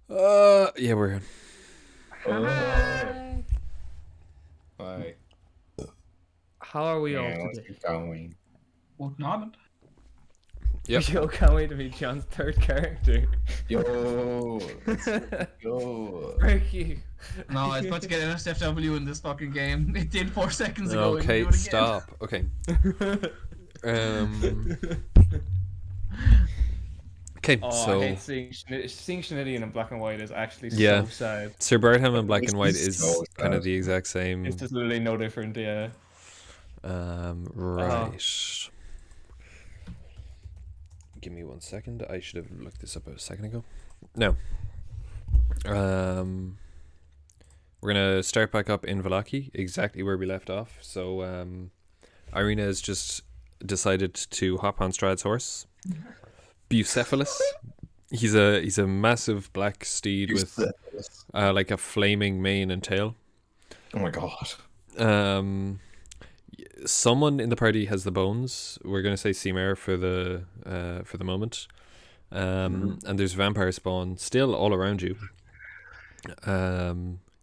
Yeah, we're in. Hi. Hi. How are we all Yeah, let's today? keep going. What not? Yep. Yo, can't wait to meet John's third character. Yo, let's go. Frick you. No, I was about to get NSFW in this fucking game. It did 4 seconds ago. and you Okay, do it again. stop. Okay. Okay, Oh, so I hate seeing Shenanigan in black and white is actually Yeah. so sad. Sir Bardham in black This and white is is so kind of sad. the exact same. It's just literally no different, yeah. Right. Give me 1 second. I should have looked this up a second ago. No. We're gonna start back up in Vallaki, exactly where we left off. So, Ireena has just decided to hop on Strahd's horse, Bucephalus. He's a massive black steed with like a flaming mane and tail. Oh my god. Someone in the party has the bones. We're gonna say Cimer for the moment. And there's vampire spawn still all around you.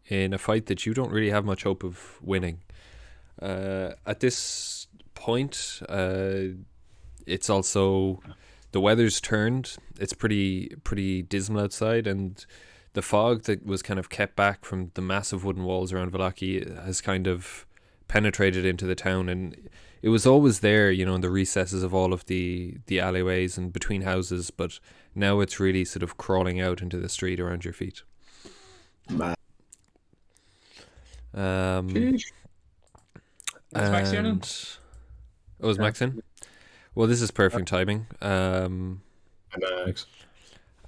In a fight that you don't really have much hope of winning. At this point, it's also the weather's turned. It's pretty dismal outside, and the fog that was kind of kept back from the massive wooden walls around Vallaki has kind of penetrated into the town, and it was always there, you know, in the recesses of all of the alleyways and between houses, but now it's really sort of crawling out into the street around your feet. Max here then? And oh, is Max in? Well, this is perfect timing. Max.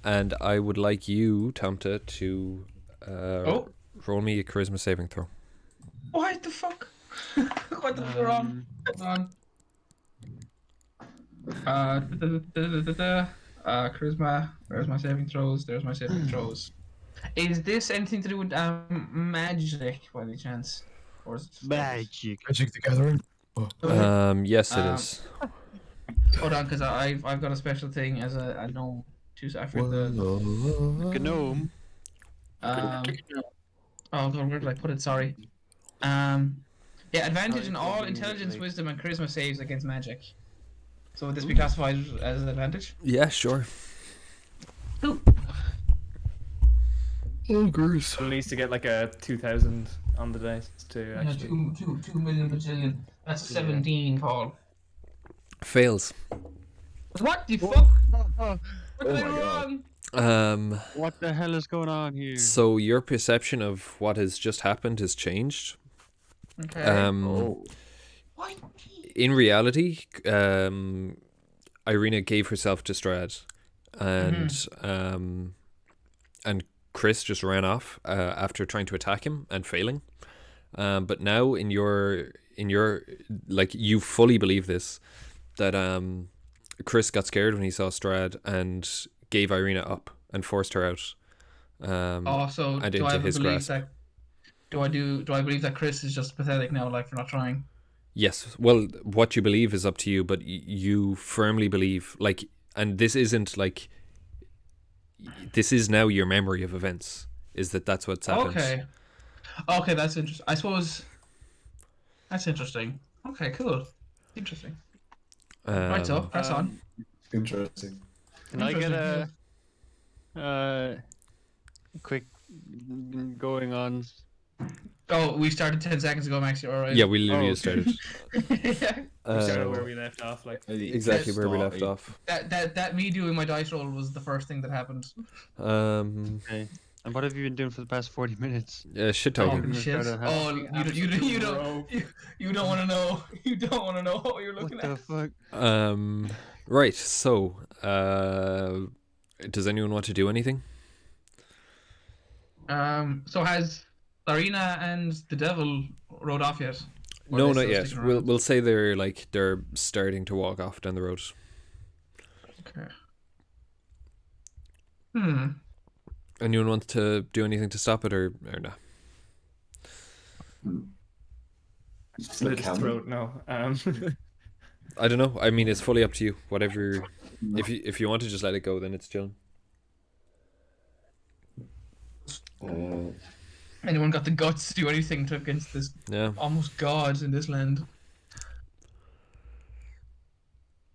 And I would like you, Tomte, to roll me a charisma saving throw. What the fuck? What the fuck are on? Charisma. Where's my saving throws? There's my saving throws. Is this anything to do with magic by any chance? Or is it just Magic. Magic the Gathering. Yes, it is. Hold on, because I've got a special thing as a gnome too. So I forget the Gnome. oh god, where did I put it? Sorry. Yeah, advantage in all intelligence, wisdom, and charisma saves against magic. So would this be classified as an advantage? Yeah, sure. Oh, Bruce. It needs to get like a 2,000 on the dice to actually. 2 million bajillion. That's 17, Paul. Fails. What the fuck? Oh, What did I my do God. wrong? what the hell is going on here? So your perception of what has just happened has changed. Okay. What? In reality, Ireena gave herself to Strahd, and Chris just ran off after trying to attack him and failing. But now in your like, you fully believe this, that Chris got scared when he saw Strahd and gave Ireena up and forced her out. Also, and do I into his believe grasp. that? Do I believe that Chris is just pathetic now, like for not trying? Yes. Well, what you believe is up to you, but you firmly believe, like, and this isn't like, this is now your memory of events, is that's what's happened. Okay, that's interesting. I suppose that's interesting. Okay, cool. Interesting. Right, so press on. Interesting. Can I get a quick going on? Oh, we started 10 seconds ago, Max. You're alright. Yeah, we literally just started. We started where we left off, like. Exactly where we left off. That me doing my dice roll was the first thing that happened. Okay. And what have you been doing for the past 40 minutes? Shit Oh talking. shit! Oh, you don't want to know. You don't want to know what you're What looking the at. fuck? Right. So, does anyone want to do anything? So has Ireena and the devil rode off yet? Or No, are they not still yet. sticking around? We'll say they're starting to walk off down the road. Okay. Anyone want to do anything to stop it, or no? Slit his throat, no. I don't know. I mean, it's fully up to you. Whatever. If you want to just let it go, then it's chilling. Anyone got the guts to do anything against this Yeah, almost god in this land?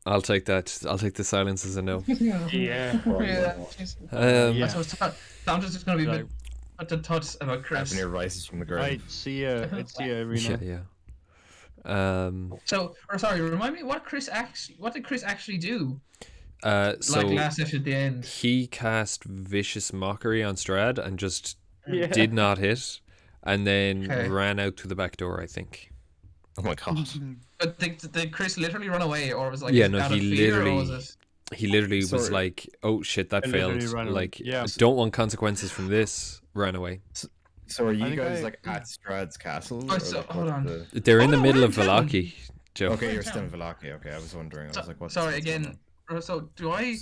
I'll take that. I'll take the silence as a no. Yeah. Yeah. Yeah. I suppose Tom's just going to be a bit touch about Chris. Avenir rises from the ground. Right, see ya, Ireena. Yeah. So, or sorry, remind me what did Chris actually do? So Like last session at the end. he cast Vicious Mockery on Strahd and just Yeah. did not hit, and then Okay. ran out to the back door, I think. Oh my god. But did Chris literally run away, or was it like Yeah, no, out he of fear, or literally- was it? He literally was Sorry. like, "Oh shit, that I failed." literally ran away. Like, Yeah. don't want consequences from this. Ran away. So are you think guys I- like at Strahd's castle? Oh, or, so- like, hold what's on. the- They're in Oh, the no, middle we're of in town. Vallaki, Joe. Okay, you're town. still in Vallaki. Okay, I was wondering. I was like, what's Sorry what's going again. on? So do I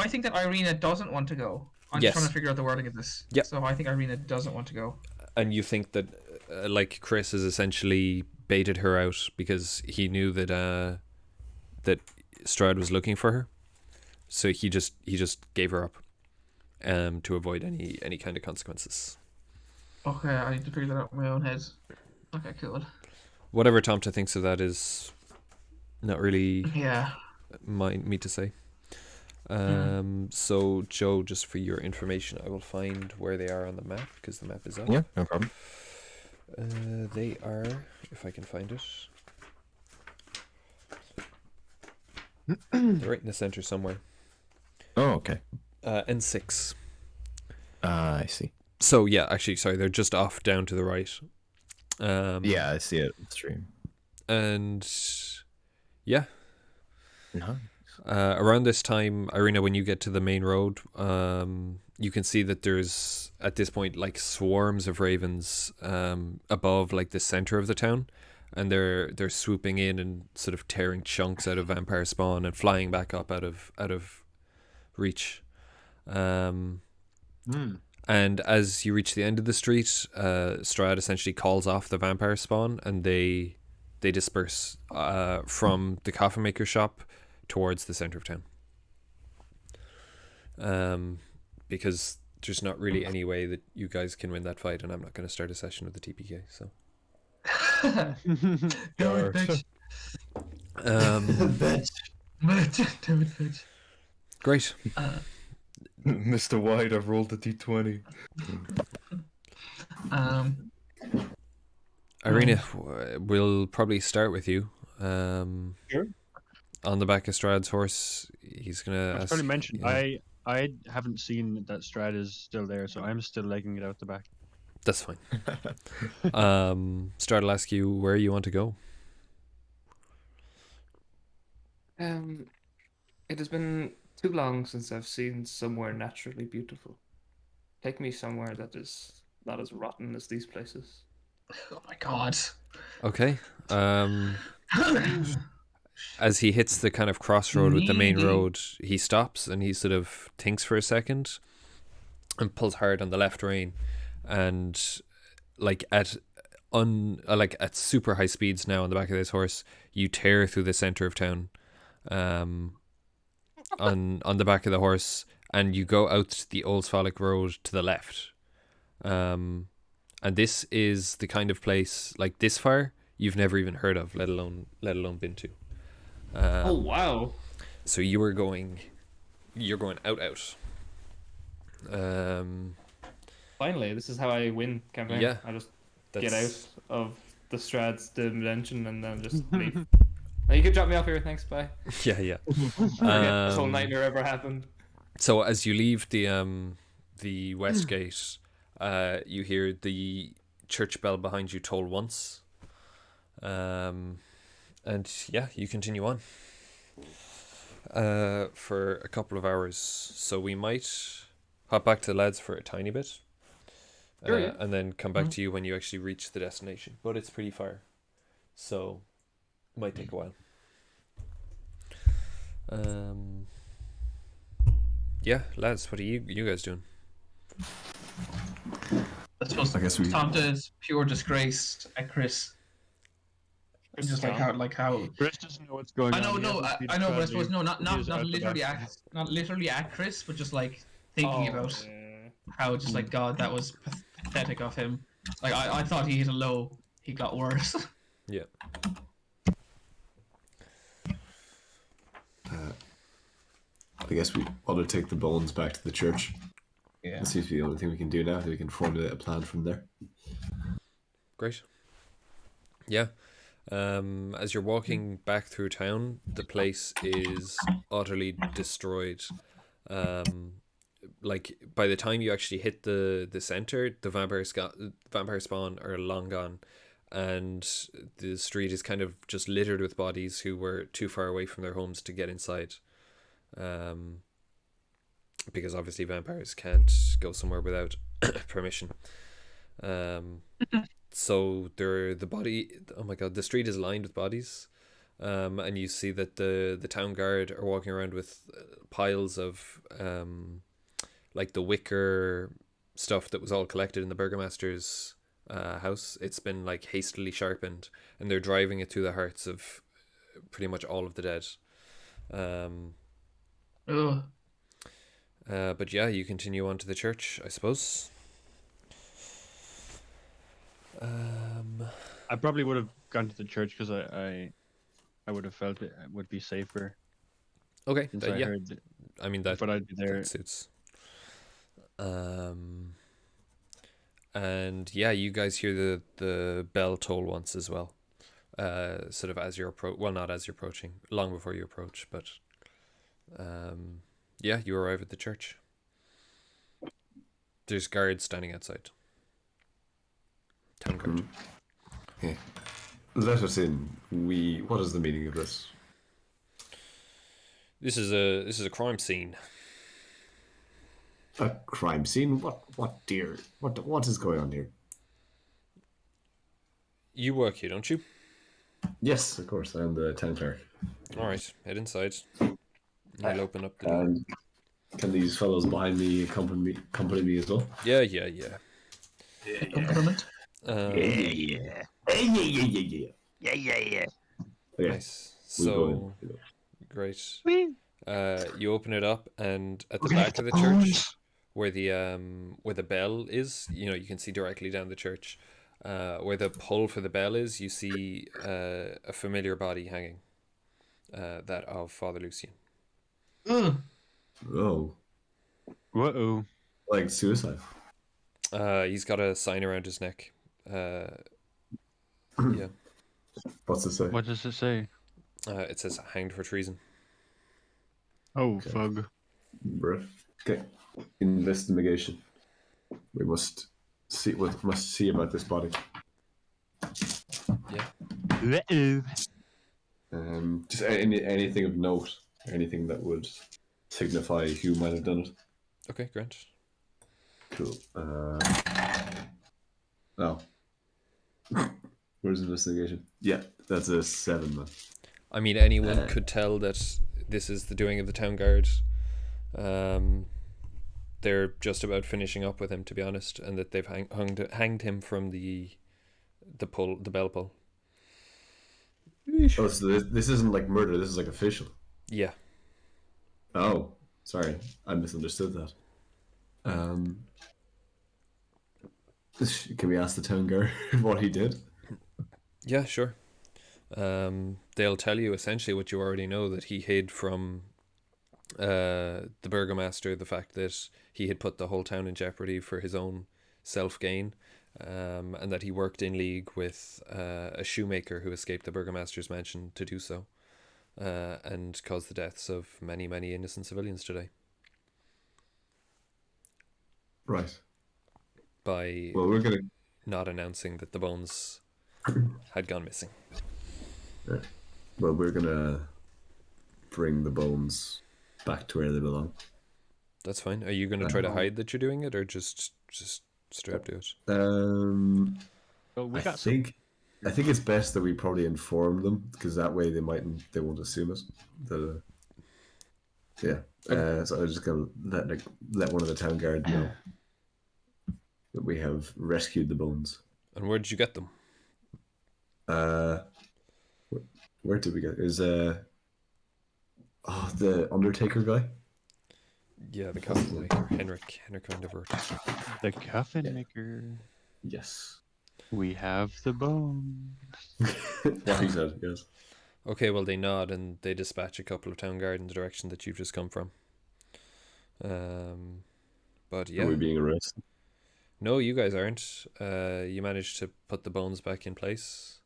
think that Ireena doesn't want to go? I'm Yes. just trying to figure out the wording of this. Yep. So I think Ireena doesn't want to go. And you think that, like, Chris has essentially baited her out because he knew that that Strahd was looking for her, so he just gave her up, to avoid any kind of consequences. Okay, I need to figure that out in my own head. Okay, cool. Whatever Tomte thinks of that is not really Yeah. me to say. So Joe, just for your information, I will find where they are on the map because the map is up. Yeah, no problem. They are, if I can find it, they're right in the center somewhere. Oh, okay. N6. I see. So yeah, actually, sorry, they're just off down to the right. Yeah, I see it on stream. And yeah, No. around this time, Ireena, when you get to the main road, you can see that there's at this point like swarms of ravens above like the center of the town, and they're swooping in and sort of tearing chunks out of vampire spawn and flying back up out of reach. And as you reach the end of the street, Strahd essentially calls off the vampire spawn, and they disperse from the coffin maker shop towards the center of town. Because there's not really any way that you guys can win that fight, and I'm not going to start a session with the TPK. So, Do it, bitch. Do it, bitch. Great. Mr. White, I've rolled a d20. Ireena, we'll probably start with you. Sure. On the back of Strahd's horse, he's gonna. I was ask, trying to mention, yeah. I haven't seen that Strahd is still there, so I'm still legging it out the back. That's fine. Strahd will ask you where you want to go. It has been too long since I've seen somewhere naturally beautiful. Take me somewhere that is not as rotten as these places. Oh my god. Okay. As he hits the kind of crossroad with the main Needy. road, he stops and he sort of thinks for a second and pulls hard on the left rein, and like at super high speeds now on the back of this horse, you tear through the center of town, on the back of the horse, and you go out the Old Svalak road to the left. And this is the kind of place like this far you've never even heard of, let alone been to. Oh wow! So you're going out. Finally, this is how I win campaign. Yeah, I just that's, get out of the Strahd's dimension and then just leave. Now you can drop me off here. Thanks. Bye. Yeah. Forget this whole nightmare ever happened. So as you leave the west gate, you hear the church bell behind you toll once. And yeah, you continue on for a couple of hours. So we might hop back to the lads for a tiny bit, Sure, yeah. and then come back to you when you actually reach the destination. But it's pretty far, so it might take a while. Yeah, lads, what are you guys doing? I suppose I guess we- Tomte's pure disgrace at Chris. It's just like how. Chris doesn't know what's going I know, on. no, I know, but I suppose no, not literally at at Chris, but just like thinking about. how just like God, that was pathetic of him. Like I thought he hit a low, he got worse. Yeah. I guess we ought to take the bones back to the church. Yeah. That seems to be the only thing we can do now. We can formulate a plan from there. Great. Yeah. As you're walking back through town, the place is utterly destroyed. Like by the time you actually hit the center, the vampire spawn are long gone, and the street is kind of just littered with bodies who were too far away from their homes to get inside. Because obviously vampires can't go somewhere without permission. So the street is lined with bodies, and you see that the town guard are walking around with piles of like the wicker stuff that was all collected in the Burgomaster's house. It's been like hastily sharpened, and they're driving it through the hearts of pretty much all of the dead. But yeah, you continue on to the church, I suppose. I probably would have gone to the church because I would have felt it would be safer. Okay, Since yeah. heard that, I mean that but I'd be there. that suits. And yeah, you guys hear the bell toll once as well. Sort of as you're not as you're approaching, long before you approach, but yeah, you arrive at the church. There's guards standing outside. Town guard. Okay. Let us in. What is the meaning of this? This is a crime scene. A crime scene? What dear? What is going on here? You work here, don't you? Yes, of course. I'm the town clerk. All right, head inside. I'll open up the door. And can these fellows behind me accompany me as well? Yeah. Compliment. Yeah. Okay. Nice. we go So in. great. You open it up, and at the back of the church, where the bell is, you can see directly down the church. Where the pole for the bell is, you see a familiar body hanging. That of Father Lucian. Oh, Whoa. like suicide. He's got a sign around his neck. Yeah. What's it say? What does it say? It says hanged for treason. Oh, fug. Bruh. Okay. Investigation. We must see about this body. Yeah. Just anything of note, anything that would signify who might have done it. Okay, Grant. Cool. Oh. Where's investigation? Yeah, that's a 7, man. I mean, anyone could tell that this is the doing of the town guard. They're just about finishing up with him, to be honest, and that they've hanged him from the bell pull. Oh, so this isn't like murder. This is like official. Yeah. Oh, sorry, I misunderstood that. Can we ask the town guard what he did? Yeah, sure. They'll tell you essentially what you already know, that he hid from the Burgomaster the fact that he had put the whole town in jeopardy for his own self-gain, and that he worked in league with a shoemaker who escaped the Burgomaster's mansion to do so, and caused the deaths of many, many innocent civilians today. Right. By Well, not announcing that the bones had gone missing. we're gonna bring the bones back to where they belong. That's fine. Are you going to try to hide that you're doing it, or just straight up do it? Well, we I got think it's best that we probably inform them, because that way they won't assume it. So I'm just gonna let one of the town guard know that we have rescued the bones. And where did you get them? Where did we get? Is the Undertaker guy? Yeah, the coffin maker, Henrik van der Voort. The coffin maker. Yes. We have the bone. What he said, yes. Okay, well they nod and they dispatch a couple of town guard in the direction that you've just come from. But yeah. Are we being arrested? No, you guys aren't. You managed to put the bones back in place.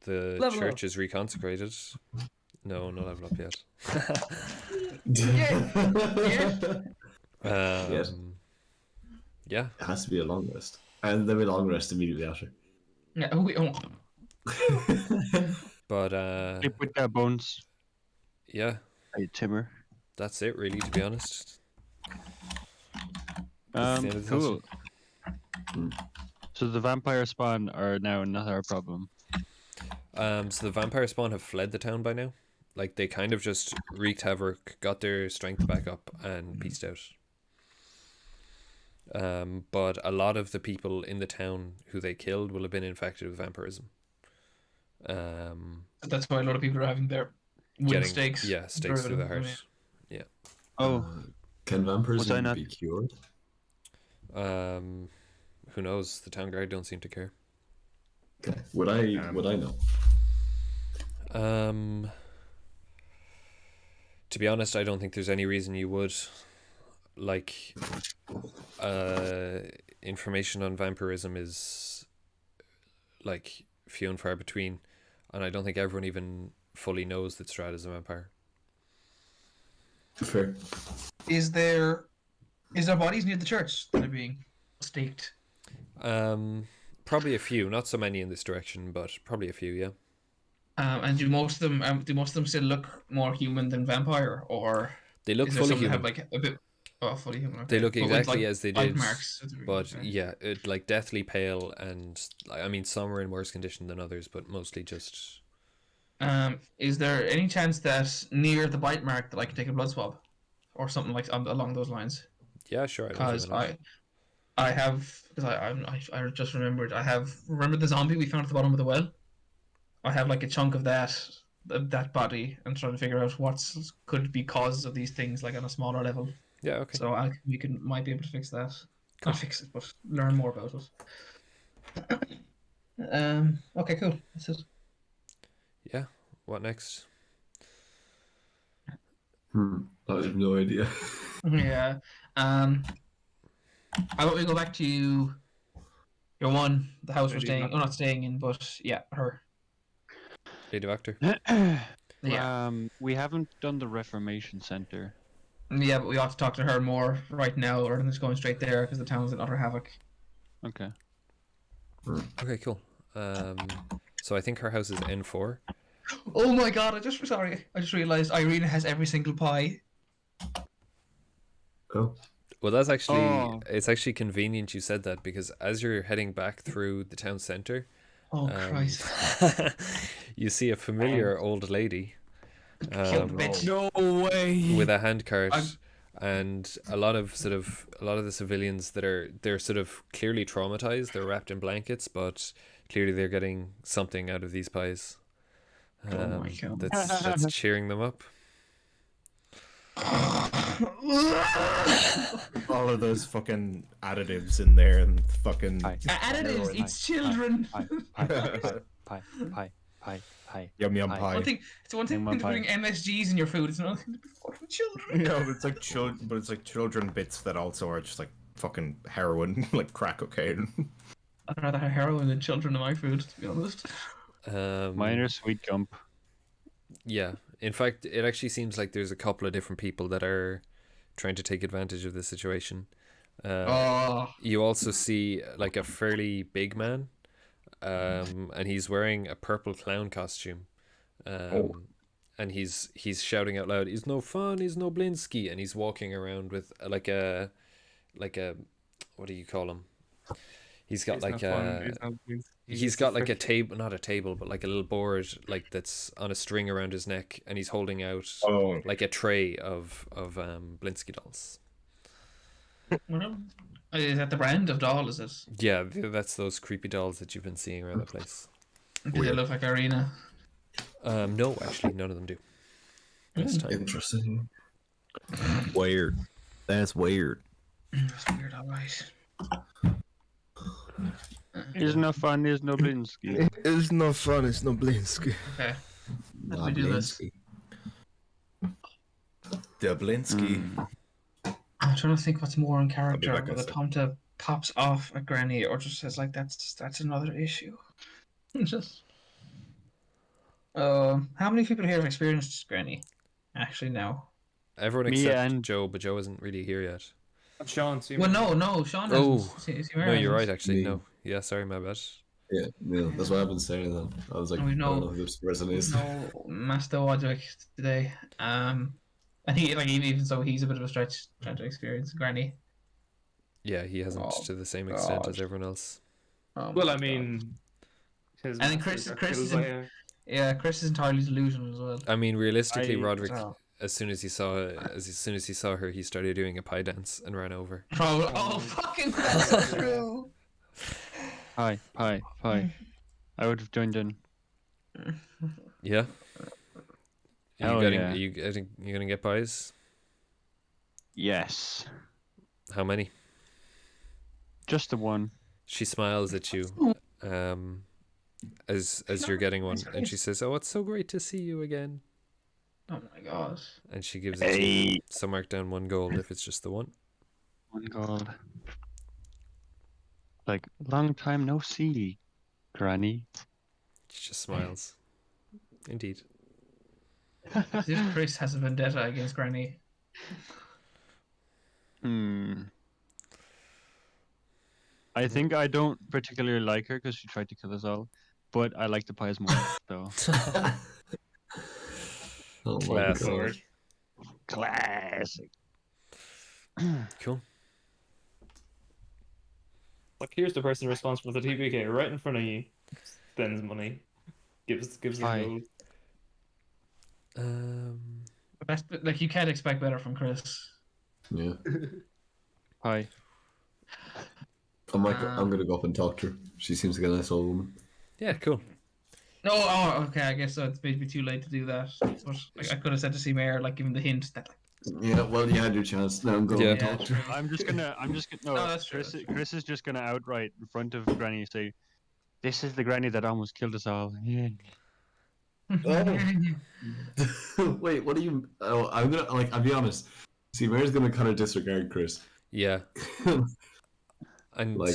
The Level church up. is reconsecrated. No, no level up yet. Yes. Yeah. It has to be a long rest. And then we long rest immediately after. Yeah, But Sleep with their bones. yeah, Hey, Cimer. that's it really, to be honest. That's the end of the Cool. session. So the vampire spawn are now not our problem. So the vampire spawn have fled the town by now. Like they kind of just wreaked havoc, got their strength back up, and peaced out. But a lot of the people in the town who they killed will have been infected with vampirism. that's why a lot of people are having their wood stakes. Yeah, stakes through the heart. Oh, Can vampires Was I not- be cured? Who knows? The town guard don't seem to care. Okay. Would I know? To be honest, I don't think there's any reason you would. Like, information on vampirism is like few and far between, and I don't think everyone even fully knows that Strahd is a vampire. Fair. Is there bodies near the church that are being staked? Probably a few, not so many in this direction, but probably a few, yeah. And do most of them still look more human than vampire, or They look is there fully some that human. have like a bit? Oh, fully human. Okay. They look But with, exactly like, as they bite did, marks. but Okay. yeah, like deathly pale, and I mean some are in worse condition than others, but mostly just. Is there any chance that near the bite mark that I can take a blood swab, or something like along those lines? Yeah, sure. Because I have, because I just remembered, remember the zombie we found at the bottom of the well. I have like a chunk of that body, and trying to figure out what could be causes of these things, like on a smaller level. Yeah, okay. So might be able to fix that. Not fix it, but learn more about it. Okay, cool. That's it. Yeah. What next? I have no idea. Yeah. How about we go back to your one, the house we're staying, not staying in, but yeah, her. Lady Vector. Yeah. We haven't done the Reformation Center. Yeah, but we ought to talk to her more right now, rather than just going straight there, because the town's in utter havoc. Okay. Okay, cool. So I think her house is N4. Oh my god! I just realized Ireena has every single pie. Oh. Well, that's actually Oh. it's actually convenient you said that, because as you're heading back through the town center, Oh Christ! you see a familiar old lady. Cute bitch. No way. With a handcart, and a lot of the civilians they're sort of clearly traumatized. They're wrapped in blankets, but clearly they're getting something out of these pies. Oh my God. That's cheering them up. All of those fucking additives in there and fucking. Additives, it's children. Pie. Yum yum Pie. pie. It's one thing Yum, to pie. putting MSGs in your food. It's another thing to be fucking children. No, but it's like children bits that also are just like fucking heroin, like crack cocaine. I'd rather have heroin than children in my food, to be honest. Mine are sweet gump. Yeah, in fact, it actually seems like there's a couple of different people that are trying to take advantage of the situation. You also see like a fairly big man, and he's wearing a purple clown costume, and he's shouting out loud, "He's no fun, he's no Blinsky," and he's walking around with like a what do you call him? He's got he's got like a table, not a table, but like a little board, like that's on a string around his neck, and he's holding out like a tray of Blinsky dolls. Is that the brand of doll? Is it? Yeah, that's those creepy dolls that you've been seeing around the place. Do they look like Ireena? No, actually, none of them do. This time. Interesting. Weird. That's weird. That's weird, alright. There's no fun, there's no Blinsky. It's not fun. It's not Blinsky. Okay. How do we do this? Dublinsky. I'm trying to think what's more in character. back in a Whether sec. Tomte pops off at Granny or just says like that's another issue. Just how many people here have experienced Granny? Actually, now. Everyone Me except and- Joe, but Joe isn't really here yet. Sean, see Well, no, Sean Oh, hasn't. No, you're right, actually. Me. No. Yeah, sorry, my bad. Yeah, that's what I've been saying. Then I was like, And we I know- don't know who this person is. No, Master Roderick today. And he even so he's a bit of a stretch trying to experience Granny. Yeah, he hasn't Oh, to the same extent God. as everyone else. Oh Well, my I God. mean, his And then masters are Chris killed is by in- Yeah, Chris is entirely delusional as well. I mean, realistically, I- Roderick, Oh. as soon as he saw her, he started doing a pie dance and ran over. Oh, fucking that's so true. Pie. I would have joined in. Yeah. Hell yeah. You gonna get pies? Yes. How many? Just the one. She smiles at you, as you're getting one, and she says, "Oh, it's so great to see you again." Oh my God. And she gives it to you. So mark down 1 gold if it's just the one. 1 gold. Like, long time no see, Granny. She just smiles. Indeed. As if Chris has a vendetta against Granny. I think I don't particularly like her because she tried to kill us all, but I like the pies more. So Oh my Classic. God. classic. Cool. Like, here's the person responsible for the TPK right in front of you. Spends money. Gives Aye. gold. That's like you can't expect better from Chris. Yeah. Pie. I'm gonna go up and talk to her. She seems like a nice old woman. Yeah, cool. No, oh, okay. I guess it's maybe too late to do that. But like, I could have said to Cimer, like, give him the hint that. Yeah, well, you had your chance. Now I'm going Yeah. to talk to her. I'm just gonna. No, No, that's true, Chris. that's true. Chris is just gonna outright in front of Granny say, "This is the Granny that almost killed us all." Yeah. Wait, what do you? Oh, I'm gonna I'll be honest. See, Mary's gonna kind of disregard Chris. Yeah. And Like,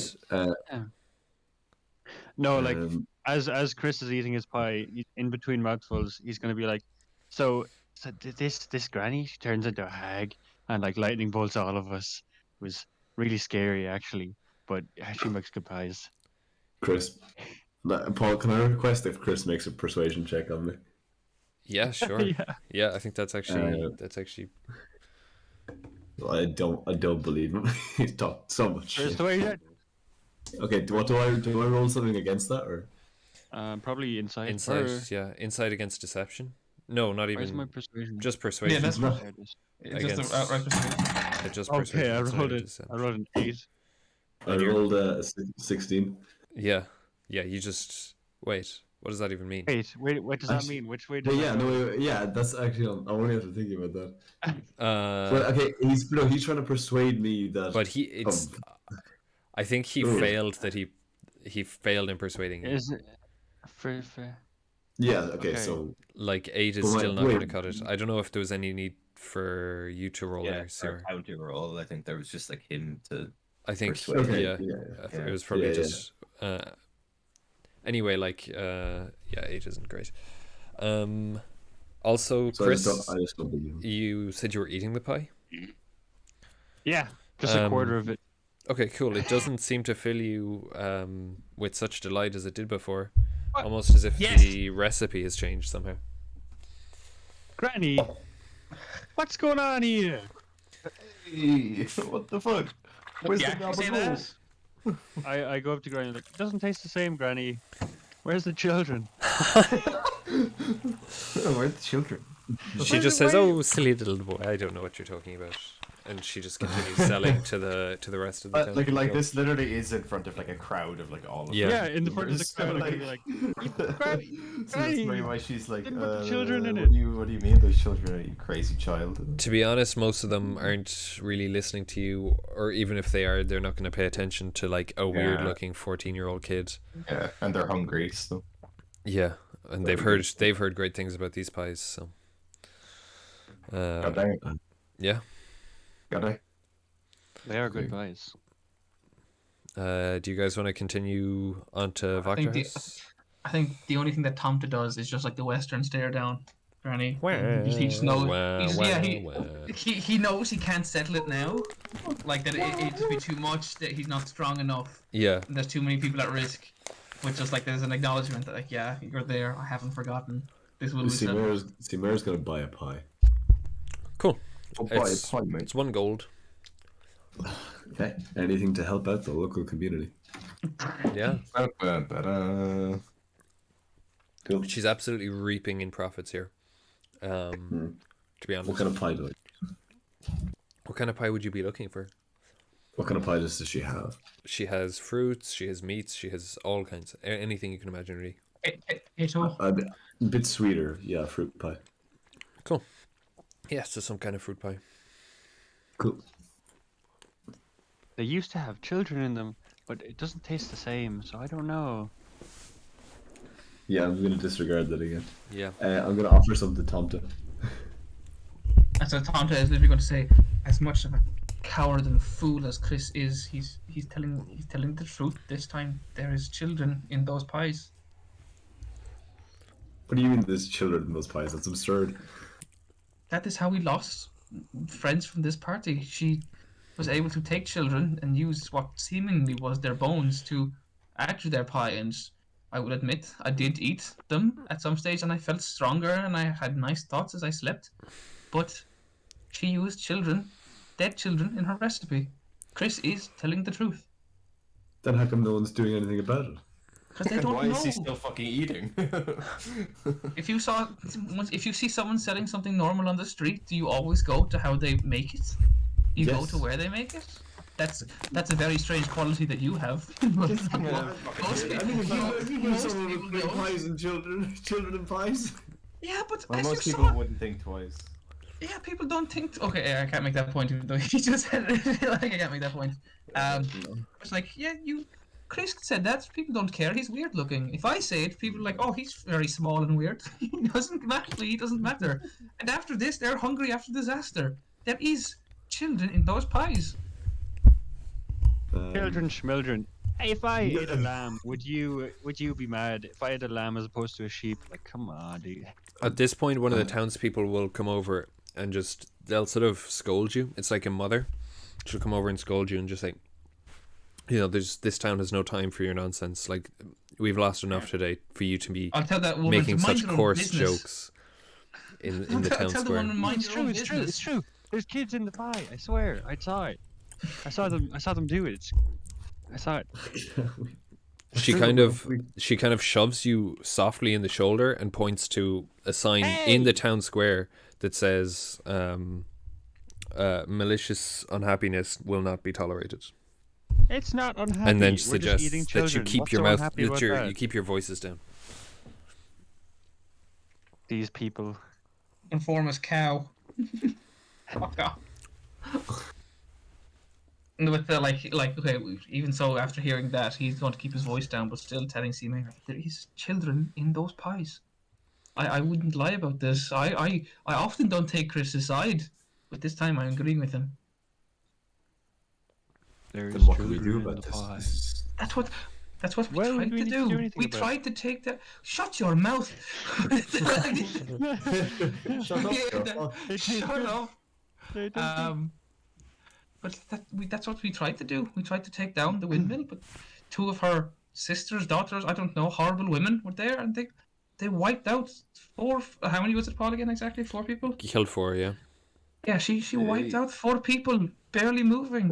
No, like um, as Chris is eating his pie, in between mouthfuls, he's gonna be like, "So this Granny, she turns into a hag and like lightning bolts all of us. It was really scary actually, but she makes good pies." Chris. Paul, can I request if Chris makes a persuasion check on me? yeah, sure. Yeah. Yeah, I think that's actually I don't believe him. He's talked so much There's shit. the way that. Okay, do I roll something against that or? Probably inside. insight. Or- Yeah, insight against deception. No, not Where's my even. persuasion? Just persuasion. Yeah, that's not- There it is. It's just Against- an outright persuasion. It just Okay, persuasion. I it's not rolled even it. deception. I rolled an 8. I And you're- rolled a 16. Yeah, yeah. You just wait. What does that even mean? Wait, what does that Actually- mean? Which way But does yeah, that go? no, yeah, that's actually I'm only after thinking about that. But Uh, okay, he's trying to persuade me that. but it's. I think he Ooh. failed. That he failed in persuading you. Is it fair? Yeah. Okay. Okay. So Like 8 is But still not wait. going to cut it. I don't know if there was any need for you to roll Yeah, there, for Cimer. a counter roll. I think there was just like him to. I think Persuade. okay. yeah, Yeah. it was probably Yeah, yeah. just anyway, like yeah, 8 isn't great. Also, So Chris, I just don't believe him. you said you were eating the pie. Yeah, just a quarter of it. Okay, cool. It doesn't seem to fill you with such delight as it did before. Almost as if Yes. the recipe has changed somehow. Granny, what's going on here? What the fuck? Where's Yeah, the say double that. I go up to Granny like, it doesn't taste the same, Granny. Where's the children? Where are the children? She just says, "Oh, silly little boy, I don't know what you're talking about." and she just continues selling to the rest of the town. Like this literally is in front of like a crowd of like all of Yeah. Yeah, in the front of the So, crowd, like, like, so that's maybe why she's like, didn't put the children in what it. do you mean those children? Are you crazy child? To be honest, most of them aren't really listening to you, or even if they are, they're not going to pay attention to like a weird looking 14-year-old kid. Yeah, and they're hungry, so. Yeah, and they've heard great things about these pies. So, God dang it. yeah. God dang. They are good guys. Do you guys want to continue on to Vactor House? I think the only thing that Tomte does is just like the Western stare down, Granny. He just knows. He knows he can't settle it now. Like that it'd just be too much. That he's not strong enough. Yeah. And there's too many people at risk. Which just like there's an acknowledgement that like you're there. I haven't forgotten. This will be settled. Cimer's gonna buy a pie. Cool. Oh, buy a pie, mate. It's 1 gold. Okay. Anything to help out the local community. Yeah. Cool. She's absolutely reaping in profits here. To be honest. What kind of pie do What kind of pie would you be looking for? What kind of pie does she have? She has fruits, she has meats, she has all kinds. Anything you can imagine, really. A bit sweeter, yeah, fruit pie. Cool. Yeah, so some kind of fruit pie. Cool. They used to have children in them, but it doesn't taste the same, so I don't know. Yeah, I'm gonna disregard that again. Yeah. I'm gonna offer some to Tomte. That's what Tomte is literally going to say. As much of a coward and fool as Chris is, he's telling the truth this time. There is children in those pies. What do you mean there's children in those pies? That's absurd. That is how we lost friends from this party. She was able to take children and use what seemingly was their bones to add to their pie, and I will admit I did eat them at some stage and I felt stronger and I had nice thoughts as I slept. But she used children, dead children, in her recipe. Chris is telling the truth. Then how come no one's doing anything about it? Because they don't Why know. is he still fucking eating? If you see someone selling something normal on the street, do you always go to how they make it? You go Yes. to where they make it? That's a very strange quality that you have. Most people don't. pies and children in pies. Yeah, but Well, as most you people saw, wouldn't think twice. yeah, people don't think. Okay, I can't make that point. Even though he just said it, like I can't make that point. It's like, yeah, Chris said that. People don't care. He's weird looking. If I say it, people are like, oh, he's very small and weird. He doesn't matter. And after this, they're hungry after disaster. There is children in those pies. Children, schmildren. Hey, if I ate a lamb, would you be mad if I had a lamb as opposed to a sheep? Like, come on, dude. At this point, one of the townspeople will come over and they'll sort of scold you. It's like a mother. She'll come over and scold you and just like, this town has no time for your nonsense. Like, we've lost enough today for you to be I'll tell that woman making to mind such your own course business. jokes in the town Tell the square. woman mind It's your true, own it's true, business. it's true. There's kids in the pie. I swear, I saw it. I saw them do it. I saw it. She kind of shoves you softly in the shoulder and points to a sign in the town square that says malicious unhappiness will not be tolerated. It's not unhappy. And then We're just suggests eating that you children. keep What's your so mouth unhappy about that? you keep your voices down. These people. Inform us, cow. Fuck off. And with the like, okay, even so, after hearing that, he's going to keep his voice down, but still telling Cimer there is children in those pies. I wouldn't lie about this. I often don't take Chris's side, but this time I'm agreeing with him. There Then is what can we do children in about the this? pie. This is- That's what we Well, tried we to need to do. do anything We about tried to take the. Shut your mouth. Shut up, Yeah, girl. Shut up. They don't But that's what we tried to do. We tried to take down the windmill, but two of her sisters, daughters, I don't know, horrible women were there, and they wiped out four. How many was it, Paul? Again, exactly 4 people. You killed 4, yeah. Yeah, she wiped out 4 people, barely moving.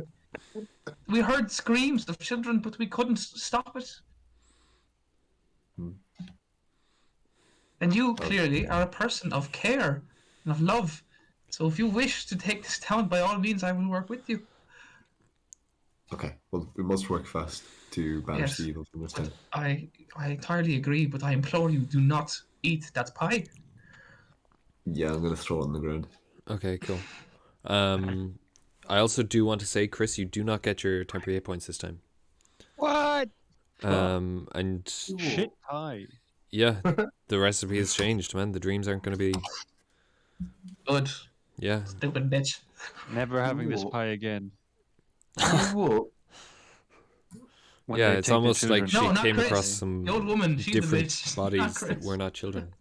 We heard screams of children, but we couldn't stop it. And you clearly are a person of care and of love. So if you wish to take this town, by all means, I will work with you. Okay, well, we must work fast to banish Yes. the evil from this town. I entirely agree, but I implore you, do not eat that pie. Yeah, I'm gonna throw it on the ground. Okay, cool. I also do want to say, Chris, you do not get your temporary hit points this time. What? And Shit pie. yeah, the recipe has changed, man. The dreams aren't going to be. Good. Yeah. Stupid bitch. Never having this Ooh. pie again. Whoa. When Yeah, they it's take the almost like children. she No, not came Chris. across some The old woman, she's the different bitch. bodies Not that Chris. were not children.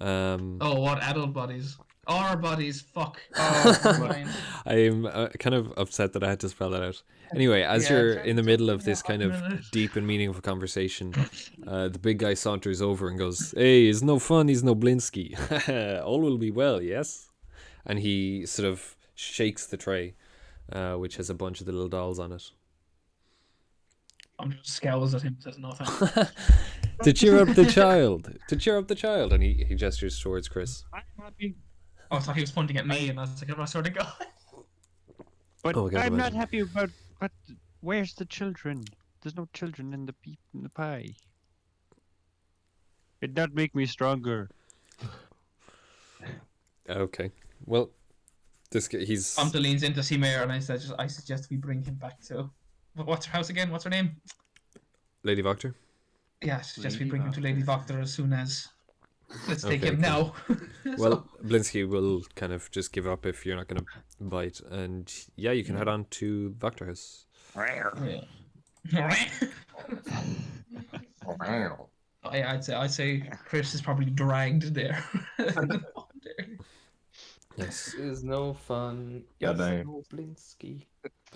Oh, what adult bodies? Our bodies, fuck. Oh, mine. I'm kind of upset that I had to spell that out. Anyway, as Yeah, you're it's- in the middle of this yeah, kind of minute. deep and meaningful conversation, the big guy saunters over and goes, "Hey, it's no fun, he's no Blinsky. All will be well, yes?" And he sort of shakes the tray, which has a bunch of the little dolls on it. I'm just scowls at him, says nothing. To cheer up the child. To cheer up the child. And he gestures towards Chris. I'm happy. Oh, I thought he was pointing at me, and I was like, I swear to God. But Oh, God, I'm not imagine. happy about. But where's the children? There's no children in the pie. It does make me stronger. Okay. Well, this guy, he's... Tomte leans into Cimer, and I suggest we bring him back to. What's her house again? What's her name? Lady Voctor? Yeah, I suggest we Lady bring him to Lady Voctor as soon as. Let's take Okay, him now. Well, Blinsky will kind of just give up if you're not going to bite. And yeah, you can head on to Voctor House. I'd say Chris is probably dragged there. Yes. Is no fun. God Is damn. no Blinsky.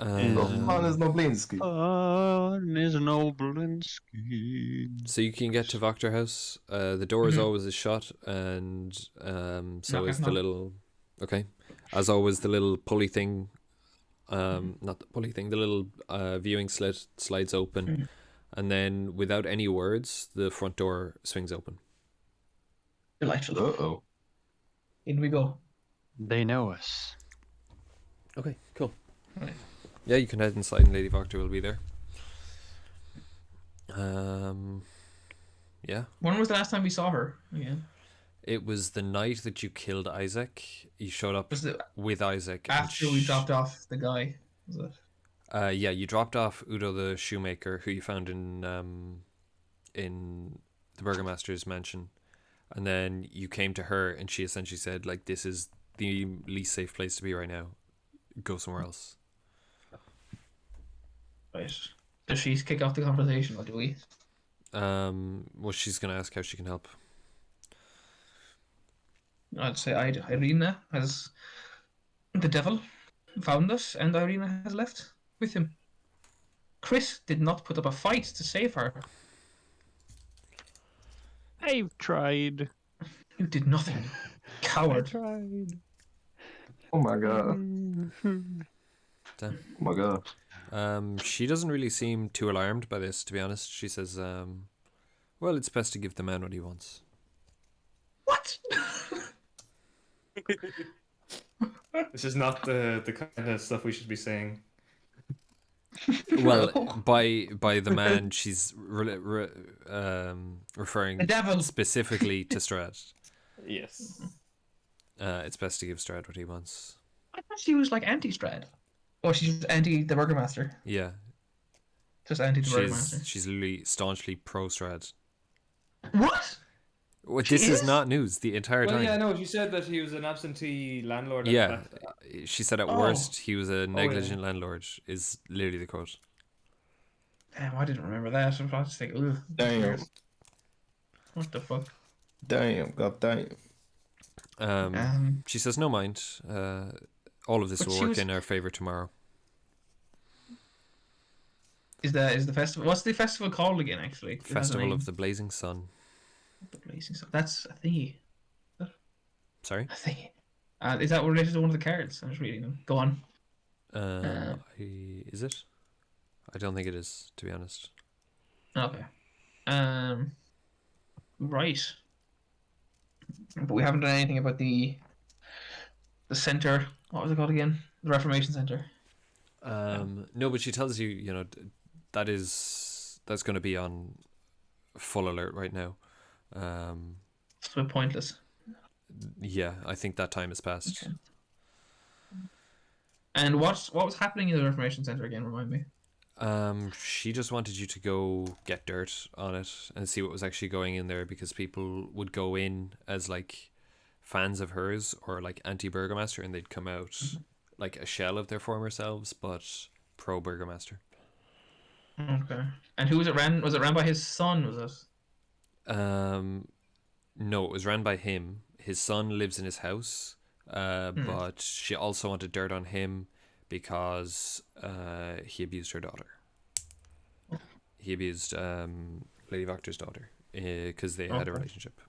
No fun is no Blinsky. There's an old Blinsky. So you can get to Voctor House. The door is Mhm. always shut, and so Knock, is the knock. little. Okay, as always, the little pulley thing. Not the pulley thing. The little viewing slit slides open, Mhm. and then without any words, the front door swings open. Delightful. Uh-oh. In we go. They know us. Okay, cool. Right. Yeah, you can head inside, and Lady Voctor will be there. Yeah. When was the last time we saw her? Again, It was the night that you killed Isaac. You showed up was it with Isaac. and after we dropped off the guy? Was it? Yeah, you dropped off Udo the shoemaker, who you found in the Burgomaster's mansion, and then you came to her, and she essentially said, like, "This is the least safe place to be right now. Go somewhere else." Right. Does she kick off the conversation, or do we? Well, she's gonna ask how she can help. I'd say Ireena has the devil found us, and Ireena has left with him. Chris did not put up a fight to save her. I've tried. You did nothing, coward. Tried. Oh my god. Damn. Oh my god. She doesn't really seem too alarmed by this, to be honest. She says, "Well, it's best to give the man what he wants." What? This is not the kind of stuff we should be saying. Well, by the man, she's referring The devil. specifically to Strahd. Yes. It's best to give Strahd what he wants. I thought she was like anti-Strahd. Oh, she's anti the Burgomaster. Yeah, Just anti the Burgomaster. she's literally staunchly pro Strahd. What? Well, She this is is? not news the entire Well, time. yeah, no, she said that he was an absentee landlord. at Yeah, that- she said at Oh. worst he was a negligent landlord, is literally the quote. Damn, I didn't remember that. I was just like, ugh. Damn. What the fuck? Damn. God damn. She says, "No mind. All of this But will she work was- in our favor tomorrow." Is the festival? What's the festival called again? Actually, It has a Festival name. of the Blazing Sun. The Blazing Sun. That's a thingy. Sorry. A thingy. Is that related to one of the cards? I'm just reading them. Go on. Is it? I don't think it is, to be honest. Okay. Right. But we haven't done anything about the the center. What was it called again? The Reformation Center. No, but she tells you, that's going to be on full alert right now. It's a bit pointless. Yeah, I think that time has passed. Okay. And what was happening in the Reformation Center again? Remind me. She just wanted you to go get dirt on it and see what was actually going in there, because people would go in as like fans of hers or like anti-Burgomaster, and they'd come out like a shell of their former selves, but pro-Burgomaster. Okay. And who was it ran? Was it ran by his son? Was it? No, it was ran by him. His son lives in his house, but she also wanted dirt on him because he abused her daughter. He abused Lady Voctor's daughter because they had a relationship.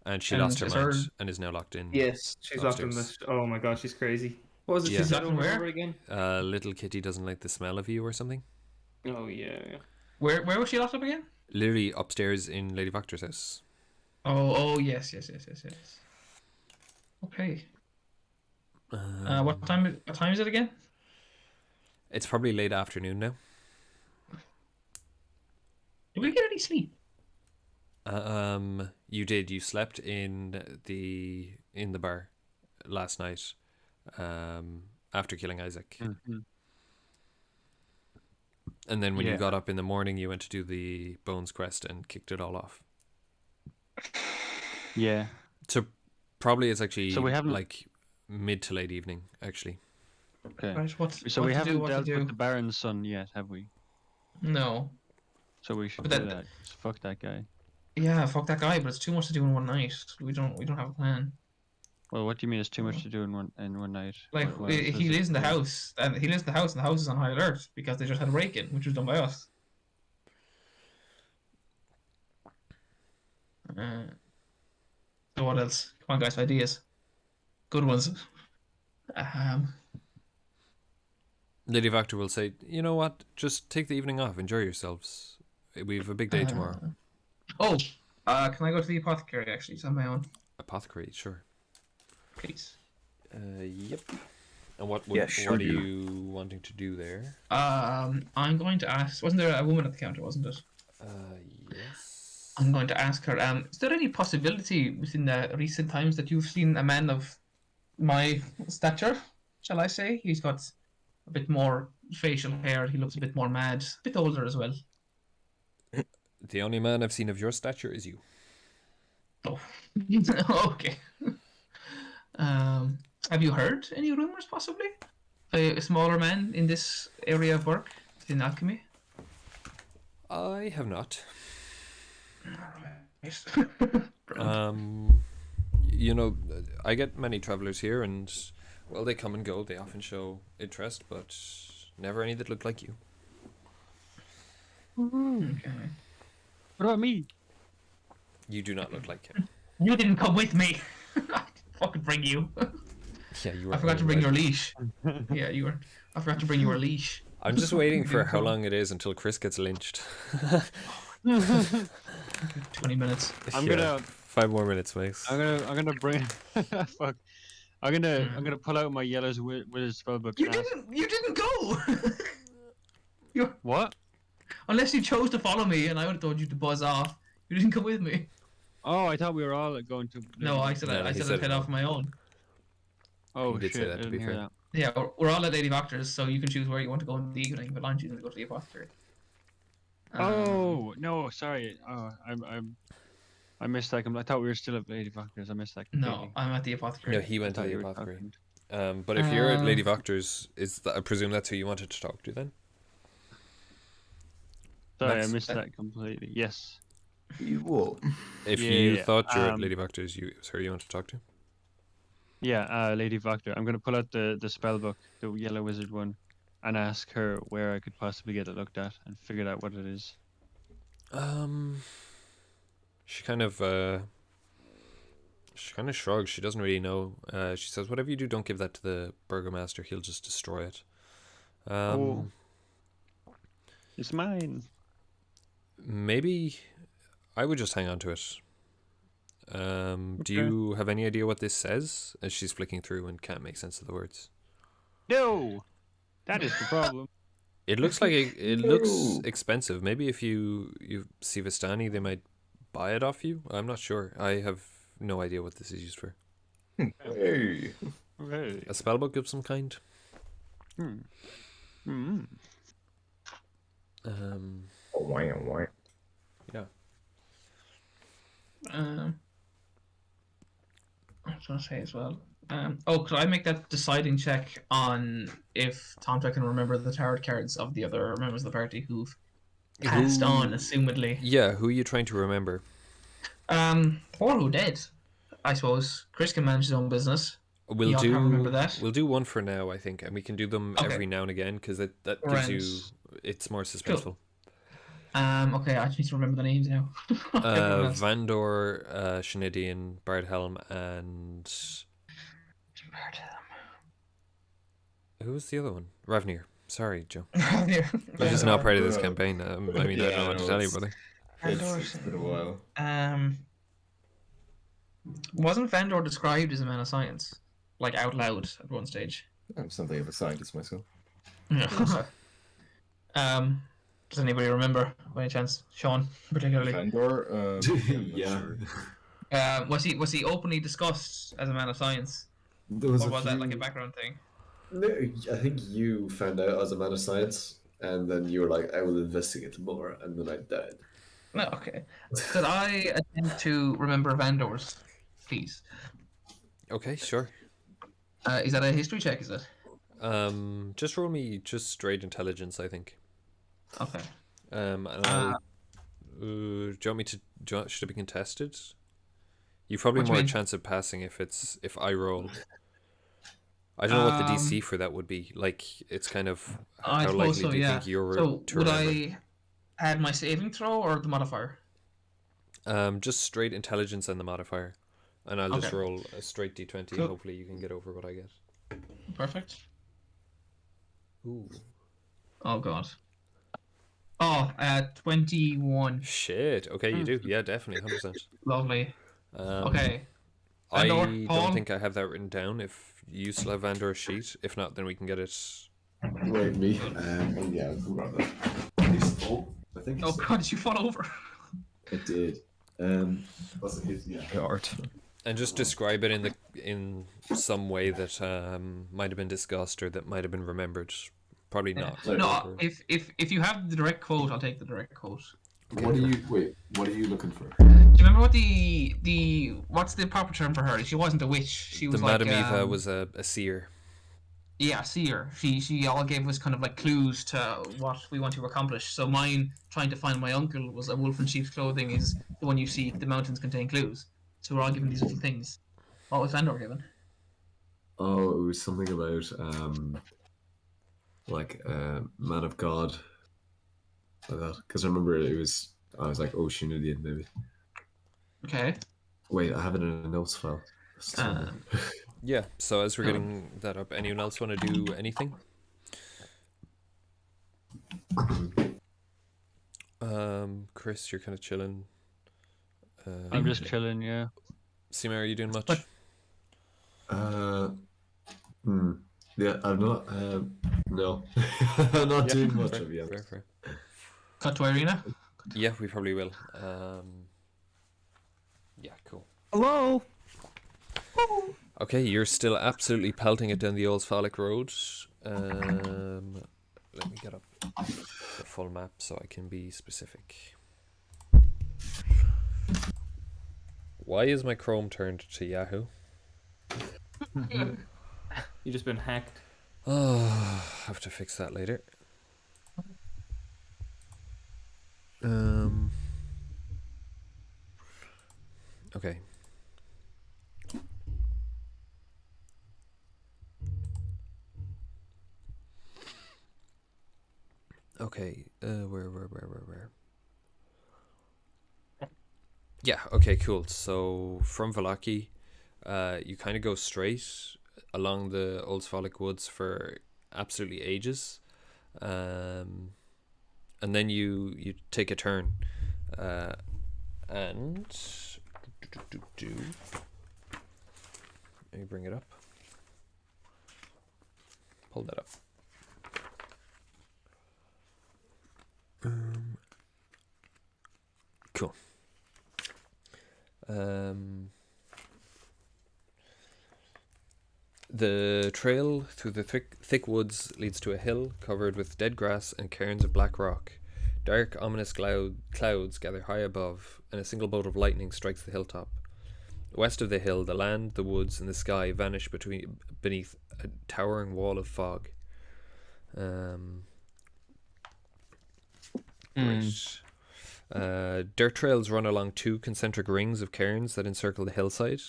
And she lost her mind and is now locked in. Yes, she's locked in the... Oh my god, she's crazy. What was it she said over again? Little kitty doesn't like the smell of you or something. Oh, yeah. Where was she locked up again? Literally upstairs in Lady Voctor's house. Oh, yes. Okay. What time is it again? It's probably late afternoon now. Did we get any sleep? You did. You slept in the bar last night, after killing Isaac. Mm-hmm. And then when you got up in the morning, you went to do the Bones quest and kicked it all off. Yeah. So probably it's actually we haven't like mid to late evening, actually. Okay. Right, we haven't dealt with the Baron's son yet, have we? No. So we should do that. Fuck that guy. Yeah, fuck that guy. But it's too much to do in one night. We don't have a plan. Well, what do you mean it's too much to do in one night? Like he lives in the house, and the house is on high alert because they just had a break-in, which was done by us. So what else? Come on, guys, ideas. Good ones. Lady Voctor will say, you know what? Just take the evening off. Enjoy yourselves. We have a big day tomorrow. Can I go to the apothecary, actually? It's on my own. Apothecary, sure. Please. Yep. And what Yeah, are sure you wanting to do there? I'm going to ask... Wasn't there a woman at the counter, wasn't it? Yes. I'm going to ask her, is there any possibility within the recent times that you've seen a man of my stature, shall I say? He's got a bit more facial hair, he looks a bit more mad, a bit older as well. The only man I've seen of your stature is you. Oh. Okay. Have you heard any rumors, possibly? A smaller man in this area of work, in alchemy? I have not. Alright. I get many travelers here, and well, they come and go. They often show interest, but never any that look like you. Okay. What about me? You do not look like him. You didn't come with me. I fucking bring you. Yeah, you were. I forgot to bring your leash. Yeah, you were. I forgot to bring your leash. I'm just waiting for how long it is until Chris gets lynched. 20 minutes. I'm gonna 5 more minutes, Max. I'm gonna bring. Fuck. I'm gonna pull out my yellows with his spellbook. You didn't go. What? Unless you chose to follow me, and I would have told you to buzz off. You didn't come with me. Oh, I thought we were all going to. No, I said I'd head off on my own. Oh, He did shit! say that, to be fair. That. Yeah, we're all at Lady Voctor's, so you can choose where you want to go in the evening, but I'm choosing to go to the apothecary. Oh no, sorry. Oh, I missed that. I thought we were still at Lady Voctor's. I missed that completely. No, I'm at the apothecary. No, he went to I thought the you were apothecary. talking- But if you're at Lady Voctor's, I presume that's who you wanted to talk to then? Sorry, I missed that completely. Yes. What? If you thought you were at Lady Voctor's, it was her you wanted to talk to? Yeah, Lady Voctor. I'm gonna pull out the spell book, the yellow wizard one, and ask her where I could possibly get it looked at and figure out what it is. She kind of shrugs. She doesn't really know. She says, "Whatever you do, don't give that to the Burgomaster. He'll just destroy it." It's mine. Maybe I would just hang on to it. Do you have any idea what this says? As she's flicking through and can't make sense of the words. No, that is the problem. It looks like it looks No. expensive. Maybe if you see Vistani, they might buy it off you. I'm not sure. I have no idea what this is used for. Hey. Okay. A spellbook of some kind. Hmm. Hmm. Why? Yeah. I was gonna say as well. Could I make that deciding check on if Tomte can remember the tarot cards of the other members of the party who've passed on, assumedly? Yeah, who are you trying to remember? Or who did? I suppose Chris can manage his own business. We'll Y'all can't remember that? We'll do one for now, I think, and we can do them Okay. every now and again because that gives Right. you. It's more suspenseful. Okay, I just need to remember the names now. Everyone else. Vandor, Shanidian, Bardhelm, and who was the other one? Ravnir. Sorry, Joe. This is not part of this campaign. I mean, I don't know what to tell you, brother. It's been a while. Wasn't Vandor described as a man of science, like out loud at one stage? I'm something of a scientist myself. Yeah. Does anybody remember by any chance? Sean, particularly. Vandor? Yeah. Was he openly discussed as a man of science, There was or a was that few- like a background thing? No, I think you found out as a man of science, and then you were like, "I will investigate more," and then I died. No, okay. Could I attempt to remember Vandor's, please? Okay, sure. Is that a history check? Is it? Just roll me just straight intelligence, I think. Okay. And I'll, do you want me to? Should it be contested? You've probably What do you more mean? chance of passing if I roll. I don't know what the DC for that would be. Like, it's kind of I how suppose likely so, do you yeah. think you're So to would remember? I add my saving throw or the modifier? Just straight intelligence and the modifier, and I'll just Okay. roll a straight D20. Cool. Hopefully, you can get over what I get. Perfect. Ooh, Oh god. Oh, 21. shit. Okay, you do. Yeah, definitely, 100%. Lovely. I Okay. Vandor, don't Paul? think I have that written down. If you still have Vandor's sheet, if not, then we can get it. Wait, me? Yeah, I can grab that. I think Oh god, did you fall over? it did. Was it? Yeah. Art. And just describe it in some way that might have been discussed or that might have been remembered. Probably not. No, if you have the direct quote, I'll take the direct quote. What are you? Wait. What are you looking for? Do you remember what the what's the proper term for her? She wasn't a witch. She The was like Madame Eva was a seer. yeah, seer. She all gave us kind of like clues to what we want to accomplish. So mine, trying to find my uncle, was a wolf in sheep's clothing is the one you see. The mountains contain clues. So we're all given these little things. What was Vandor given? Oh, it was something about man of God, like that. Because I remember I was like, oh, Shinidian maybe. Okay. Wait, I have it in a notes file. Yeah, so as we're getting that up, anyone else want to do anything? Chris, you're kind of chilling. I'm just chilling, yeah. Cimer, are you doing much? But- Yeah, I'm not. No, I'm not doing much fair, of it. fair. Cut to Ireena. Yeah, we probably will. Yeah, cool. Hello. Okay, you're still absolutely pelting it down the old Phallic Road. Let me get up the full map so I can be specific. Why is my Chrome turned to Yahoo? You just been hacked. Oh, have to fix that later. Okay. Okay, where? Yeah, okay, cool. So from Vallaki, you kind of go straight along the Old Sphalic Woods for absolutely ages. And then you take a turn. And Let me bring it up. Pull that up. Cool. The trail through the thick woods leads to a hill covered with dead grass and cairns of black rock. Dark, ominous clouds gather high above, and a single bolt of lightning strikes the hilltop. West of the hill, the land, the woods, and the sky vanish beneath a towering wall of fog. Great. Dirt trails run along 2 concentric rings of cairns that encircle the hillside.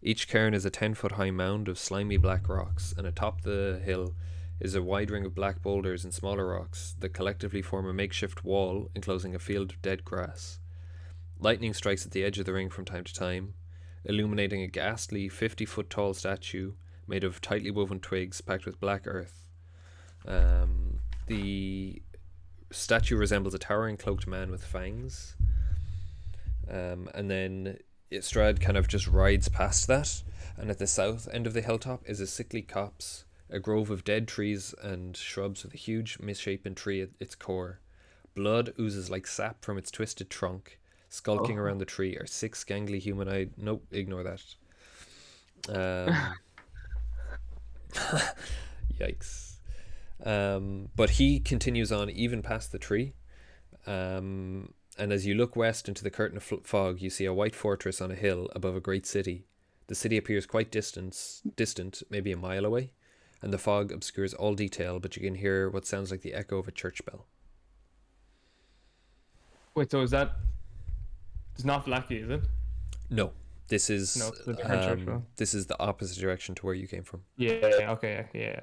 Each cairn is a 10-foot-high mound of slimy black rocks, and atop the hill is a wide ring of black boulders and smaller rocks that collectively form a makeshift wall enclosing a field of dead grass. Lightning strikes at the edge of the ring from time to time, illuminating a ghastly 50-foot-tall statue made of tightly woven twigs packed with black earth. The statue resembles a towering cloaked man with fangs. And then Strahd kind of just rides past that, and at the south end of the hilltop is a sickly copse, a grove of dead trees and shrubs with a huge misshapen tree at its core. Blood oozes like sap from its twisted trunk. Skulking around the tree are 6 gangly humanoid... Nope, ignore that. Yikes. But he continues on even past the tree. And as you look west into the curtain of fog, you see a white fortress on a hill above a great city. The city appears quite distant, maybe a mile away, and the fog obscures all detail, but you can hear what sounds like the echo of a church bell. Wait, so is that... It's not Vallaki, is it? No, this is No, it's a different church bell. this is the opposite direction to where you came from. Yeah, okay, yeah.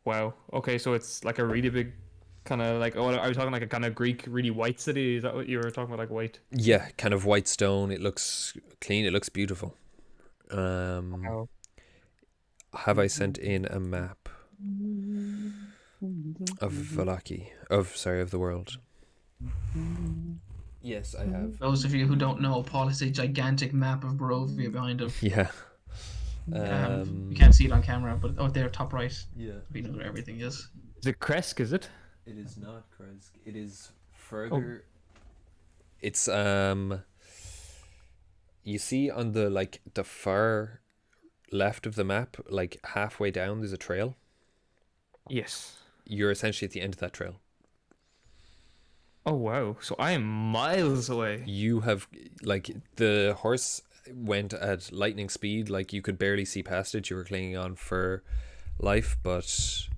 Wow. Okay, so it's like a really big kind of like... Oh, I was talking like a kind of Greek, really white city. Is that what you were talking about, like white? Yeah, kind of white stone. It looks clean. It looks beautiful. Wow. Have I sent in a map of Vallaki? Of the world. Yes, I have. Those of you who don't know, Paul has a gigantic map of Barovia behind him. Yeah. You can't see it on camera, but there, top right. Yeah. We know where everything is. Is it Kresk, is it? It is not Kresk. It is further. It's you see on the far left of the map, like halfway down, there's a trail. Yes. You're essentially at the end of that trail. Oh, wow. So I am miles away. You have, like, the horse went at lightning speed, like you could barely see past it. You were clinging on for life, but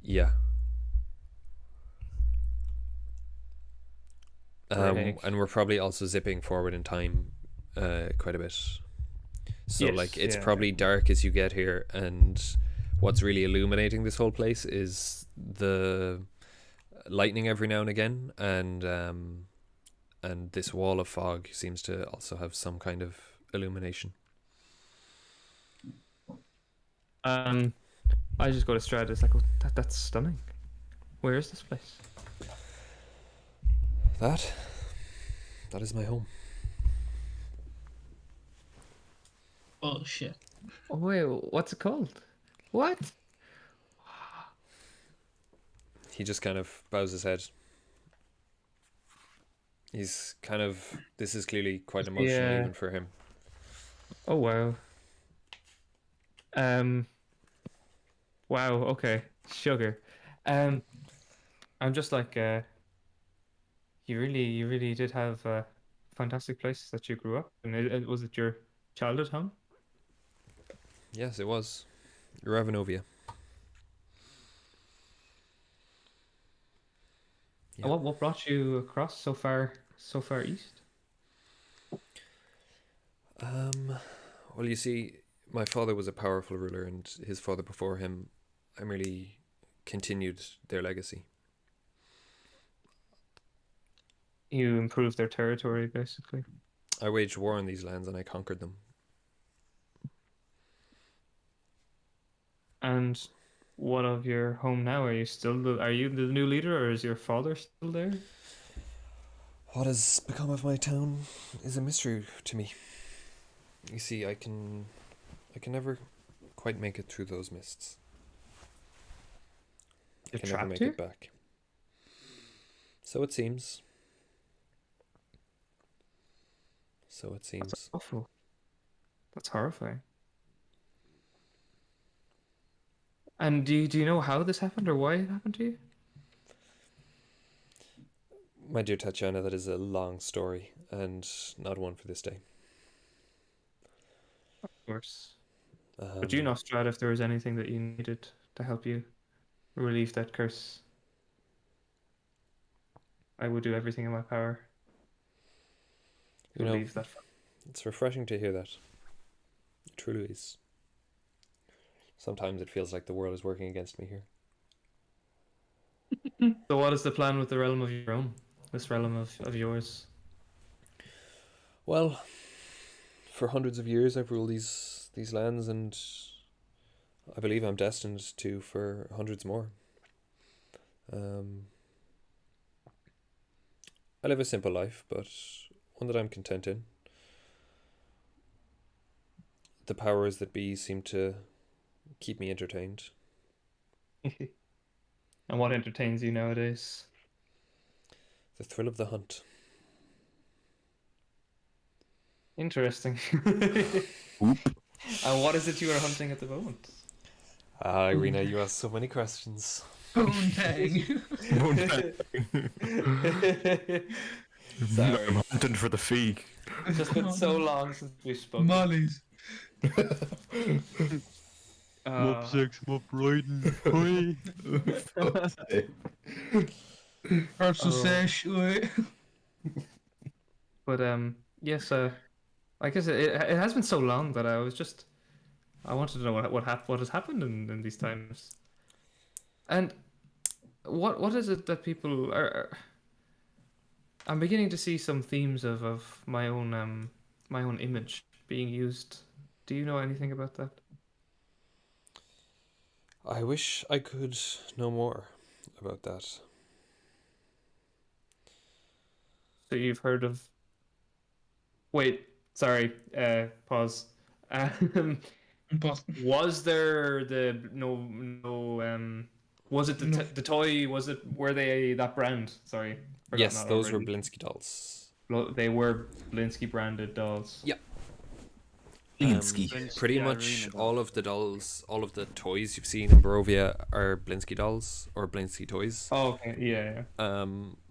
yeah. And we're probably also zipping forward in time quite a bit. So Yes, like it's yeah. probably dark as you get here, and what's really illuminating this whole place is the lightning every now and again, and this wall of fog seems to also have some kind of illumination. I just go to Strahd. It's like, oh, that's stunning. Where is this place? That is my home. Oh shit. Oh, wait, what's it called? What? He just kind of bows his head. He's kind of... This is clearly quite emotional Yeah. even for him. Oh, wow. Wow, okay. Sugar. I'm just like, you really did have fantastic places that you grew up in. Was it your childhood home? Yes, it was. Ravenovia. Yeah. And what brought you across so far east? Well, you see, my father was a powerful ruler, and his father before him, I merely continued their legacy. You improved their territory, basically. I waged war on these lands and I conquered them. And what of your home now? Are you the new leader, or is your father still there? What has become of my town is a mystery to me. You see, I can never quite make it through those mists. I You're can never trapped make here? it back. So it seems. So it seems. That's awful. That's horrifying. And do you know how this happened or why it happened to you? My dear Tatiana, that is a long story and not one for this day. Of course. But you know, Strahd, if there was anything that you needed to help you relieve that curse, I would do everything in my power to You know, relieve that. it's refreshing to hear that. It truly is. Sometimes it feels like the world is working against me here. So what is the plan with the realm of your own? This realm of yours? Well, for hundreds of years I've ruled these lands, and I believe I'm destined to for hundreds more. I live a simple life, but one that I'm content in. The powers that be seem to keep me entertained. And what entertains you nowadays? The thrill of the hunt. Interesting. And what is it you are hunting at the moment? Ireena, you ask so many questions. Poontang. I'm hunting for the fee. It's just been so long since we've spoken. Mollies. Mop 6, mop riding. Hoi. Also sesh. But yes, I guess it has been so long that I wanted to know what has happened in these times. And what is it that people are I'm beginning to see some themes of my own image being used. Do you know anything about that? I wish I could know more about that. So you've heard of Wait, sorry, pause. But Was there was it the toy, were they that brand? Sorry. Forgot Yes, that those were already. Blinsky dolls. They were Blinsky branded dolls. Yeah. Blinsky. Pretty Yeah, much Ireena all of the dolls, all of the toys you've seen in Barovia are Blinsky dolls or Blinsky toys. Oh, okay. Yeah.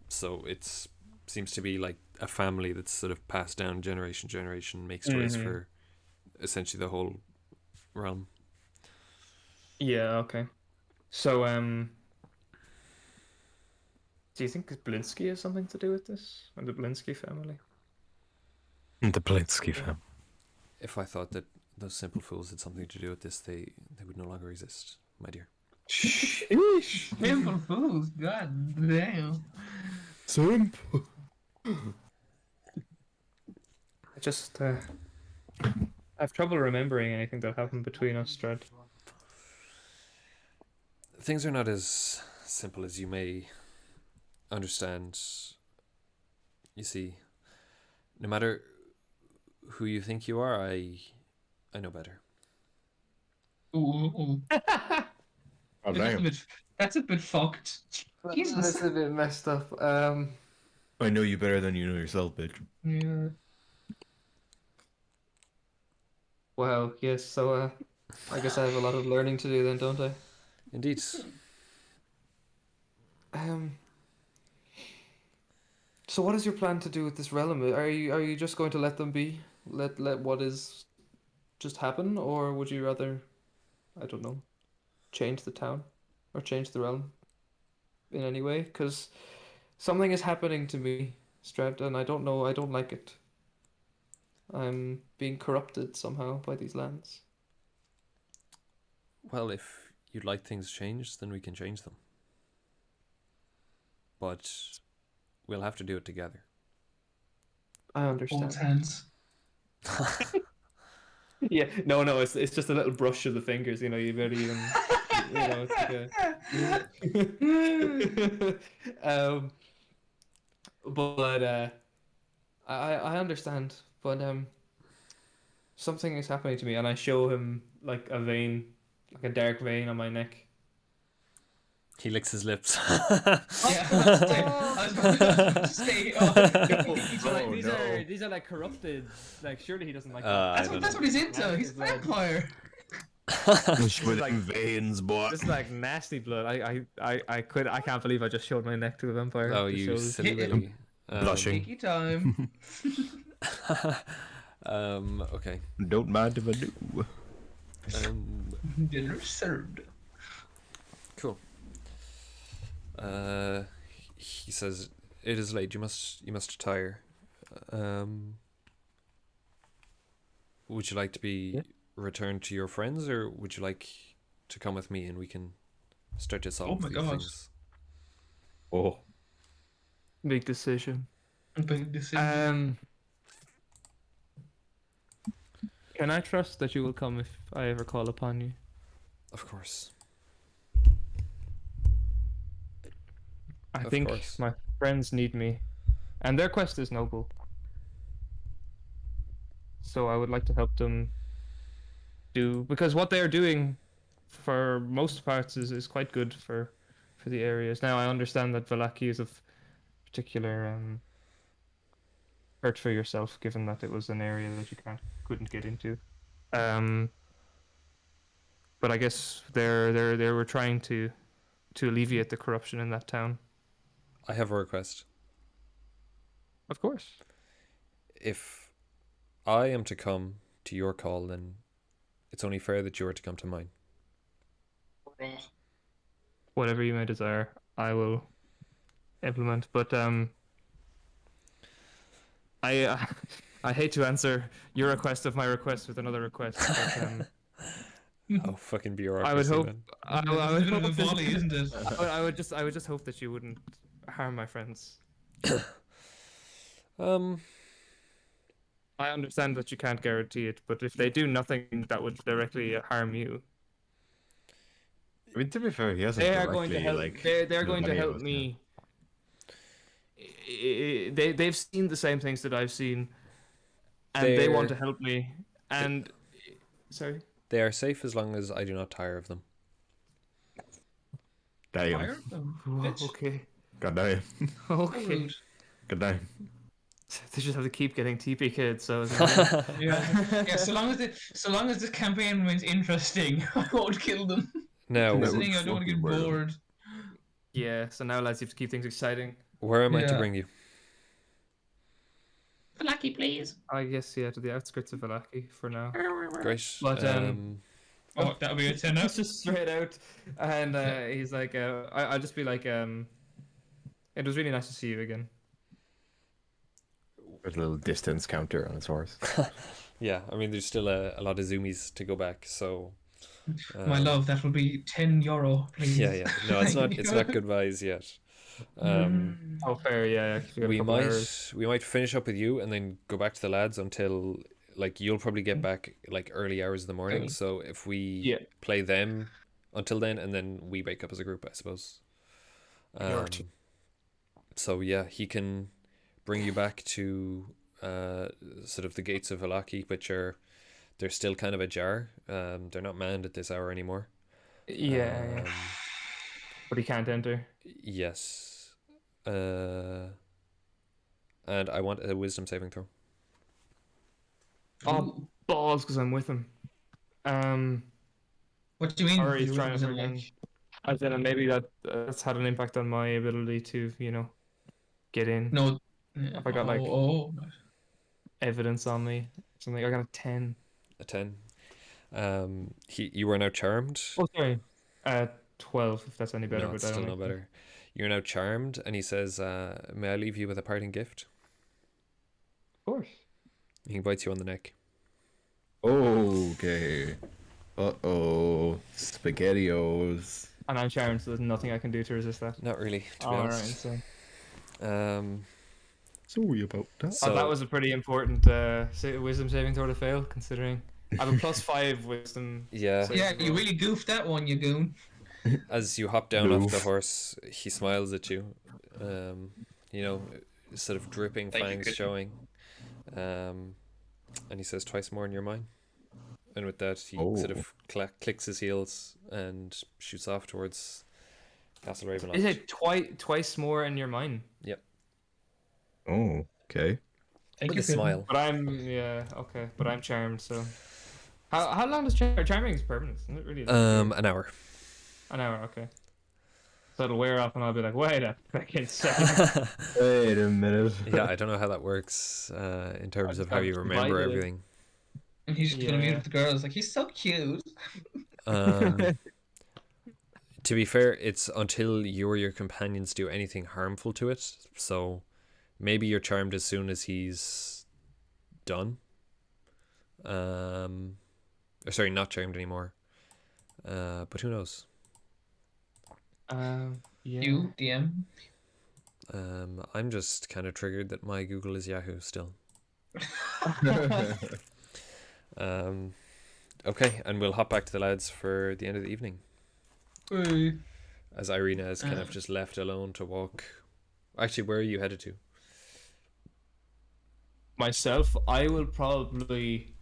So it's seems to be like a family that's sort of passed down generation to generation, makes toys Mhm. for essentially the whole realm. Yeah, okay. So do you think Blinsky has something to do with this? Or the Blinsky family? The Blinsky fam. If I thought that those simple fools had something to do with this, they would no longer exist, my dear. simple fools. God damn. Simple. I just I have trouble remembering anything that happened between us, Strahd. Things are not as simple as you may understand. You see, no matter who you think you are, I know better. Ooh. Oh, damn. That's a bit fucked. Jesus. That's a bit messed up. I know you better than you know yourself, bitch. Yeah. Well, yes. So I guess I have a lot of learning to do then, don't I? Indeed. So what is your plan to do with this realm? Are you just going to let them be? Let what is just happen, or would you rather, I don't know, change the town or change the realm in any way? Because something is happening to me, Strahd, and I don't know. I don't like it. I'm being corrupted somehow by these lands. Well, if you'd like things changed, then we can change them. But we'll have to do it together. I Both understand. hands. Yeah, no, it's just a little brush of the fingers. You know, you barely even. You know, it's like a... but I understand. But something is happening to me, and I show him like a vein, like a dark vein on my neck. He licks his lips. Yeah, I was about to say. These are like corrupted. Like surely he doesn't like That's what he's into. He's a vampire. With like- them veins, boy. This is like nasty blood. I can't believe I just showed my neck to a vampire. Oh, It you shows- silly Willy. Blushing. Sneaky time. Okay. Don't mind if I do. Dinner served. Cool. He says, "It is late. You must retire. Would you like to be returned to your friends, or would you like to come with me and we can start to solve my these God. things?" Oh. Big decision. Big decision. Can I trust that you will come if I ever call upon you? Of course. I Of think course. my friends need me, and their quest is noble. So I would like to help them because what they are doing for most parts is quite good for the areas. Now I understand that Vallaki is of particular hurt for yourself, given that it was an area that you couldn't get into. But I guess they were trying to alleviate the corruption in that town. I have a request. Of course. If I am to come to your call, then it's only fair that you are to come to mine. Whatever you may desire, I will implement. But I hate to answer your request of my request with another request. But, Oh, fucking bureaucracy, I would hope. man. I It's would a bit of a hope that- volley, isn't it? I would just hope that you wouldn't harm my friends. I understand that you can't guarantee it, but if they do nothing that would directly harm you, I mean, to be fair, he hasn't they are directly, going to help. like... They're killed going to any of help us, me. They've seen the same things that I've seen, and they want to They're- help me. And sorry, They are safe as long as I do not tire of them. Damn. Fire them, bitch. okay, God damn. okay. Rude. God damn. They just have to keep getting TP kids. So Yeah. So long as the campaign remains interesting, I won't kill them. Now, That Considering would I don't want to get fucking work. bored. yeah. So now, lads, you have to keep things exciting. where am I to Yeah. bring you? Lucky, please. I guess to the outskirts of Vallaki for now. Great. But, Oh, that'll be a 10 That's just straight out, and he's like, I'll just be like, it was really nice to see you again. There's a little distance counter on his horse. yeah, I mean, there's still a lot of zoomies to go back, so... My love, that will be €10, please. Yeah. No, it's not. It's not goodbyes yet. Oh, fair, yeah. We might finish up with you and then go back to the lads until like you'll probably get back like early hours of the morning. Okay. So if we play them until then, and then we wake up as a group, I suppose. So yeah, he can bring you back to sort of the gates of Vallaki, which they're still kind of ajar. They're not manned at this hour anymore. Yeah. But he can't enter. Yes. And I want a wisdom saving throw. Oh, balls, because I'm with him. What do you mean? Or he's you trying to wasn't bring in. like- I said maybe that's had an impact on my ability to, get in. No. If I got, like- Oh. Evidence on me. Something. I got a 10. A 10. You are now charmed. Oh, sorry. 12, if that's any better. No, but it's I still don't no think- better. You're now charmed, and he says, "May I leave you with a parting gift?" Of course. He bites you on the neck. Okay. Uh-oh. SpaghettiOs. And I'm charmed, so there's nothing I can do to resist that. Not really, to be Alright, honest. so. Sorry about that. So that was a pretty important wisdom saving throw to fail, considering I have a +5 wisdom. yeah. Yeah, you really goofed that one, you goon. As you hop down off the Oof. horse, he smiles at you. sort of dripping Thank you, fangs Christian. showing. And he says, twice more in your mind. And with that, he sort of clicks his heels and shoots off towards Castle Ravenloft. Is it twice more in your mind? Yep. Oh, okay. Thank With you, a smile. But I'm charmed. So, how long does charming is permanent? Isn't it really? An hour. An hour. Okay. So it'll wear off, and I'll be like, wait a fucking second. Wait a minute. Yeah, I don't know how that works in terms of how you remember divided it. everything. And he's just gonna meet Yeah. with the girls. Like, he's so cute. To be fair, it's until you or your companions do anything harmful to it. So maybe you're charmed as soon as he's done. Or sorry, not charmed anymore. But who knows? Yeah. You, DM. I'm just kind of triggered that my Google is Yahoo still. Okay, and we'll hop back to the lads for the end of the evening. Hey. As Ireena is kind of just left alone to walk. Actually, where are you headed to? Myself, I will probably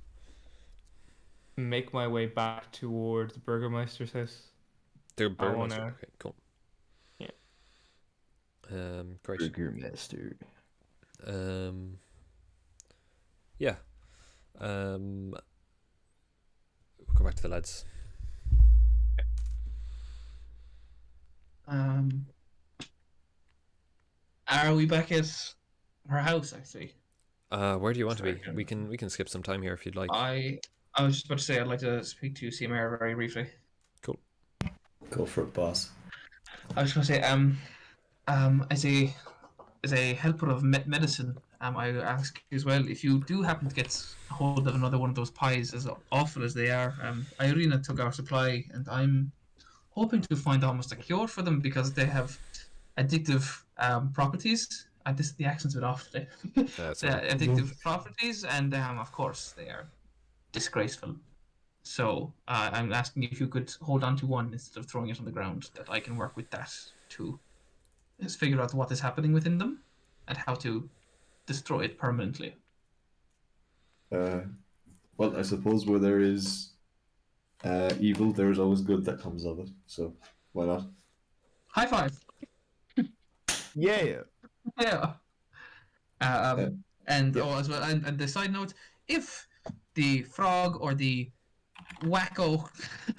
make my way back toward the Burgomaster's house. The I Burgomaster. wanna- Okay, cool. Yeah. Great. Burgomaster. Yeah. We'll go back to the lads. Are we back at her house, actually? Where do you want to be? Sorry. We can skip some time here if you'd like. I was just about to say I'd like to speak to Cimer very briefly. Cool. Go for it, boss. I was going to say, as a helper of medicine, I ask you as well, if you do happen to get a hold of another one of those pies, as awful as they are, Ireena took our supply, and I'm hoping to find almost a cure for them because they have addictive properties. The accent's a bit off today. That's They all have right. addictive properties, and of course, they are disgraceful. So I'm asking if you could hold on to one instead of throwing it on the ground, that I can work with that to just figure out what is happening within them and how to destroy it permanently. Well, I suppose where there is evil, there is always good that comes of it. So why not? High five! Yeah. Yeah. And as well, and the side note, if the frog or the wacko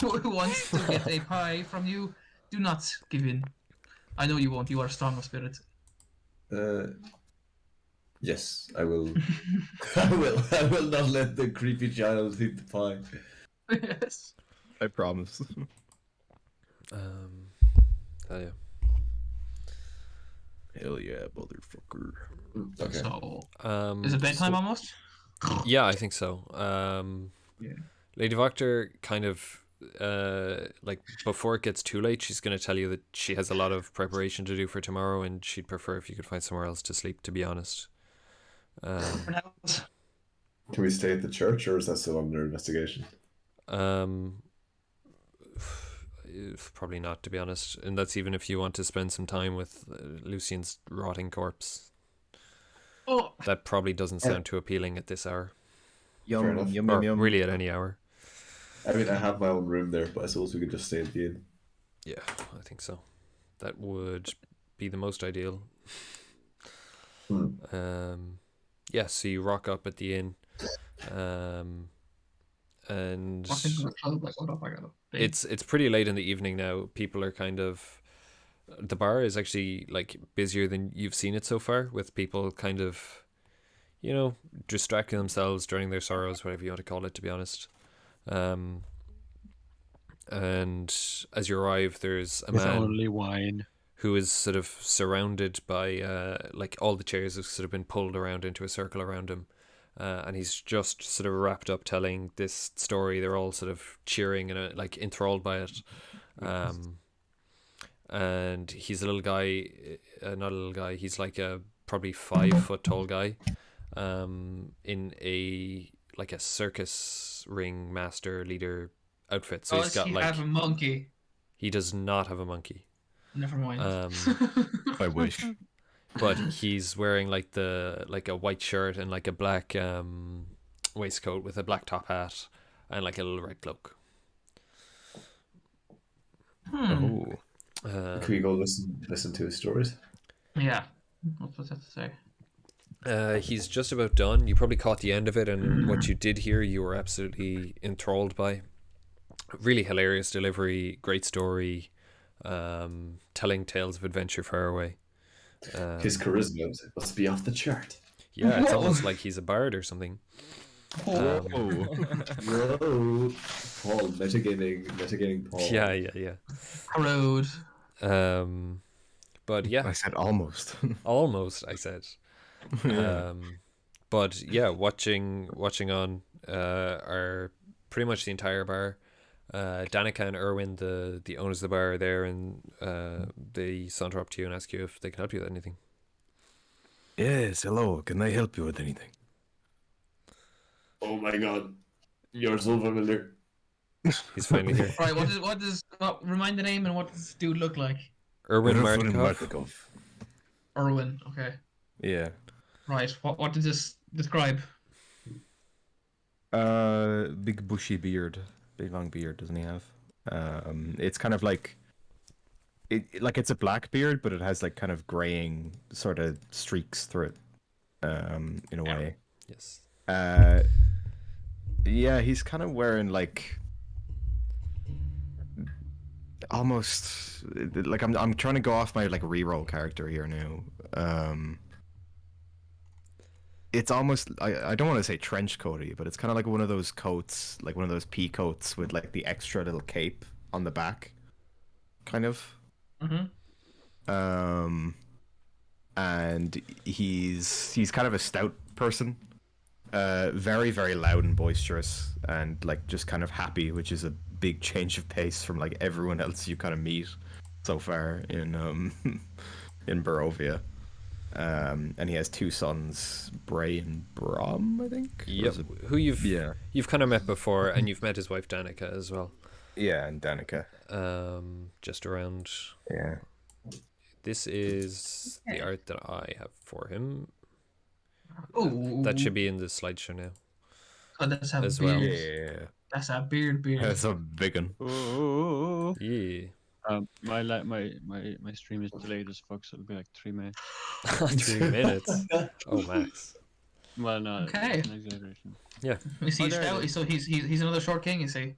who wants to get a pie from you, do not give in. I know you won't. You are strong of spirit. Yes, I will. I will not let the creepy child eat the pie. Yes. I promise. Hell yeah. Hell yeah, motherfucker. Okay. So, Um, is it bedtime so- almost? Yeah, I think so. Yeah. Lady Voctor kind of like before it gets too late, she's going to tell you that she has a lot of preparation to do for tomorrow, and she'd prefer if you could find somewhere else to sleep. To be honest. For now. Can we stay at the church, or is that still under investigation? Probably not, to be honest, and that's even if you want to spend some time with Lucian's rotting corpse. Oh, That probably doesn't sound too appealing at this hour, Fair enough. or really at any hour. I mean, I have my own room there, but I suppose we could just stay at the inn. Yeah, I think so. That would be the most ideal. Yeah, so you rock up at the inn, and walk into the club, like, what up, I got up. it's pretty late in the evening now. People are kind of, the bar is actually like busier than you've seen it so far, with people kind of, you know, distracting themselves during their sorrows, whatever you want to call it, to be honest. And as you arrive, there's a With man only wine. who is sort of surrounded by like all the chairs have sort of been pulled around into a circle around him, and he's just sort of wrapped up telling this story. They're all sort of cheering and like enthralled by it. And he's a little guy, not a little guy. He's like a probably 5 foot tall guy, in a like a circus ring master leader outfit. So he's Does got he like, have a monkey? he does not have a monkey. Never mind. I wish. but he's wearing like a white shirt and like a black waistcoat with a black top hat and like a little red cloak. Oh. Can we go listen to his stories? Yeah. What's that to say? He's just about done. You probably caught the end of it, and what you did hear, you were absolutely enthralled by. Really hilarious delivery, great story, telling tales of adventure far away. His charisma must be off the chart. Yeah, it's almost like he's a bard or something. Whoa. Paul, metagaming Paul. Yeah. Road. But yeah, I said almost. almost. I said. But yeah, watching on are pretty much the entire bar. Danica and Urwin, the owners of the bar, are there, and they saunter up to you and ask you if they can help you with anything. Yes, hello. Can I help you with anything? Oh my god. You're so familiar. He's finally here. Right, what remind the name and what does this dude look like? Urwin Urwin Martikov. Urwin, okay. Yeah. Right, what does this describe? Big bushy beard. Big long beard, doesn't he have? It's kind of like it's a black beard, but it has like kind of graying sort of streaks through it. In a way. Yes. Yeah, he's kind of wearing like almost like I'm trying to go off my like reroll character here now. It's almost I don't want to say trench coaty, but it's kind of like one of those coats, like one of those pea coats with like the extra little cape on the back, kind of. And he's kind of a stout person. Very, very loud and boisterous, and like just kind of happy, which is a big change of pace from like everyone else you kind of meet so far in in Barovia. And he has two sons, Bray and Brom, I think. Yep. Who you've kind of met before, and you've met his wife Danica as well. Yeah, and Danica. Just around. Yeah. This is the art that I have for him. Oh, That should be in the slideshow now. Oh, that's a as beard. well. Yeah. That's a beard. That's a big one. Oh. Yeah. My stream is delayed as fuck, so it'll be like 3 minutes. 3 minutes. Oh, max. Well, no, Okay. it's an exaggeration. Yeah. Is he there it stout? is. So he's another short king, is he?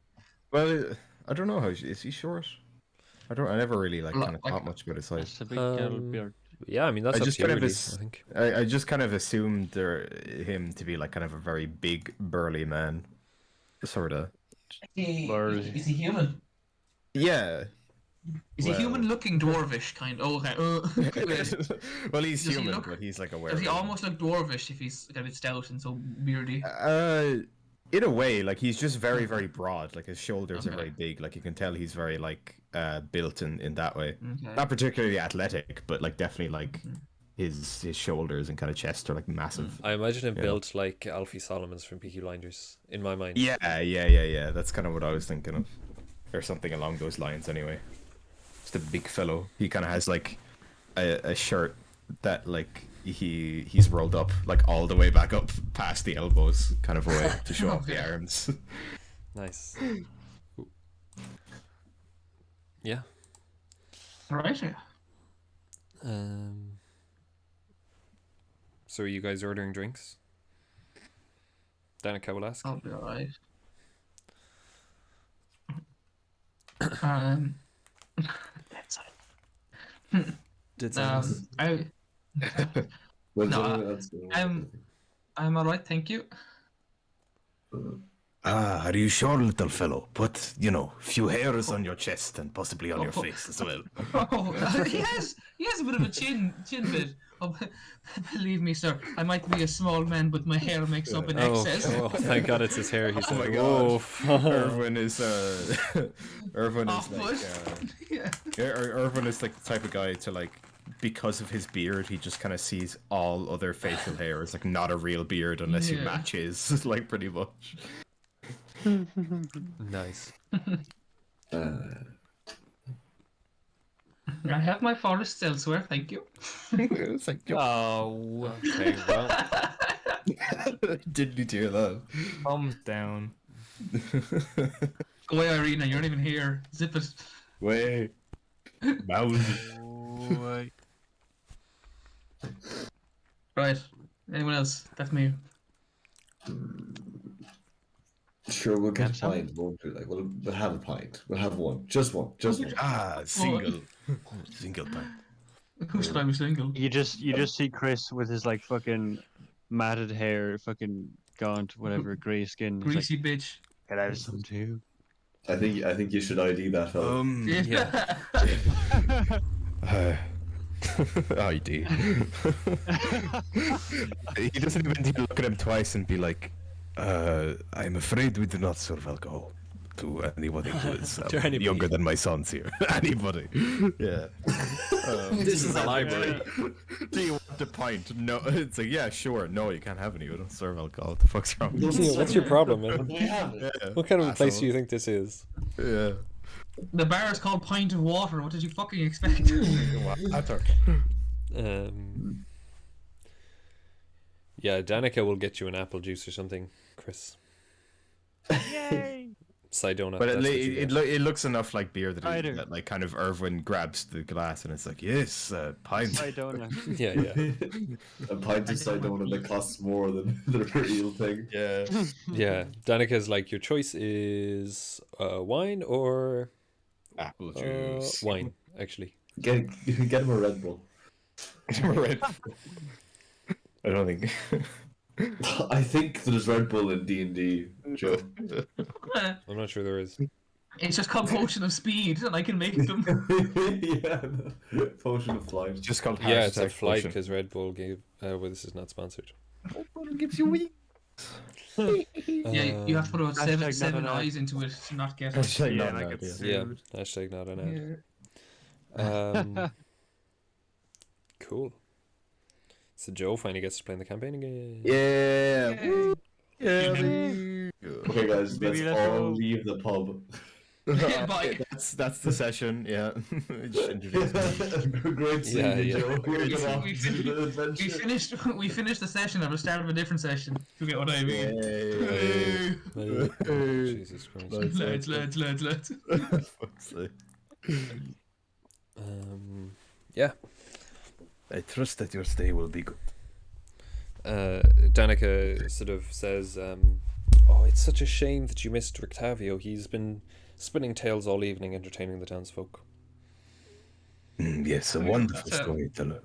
Well, I don't know how is he short? I never really like kind of Like- thought much about his size. It's a big yellow beard. Yeah, I mean that's I up just to you, kind of really, as- I think. I just kind of assumed him to be like kind of a very big burly man, sorta. Burly. Is he human? Yeah. Is Well- he human-looking dwarvish kind? Oh, okay. Well, he's Does he human, look- but he's like a Does he werewolf. almost look dwarvish if he's a bit stout and so beardy? In a way, like he's just very, very broad. Like his shoulders are Okay. very big. Like you can tell he's very like built in that way. Okay. Not particularly athletic, but like definitely like his shoulders and kind of chest are like massive. I imagine him Yeah. built like Alfie Solomons from Peaky Blinders in my mind. Yeah. That's kind of what I was thinking of, or something along those lines. Anyway, just a big fellow. He kind of has like a shirt that like he's rolled up like all the way back up past the elbows, kind of a way to show off the Okay. arms. Nice. Yeah. Right. Yeah. So are you guys ordering drinks? Danica will ask. I'll be alright. That's Did I Well, No, that's I'm alright, thank you. Ah, are you sure, little fellow? Put, few hairs on your chest and possibly on your face as well. Oh, he has a bit of a chin bit. Oh, believe me, sir, I might be a small man, but my hair makes up in excess. Oh, thank God it's his hair. He's Oh my like, God. whoa. Irvin is Irvin is Off like foot. Yeah. Irvin is like the type of guy to like, because of his beard, he just kind of sees all other facial hair as like not a real beard unless you Yeah. match his, like pretty much. Nice. I have my forests elsewhere, thank you. It's like, yo, Oh, Okay, well, didn't need to hear that. thumbs down. Go away, Ireena, you're not even here. Zip it. Wait. Mouse. Why? Right. Anyone else? That's me. Sure, we'll get Have a some? pint, won't we? Like, we'll have a pint. We'll have one. Just one. Just one. Ah, single. Single pint. Who said I was single? You just see Chris with his like fucking matted hair, fucking gaunt, whatever, grey skin. He's like, Greasy bitch. can I have some too? I think you should ID that fella. Yeah. ID. He doesn't even need to look at him twice and be like, I'm afraid we do not serve alcohol to anybody who is To anybody. younger than my sons here. Anybody. Yeah. this is a library. Do you want a pint? No. It's like, yeah, sure. No, you can't have any. We don't serve alcohol. What the fuck's wrong? What's your problem, man? We have it. Yeah. What kind of a place Asshole. do you think this is? Yeah. The bar is called Pint of Water. What did you fucking expect? Water. Yeah, Danica will get you an apple juice or something, Chris. Yay! Sidona. But that's what you get. it looks enough like beer that, Cider. that like kind of Irwin grabs the glass and it's like, yes, pint. Sidona. Yeah, yeah. A pint of Sidona that costs more than the real thing. Yeah. Yeah, Danica's like, your choice is wine or Apple juice. wine, actually. Get him a Red Bull. Red. I don't think. I think there's Red Bull in D&D, Joe. I'm not sure there is. It's just called Potion of Speed, and I can make them. Yeah, no. Potion of Flight. Just called Yeah, it's a hashtag flight potion. because Red Bull gave. Well, this is not sponsored. gives you wings. Yeah, you have to put about Hashtag not seven an ad. eyes into it to not get it. Hashtag Yeah, not like an it's idea. Yeah, hashtag not an ad. Cool. So Joe finally gets to play in the campaign again. Yeah. Woo. Yeah. Okay, guys, Maybe let's let's all go. leave the pub. Bye. That's the session. Yeah. Just introduce me. Great seeing Yeah, you, yeah. Joe. We're We gonna fin- do the adventure. we finished the session at the start of a different session. You get what I mean? Yay. Jesus Christ. Lads. Fuck's sake. Yeah. I trust that your stay will be good. Danica sort of says, "Oh, it's such a shame that you missed Rictavio. He's been spinning tales all evening, entertaining the townsfolk." Yes, a think wonderful that's it. storyteller.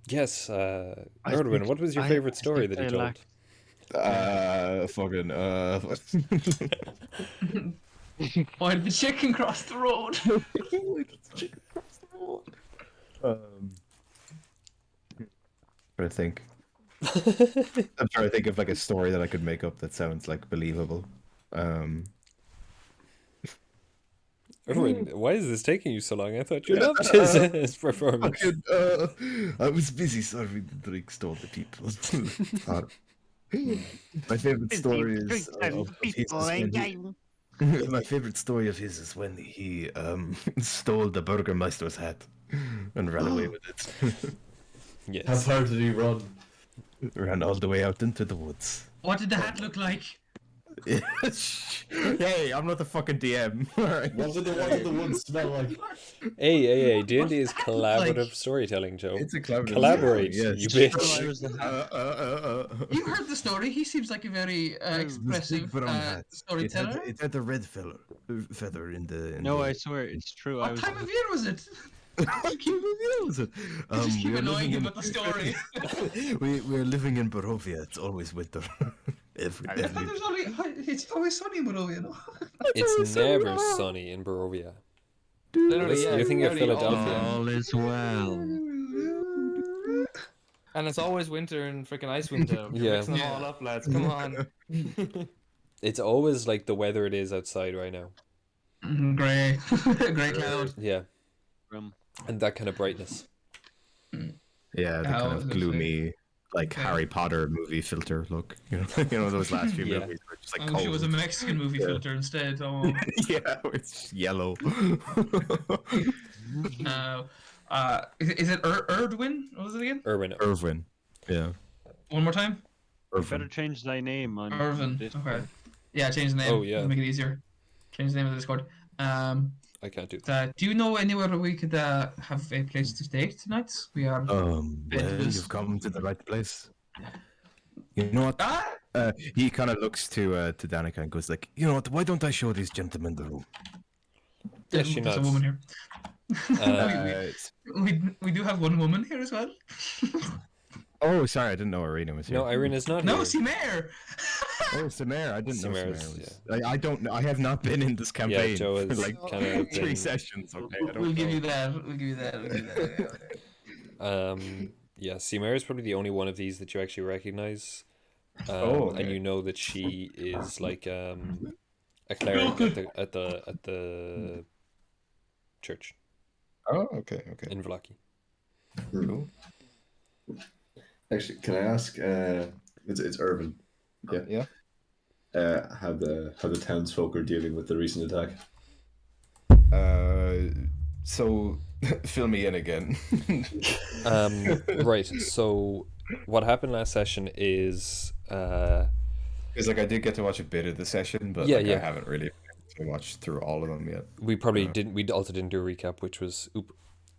Yes, I Urwin, think- what was your I- favorite I story think that he I told? lack- Fucking Why did the chicken cross the road? Trying to think. I'm trying to think of like a story that I could make up that sounds like believable. Urwin, why is this taking you so long? I thought you loved his performance. I was busy serving the drinks to all the people. My favorite story is of his is when he- my favorite story of his is when he stole the Burgomaster's hat and ran away with it. How Yes. far did he run? Ran all the way out into the woods. What did the hat look like? Hey, I'm not the fucking DM. Alright. What did the woods smell like? Hey, D&D is What does that look collaborative like? storytelling, Joe. It's a collaborative. Collaborate, Yes. you bitch. You heard the story. He seems like a very expressive brown hat. storyteller. It had a red feather in the. No, I swear it's true. I What was. time of year was it? Just Just keep annoying him with the story. We're living in Barovia. It's always winter. I thought there's only, it's always sunny in Barovia, no? It's never sunny in Barovia. Literally, Listen, yeah, you're thinking of literally Philadelphia. All is well. And it's always winter in freaking Icewind Dale. You're Yeah. mixing them all up, lads. Come on. It's always like the weather it is outside right now. Grey. Grey cloud. Yeah. Rum. And that kind of brightness. Yeah, the Oh, kind I was of gonna say. gloomy like Okay. Harry Potter movie filter look. You know those last few Yeah. movies were just like I wish it was a cold. Mexican movie filter instead. Oh. Yeah, it's yellow. Is it Erdwin? What was it again? Urwin. Urwin. Yeah. One more time. You better Urwin. change thy name on Irvin. Discord. Okay. Yeah, change the name. Oh, yeah. Make it easier. Change the name of the Discord. I can't do that. Do you know anywhere that we could have a place to stay tonight? We are. Well, Bedouins. you've come to the right place. You know what? Ah! He kind of looks to Danica and goes like, you know what? Why don't I show these gentlemen the room? Yeah, she There's a nods. woman here. Uh, we do have one woman here as well. oh, sorry, I didn't know Ireena was here. No, Ireena's not No, here. Cimer. Oh, Cimer, I didn't know Cimer's, Cimer was. I don't know. I have not been in this campaign Joe for has like kinda 3 been- sessions. Okay, I don't We'll give know. you that. We'll give you that. We'll give you that. Yeah, Cimer is probably the only one of these that you actually recognize. Oh, And okay. you know that she is like a cleric at the church Oh, okay. in Vallaki. Cool. Actually, can I ask? It's Urban. Yeah. How the townsfolk are dealing with the recent attack? So fill me in again. Right. So what happened last session is Because like I did get to watch a bit of the session, but Yeah, like, yeah. I haven't really watched through all of them yet. we probably didn't. We also didn't do a recap, which was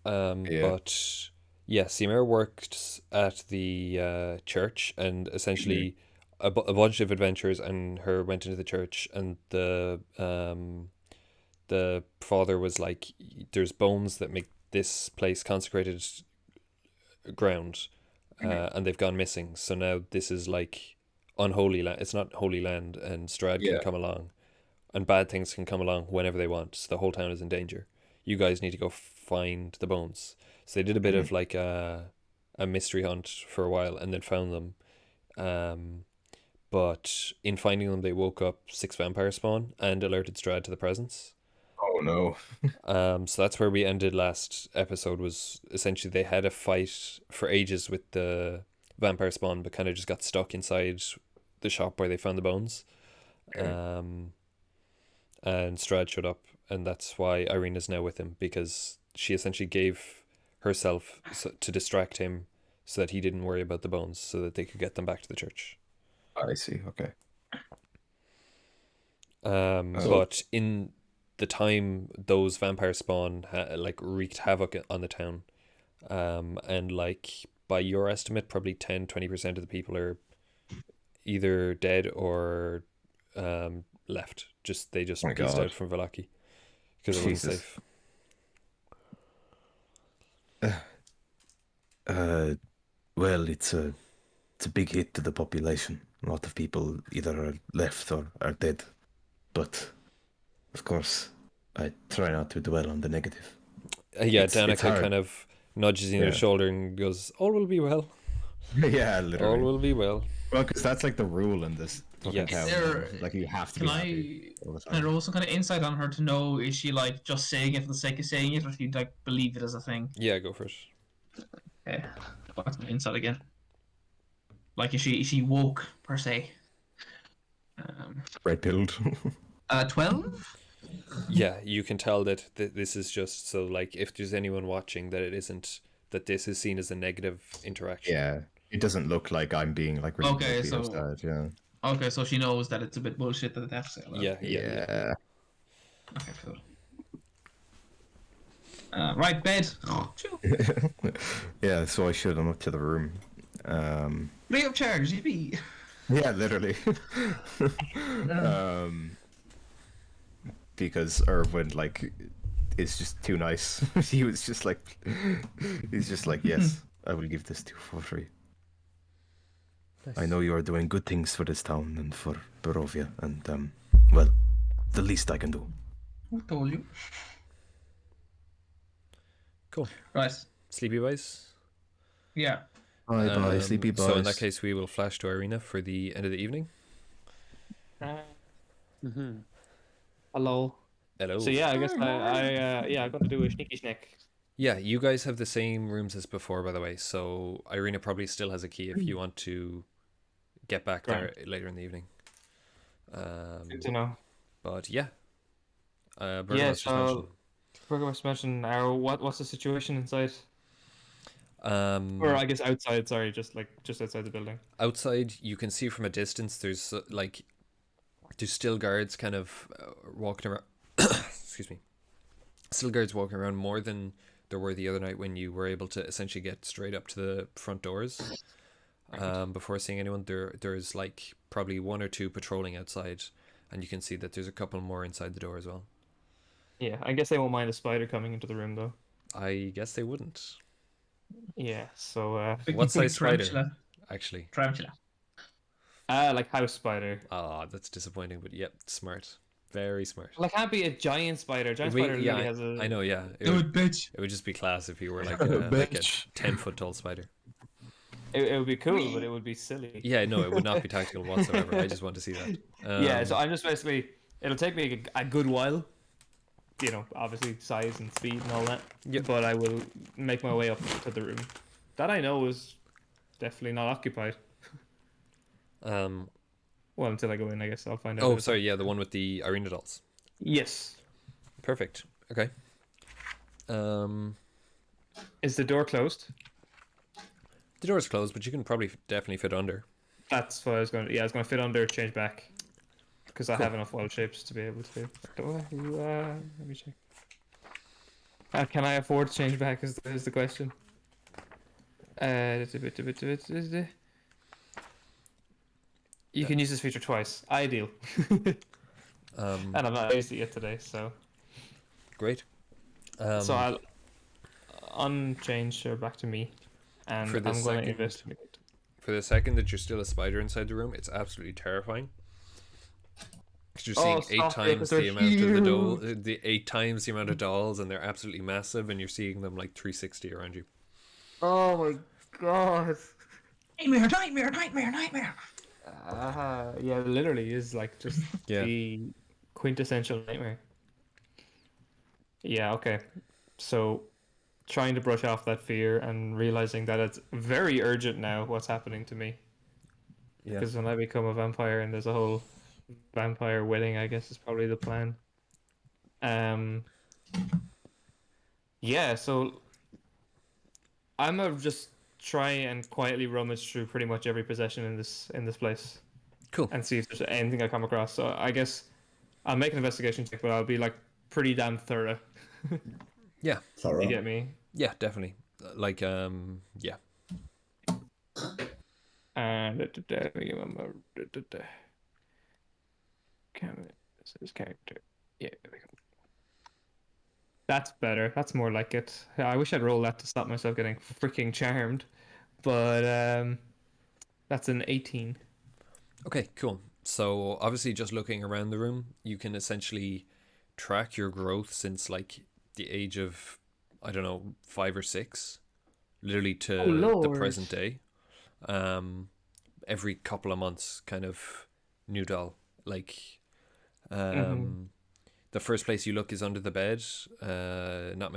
Yeah. But yeah, Cimer worked at the church, and essentially a bunch of adventurers and her went into the church, and the father was like, "There's bones that make this place consecrated ground, and they've gone missing. So now this is like unholy land. It's not holy land, and Strahd Yeah. can come along, and bad things can come along whenever they want. So the whole town is in danger. You guys need to go find the bones." So they did a bit of like a mystery hunt for a while, and then found them. But in finding them, they woke up 6 vampire spawn and alerted Strahd to the presence. Oh no. So that's where we ended last episode. Was essentially they had a fight for ages with the vampire spawn, but kind of just got stuck inside the shop where they found the bones. And Strahd showed up, and that's why Ireena's now with him, because she essentially gave herself to distract him, so that he didn't worry about the bones, so that they could get them back to the church. I see. Okay. But in the time those vampire spawn like wreaked havoc on the town, and like by your estimate probably 10-20% of the people are either dead or left. They just My pieced God. out from Vallaki because it wasn't Jesus. safe. Well, it's a big hit to the population. A lot of people either are left or are dead. But of course, I try not to dwell on the negative. Yeah, It's Danica hard. kind of nudges you in the Yeah. shoulder and goes, "All will be well. Yeah, All literally. will be well." Well, because that's like the rule in this fucking Yes. town. There- Like you have to Can be happy all the Can I time. roll some kind of insight on her to know, is she like just saying it for the sake of saying it, or do you like believe it as a thing? Yeah, go for it. Okay. What's my insight again? Like, is she woke per se? Red pilled. 12. Yeah, you can tell that this is just so, like, if there's anyone watching, that it isn't, that this is seen as a negative interaction. Yeah. It doesn't look like I'm being like really Okay, grumpy or so- sad, yeah. Okay, so she knows that it's a bit bullshit that they have to say. Aloud. Yeah. Okay, cool. Right, bed. Yeah, so I showed them up to the room. Free of charge, yippee. Yeah, literally. Because Urwin like is just too nice. He was just like, he's just like, yes, I will give this to you for free. I know you are doing good things for this town and for Barovia, and well, the least I can do. Who told you? Cool. Right. Sleepy boys. Yeah. Bye bye, sleepy boys. So in that case, we will flash to Ireena for the end of the evening. Hello. Hello. So yeah, I guess I got to do a sneaky snack. Yeah, you guys have the same rooms as before, by the way. So Ireena probably still has a key if you want to get back there later in the evening. Good to know. But yeah, Yeah, Burgomaster's mentioned. so Burgomaster mentioned what's the situation inside? Or I guess outside, sorry, just outside the building. Outside, you can see from a distance. There's there's still guards kind of walking around. Excuse me. Still guards walking around more than there were the other night when you were able to essentially get straight up to the front doors. Before seeing anyone, there's like probably one or two patrolling outside, and you can see that there's a couple more inside the door as well. Yeah, I guess they won't mind a spider coming into the room though. I guess they wouldn't. Yeah, so what size spider? Tarantula. Actually, Tarantula. like house spider. ah, that's disappointing, but yep, smart, very smart. Like, can't be a giant spider. Giant spider literally has a. I know, yeah. Bitch. It would just be class if you were like a 10-foot tall spider. It would be cool, but it would be silly. Yeah, no, it would not be tactical whatsoever. I just want to see that. Yeah, so I'm just basically. It'll take me a good while. You know, obviously size and speed and all that. Yep. But I will make my way up to the room. That I know is definitely not occupied. Well, until I go in, I guess I'll find out. Oh, sorry, yeah, the one with the Ireena dolls. Yes. Perfect. Okay. Is the door closed? The door's closed, but you can probably definitely fit under. That's what I was going to... Yeah, I was going to fit under, change back. Because I have enough wild shapes to be able to... let me check. Can I afford to change back is the question. You can use this feature twice. Ideal. And I'm not used it yet today, so... Great. So I'll unchange her back to me. And For the I'm going to second- investigate. For the second that you're still a spider inside the room, it's absolutely terrifying. Because you're seeing 8 times the amount of the 8 times the amount of dolls, and they're absolutely massive, and you're seeing them like 360 around you. Oh my god. Nightmare. Yeah, it literally is like just Yeah. the quintessential nightmare. Yeah, okay. So trying to brush off that fear and realizing that it's very urgent now what's happening to me. Yeah. Because when I become a vampire and there's a whole vampire wedding, I guess is probably the plan. Yeah, so I'm gonna just try and quietly rummage through pretty much every possession in this place. Cool. And see if there's anything I come across. So I guess I'll make an investigation check, but I'll be like pretty damn thorough. Yeah. Thorough. You get me? Yeah, definitely. Like, yeah. And let me give him a this is character. Yeah, there we go. That's better. That's more like it. I wish I'd roll that to stop myself getting freaking charmed, but that's an 18. Okay, cool. So obviously, just looking around the room, you can essentially track your growth since like the age of, I don't know, 5 or 6, literally to the present day. Every couple of months, kind of new doll. Like, the first place you look is under the bed. Not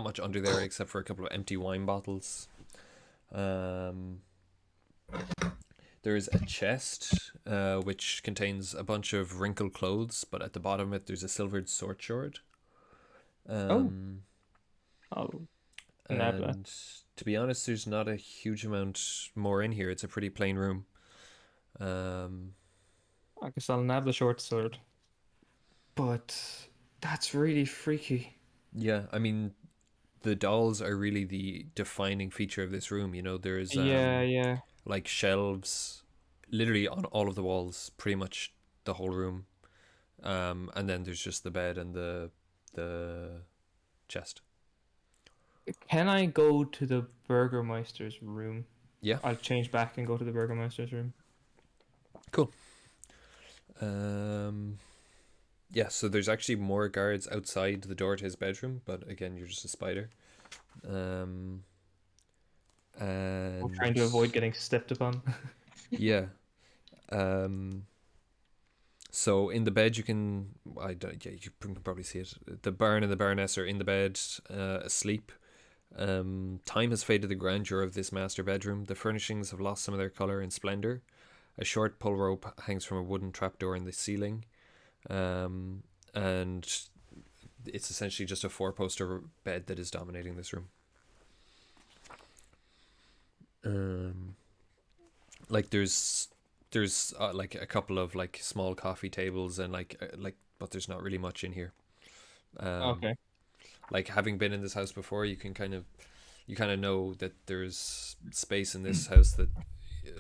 much under there except for a couple of empty wine bottles. There is a chest which contains a bunch of wrinkled clothes, but at the bottom of it there's a silvered sword. And to be honest, there's not a huge amount more in here. It's a pretty plain room. I guess I'll nab the short sword. But that's really freaky. Yeah, I mean, the dolls are really the defining feature of this room. You know, there's yeah. like shelves literally on all of the walls, pretty much the whole room. And then there's just the bed and the chest. Can I go to the Burgomaster's room? Yeah. I'll change back and go to the Burgomaster's room. Cool. Yeah, so there's actually more guards outside the door to his bedroom, but again, you're just a spider. And I'm trying to avoid getting stepped upon. yeah. So in the bed you can, you can probably see it. The Baron and the Baroness are in the bed, asleep. Time has faded the grandeur of this master bedroom. The furnishings have lost some of their colour and splendour. A short pull rope hangs from a wooden trapdoor in the ceiling. And it's essentially just a 4-poster bed that is dominating this room. Like there's like a couple of like small coffee tables and but there's not really much in here. Okay. Like having been in this house before, you kind of know that there's space in this house that,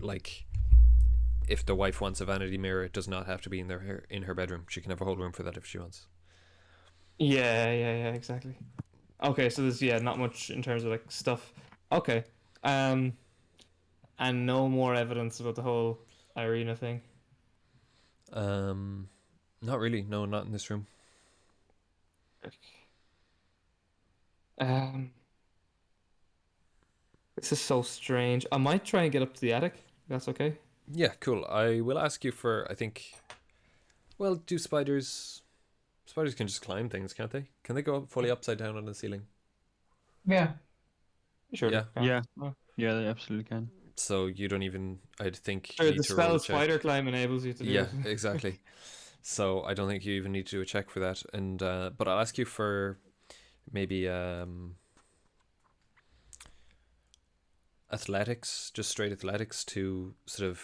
like, if the wife wants a vanity mirror, it does not have to be in her bedroom. She can have a whole room for that if she wants. Yeah, exactly. Okay, so there's not much in terms of like stuff. Okay. And no more evidence about the whole Ireena thing. Not really. No, not in this room. This is so strange. I might try and get up to the attic. That's okay. Yeah, cool. I will ask you for, I think, well, do spiders can just climb things, can't they? Can they go up fully upside down on the ceiling? Yeah. Sure. Yeah. Yeah, they absolutely can. So you don't even, I'd think, Sure, need the to roll spell a check. spider climb enables you to do Yeah, it. exactly. So I don't think you even need to do a check for that. And but I'll ask you for maybe athletics, just straight athletics, to sort of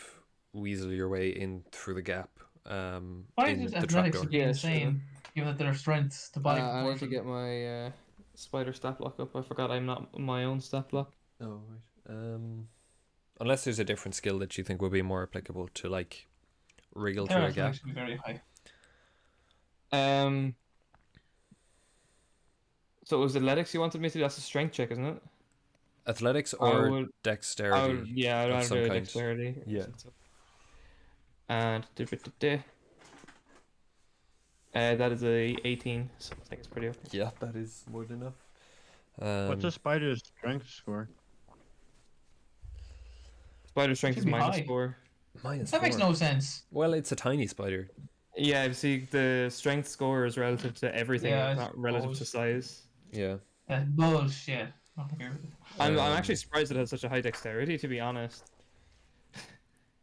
weasel your way in through the gap. Why in is the athletics trapdoor. would be insane, given that their strengths to body I need to proportion? get my spider stat block up. I forgot I'm not my own stat block. Oh right. Unless there's a different skill that you think would be more applicable to like wriggle Their through a gap. athletics would be very high. So it was athletics you wanted me to do? That's a strength check, isn't it? Athletics I or would- dexterity. I'd of rather some do kind. dexterity. Yeah. And that is a 18, so I think it's pretty okay. Yeah, that is more than enough. What's a spider's strength score? Spider strength Should is be high. -4. Minus That makes 4. no sense. Well, it's a tiny spider. Yeah, see, the strength score is relative to everything, Yeah, I not relative to suppose. size. Yeah. That's bullshit. Not agree with it. I'm Um, actually surprised it has such a high dexterity, to be honest.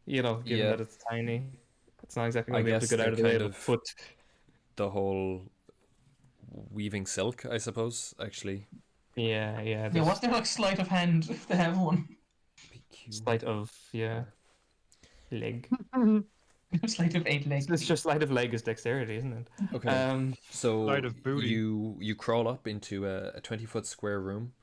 Given Yeah. that it's tiny. It's not exactly I going to be able to guess get they're out of the way kind of a of- foot. The whole weaving silk, I suppose, actually. Yeah. Yeah, there's what's their like sleight of hand if they have one? sleight of, leg. Sleight of 8 legs. It's just sleight of leg is dexterity, isn't it? Okay. So Sleight of booty. you crawl up into a 20-foot square room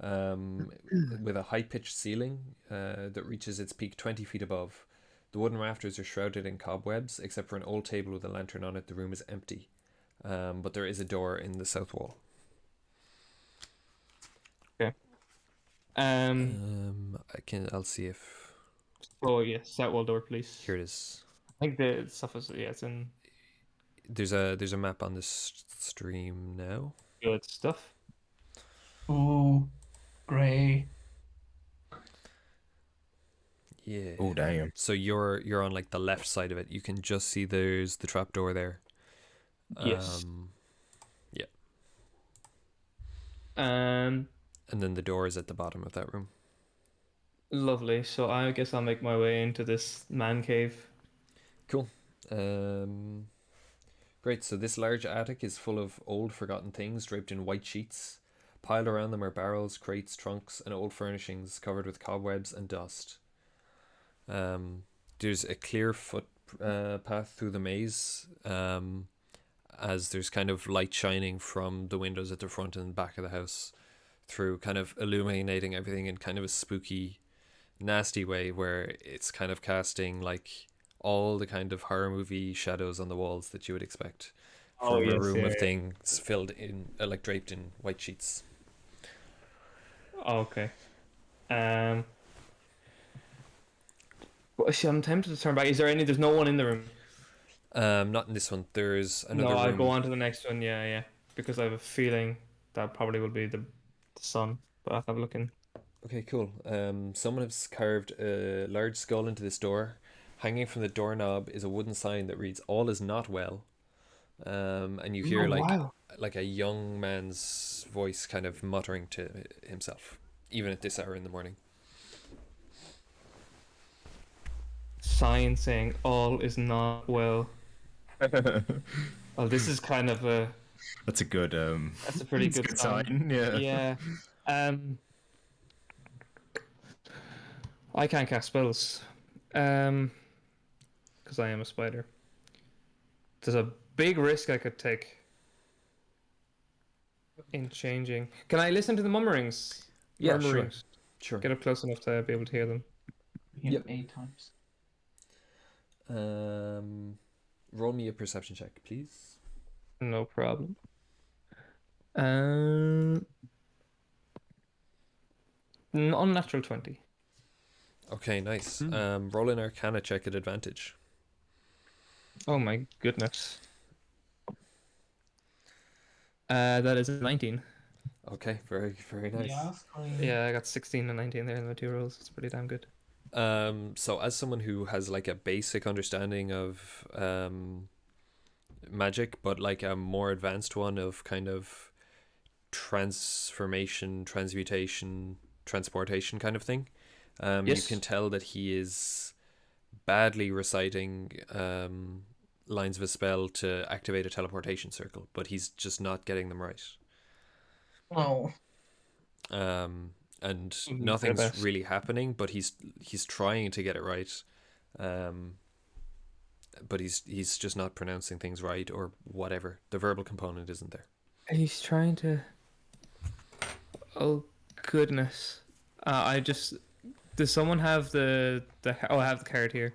with a high-pitched ceiling that reaches its peak 20 feet above. The wooden rafters are shrouded in cobwebs. Except for an old table with a lantern on it, the room is empty. But there is a door in the south wall. I'll see if... Oh, yes, set wall door, please. Here it is. I think the stuff is, it's in There's a map on this stream now. good stuff. Ooh, grey. Yeah. Oh damn. So you're on like the left side of it. You can just see there's the trapdoor there. Yes. Yeah. Um, And then the door is at the bottom of that room. Lovely. So I guess I'll make my way into this man cave. Cool. Great. So this large attic is full of old forgotten things draped in white sheets. Piled around them are barrels, crates, trunks, and old furnishings covered with cobwebs and dust. There's a clear foot path through the maze, as there's kind of light shining from the windows at the front and back of the house, through kind of illuminating everything in kind of a spooky, nasty way, where it's kind of casting like all the kind of horror movie shadows on the walls that you would expect from a room of things filled in, like draped in white sheets. Okay. Well, see, I'm tempted to turn back. There's no one in the room? Not in this one. There's another No, I'll room. go on to the next one, yeah. Because I have a feeling that probably will be the sun. But I'll have a look in. Okay, cool. Someone has carved a large skull into this door. Hanging from the doorknob is a wooden sign that reads "All is not well." And you hear like a young man's voice kind of muttering to himself, even at this hour in the morning. Sign saying all is not well. Well, this is kind of a That's a good that's a pretty it's a good sign. Yeah. Yeah. I can't cast spells. Because I am a spider. There's a big risk I could take in changing. Can I listen to the murmurings? Yeah, Murmurings. Sure. Get up close enough to be able to hear them. Hit him 8 times. Roll me a perception check, please. No problem. Unnatural 20. Okay, nice. Roll an Arcana check at advantage. Oh my goodness. That is 19. Okay, very, very nice. Yeah, I got 16 and 19 there in the 2 rolls. It's pretty damn good. So as someone who has like a basic understanding of magic, but like a more advanced one of kind of transformation, transmutation, transportation kind of thing, you can tell that he is badly reciting lines of a spell to activate a teleportation circle, but he's just not getting them right. Oh. And nothing's really happening, but he's trying to get it right, but he's just not pronouncing things right or whatever. The verbal component isn't there. He's trying to. Oh goodness! Does someone have the? Oh, I have the card here.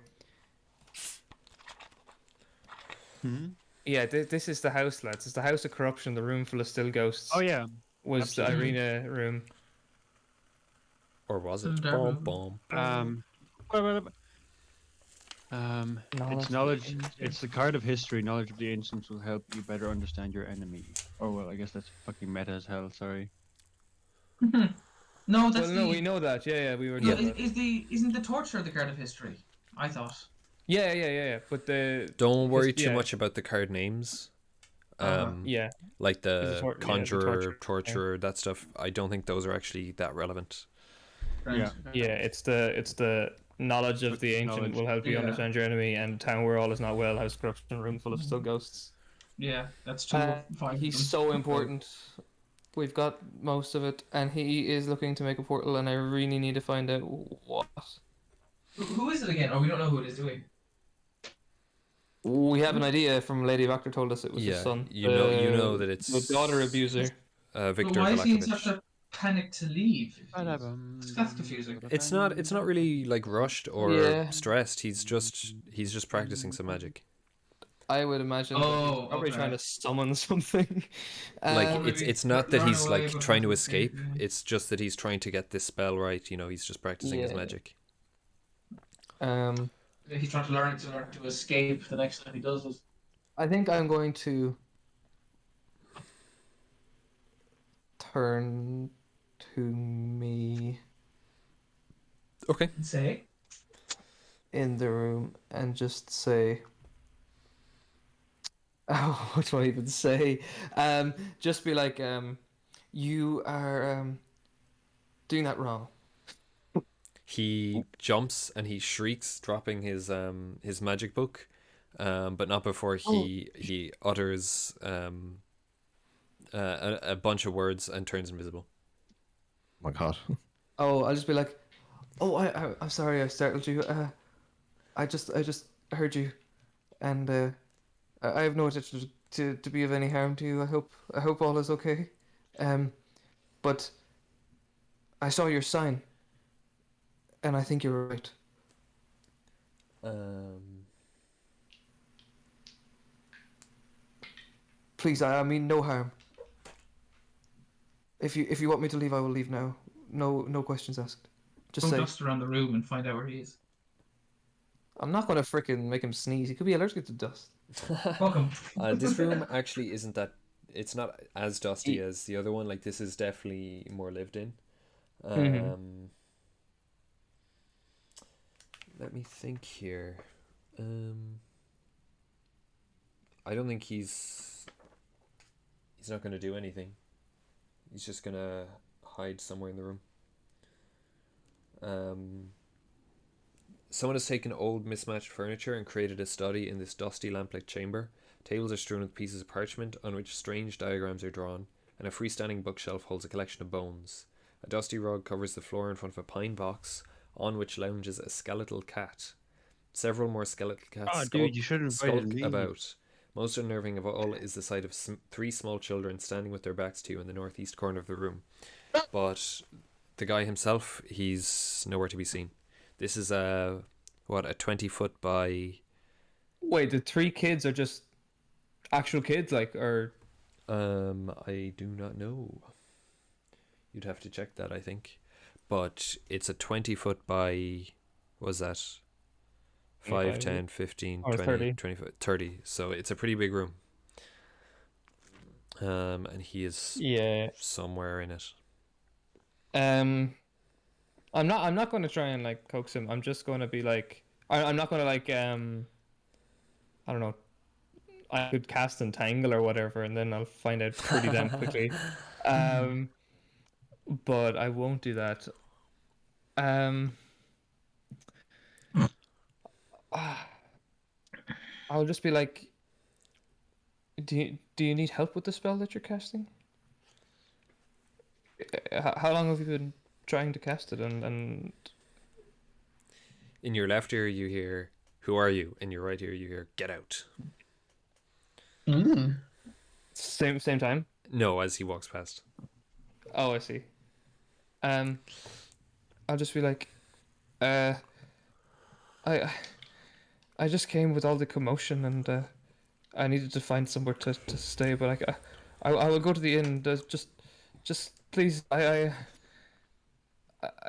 Yeah, this is the house, lads. It's the house of corruption. The room full of still ghosts. Oh yeah, was absolutely. the Ireena room. Or was it? It's knowledge. It's the card of history. Knowledge of the ancients will help you better understand your enemy. Or well, I guess that's fucking meta as hell. Sorry. No, that's no, we know that. Yeah, we were. No, isn't the torture the card of history? I thought. Yeah. But don't worry too much about the card names. Like the conjurer, torturer, that stuff. I don't think those are actually that relevant. Right. Yeah, it's the knowledge of the ancient will help you understand your enemy, and town where all is not well, house corruption, room full of still ghosts. Yeah, that's 2 5. He's so important. We've got most of it, and he is looking to make a portal, and I really need to find out what. Who is it again? Oh, we don't know who it is, do we? We have an idea from Lady Vactor told us it was his son. You know that it's the daughter abuser. Victor. But why is he in Vallaki. such a panic to leave? That's confusing. It's not really like rushed or stressed. He's just practicing some magic. I would imagine that he's probably trying to summon something. Like it's not that he's like trying to escape. It's just that he's trying to get this spell right. You know, he's just practicing his magic. He's trying to learn to escape the next time he does it. I think I'm going to turn to me. Okay. Say. In the room and just say. Oh, what do I even say? Just be like, you are doing that wrong. He jumps and he shrieks, dropping his magic book, but not before he utters a bunch of words and turns invisible. Oh my god. Oh, I'll just be like, oh, I'm sorry, I startled you. I just heard you, and I have no intention to be of any harm to you. I hope all is okay. But I saw your sign. And I think you're right. Please, I mean no harm. If you want me to leave, I will leave now. No questions asked. Just say. Dust around the room and find out where he is. I'm not gonna frickin' make him sneeze. He could be allergic to dust. Welcome. This room actually isn't that. It's not as dusty as the other one. Like this is definitely more lived in. Let me think here. I don't think he's He's not going to do anything. He's just going to hide somewhere in the room. Someone has taken old mismatched furniture and created a study in this dusty lamp-lit chamber. Tables are strewn with pieces of parchment on which strange diagrams are drawn, and a freestanding bookshelf holds a collection of bones. A dusty rug covers the floor in front of a pine box, on which lounges a skeletal cat. Several more skeletal cats Oh, dude, you should have invited skulk me. about. Most unnerving of all is the sight of three small children standing with their backs to you in the northeast corner of the room. But the guy himself, he's nowhere to be seen. This is a 20-foot by... Wait, the 3 kids are just actual kids, like, or... I do not know. You'd have to check that, I think. But it's a 20-foot by... What was that? 5, 10, 15, or 20, 30. 20, 30. So it's a pretty big room. And he is somewhere in it. I'm not going to try and like coax him. I'm just going to be like, I'm not going to like I don't know. I could cast Entangle or whatever, and then I'll find out pretty damn quickly. But I won't do that. I'll just be like, do you need help with the spell that you're casting? How long have you been trying to cast it? And in your left ear you hear, "Who are you?" In your right ear you hear, "Get out." Same time? No, as he walks past. Oh, I see. I'll just be like, I just came with all the commotion and I needed to find somewhere to stay, but I will go to the inn. Just please, I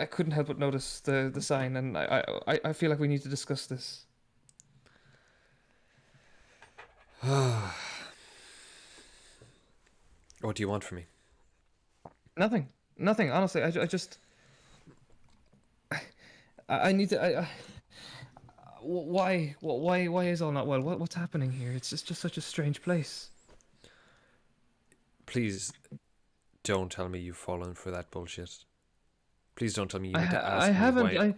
couldn't help but notice the sign, and I feel like we need to discuss this. What do you want from me? Nothing. Honestly, I just I need to. Why is all not well? What's happening here? It's just such a strange place. Please don't tell me you've fallen for that bullshit. Please don't tell me you need to ask I me haven't. why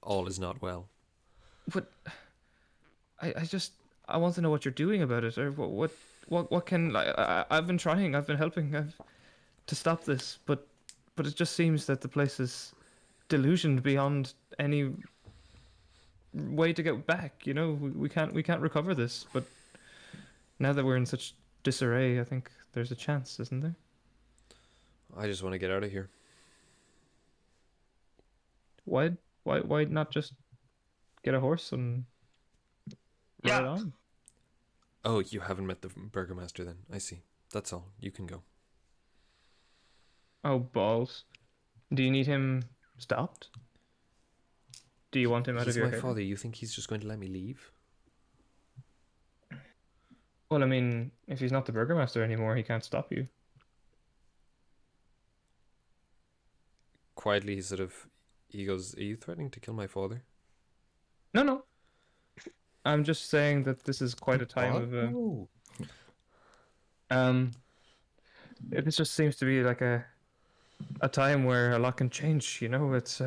all is not well. But I want to know what you're doing about it, or what can I've been trying. I've been helping to stop this, but it just seems that the place is delusioned beyond any way to get back. You know, we can't recover this. But now that we're in such disarray, I think there's a chance, isn't there? I just want to get out of here. Why not just get a horse and ride on? Oh, you haven't met the Burgomaster then. I see. That's all. You can go. Oh, balls. Do you need him stopped? Do you want him out He's of your my hair? father. You think he's just going to let me leave? Well, I mean, if he's not the Burgomaster anymore, he can't stop you. Quietly, he goes, "Are you threatening to kill my father?" No. I'm just saying that this is quite a time What? of No. it just seems to be like a time where a lot can change. You know, it's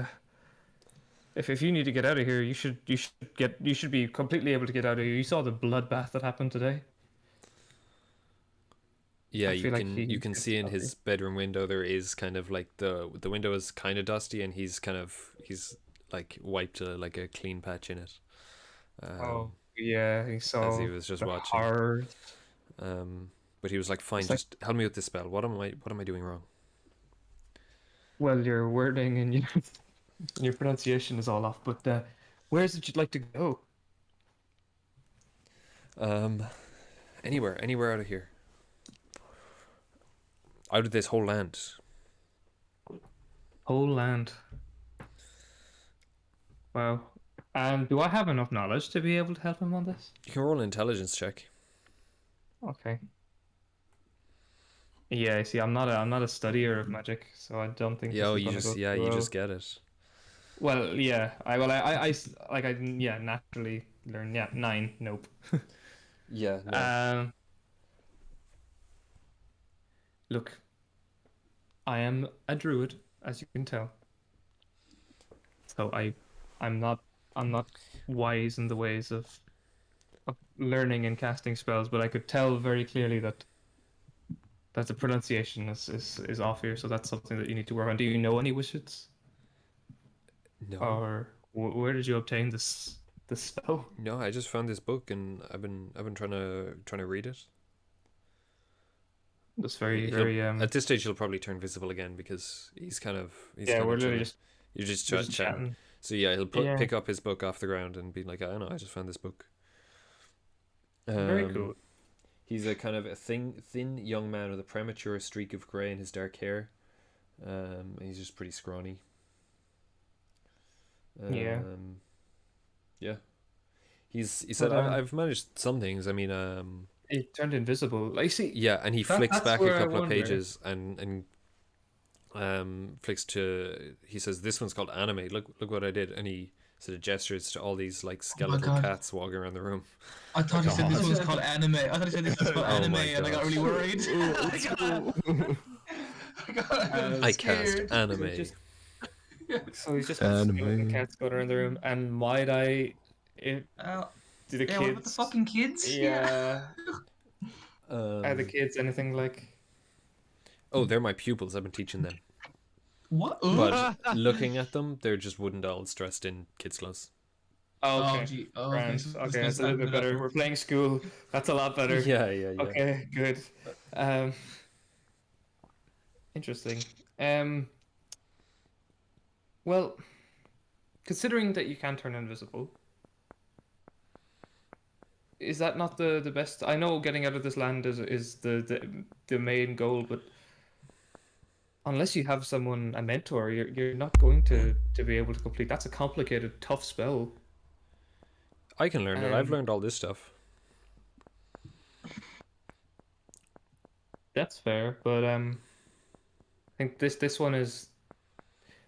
if you need to get out of here, you should be completely able to get out of here. You saw the bloodbath that happened today. Yeah, I you feel like can he see in stop his bedroom window there is kind of like the window is kind of dusty, and he's like wiped like a clean patch in it. Oh yeah, he saw as he was just the watching. horrors. But he was like, "Fine, It's like- just help me with this spell. What am I doing wrong?" Well, your wording and your pronunciation is all off. But where is it you'd like to go? Anywhere out of here. Out of this whole land. Whole land. Wow. Do I have enough knowledge to be able to help him on this? You can roll an intelligence check. Okay. Yeah, see, I'm not a studier of magic, so I don't think. Yeah, this is gonna go too you well. just get it. Well, yeah, I naturally learn. Yeah, 9. Nope. Yeah. No. look, I am a druid, as you can tell. So I'm not wise in the ways of learning and casting spells, but I could tell very clearly that the pronunciation is off here. So that's something that you need to work on. Do you know any wizards, No. or where did you obtain this spell? No, I just found this book and I've been trying to read it. That's very He'll- very At this stage, he'll probably turn visible again because he's kind of yeah. We're literally just you're just we're just chatting. chatting. So yeah, he'll Yeah. pick up his book off the ground and be like, I don't know, I just found this book. Very cool. He's a kind of a thin young man with a premature streak of grey in his dark hair. And he's just pretty scrawny. Yeah. Yeah. He said, But, I've managed some things. I mean, It turned invisible. I see. yeah, and he That- flicks that's back a where I couple of wonder. pages and flicks to. He says, "This one's called anime. Look what I did," and he sort of gestures to all these like skeletal God. cats walking around the room. I thought you said this God. was called anime. I thought you said this was called Oh anime, my and I got God. really worried. I got I cast scared. anime. Just- So he's just Anime. skeleton cats going around the room, and might I? Do the Yeah, kids? what about the fucking kids? Yeah. Are the Um, kids anything like? oh, they're my pupils. I've been teaching them. What? But looking at them, they're just wooden dolls dressed in kids' clothes. Oh, okay. gee. Oh, Grand. so Okay, this that's a little guy's bit better. We're playing school. That's a lot better. Yeah. Okay, good. Interesting. Well, considering that you can turn invisible, is that not the best? I know getting out of this land is the main goal, but unless you have someone, a mentor, you're not going to be able to complete. That's a complicated, tough spell. I can learn it. I've Um, learned all this stuff. That's fair, but I think this one is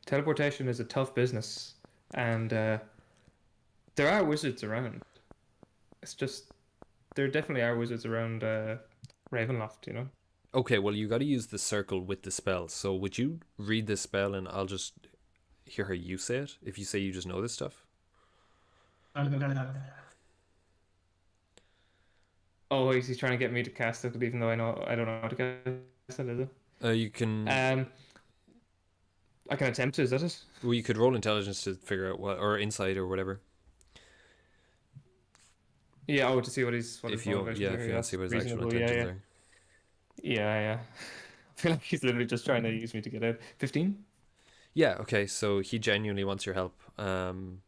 teleportation is a tough business, and there are wizards around. It's just there definitely are wizards around Ravenloft, you know. Okay, well, you got to use the circle with the spell. So would you read the spell and I'll just hear how you say it? If you say you just know this stuff. Oh, is he trying to get me to cast it, even though I don't know how to cast it, is it? You can. I can attempt to. Is that it? Well, you could roll intelligence to figure out what, or insight or whatever. Yeah. Oh, to see what his If you want to see what his actual reasonable, intentions are. Yeah. I feel like he's literally just trying to use me to get out. 15? Yeah. Okay. So he genuinely wants your help. And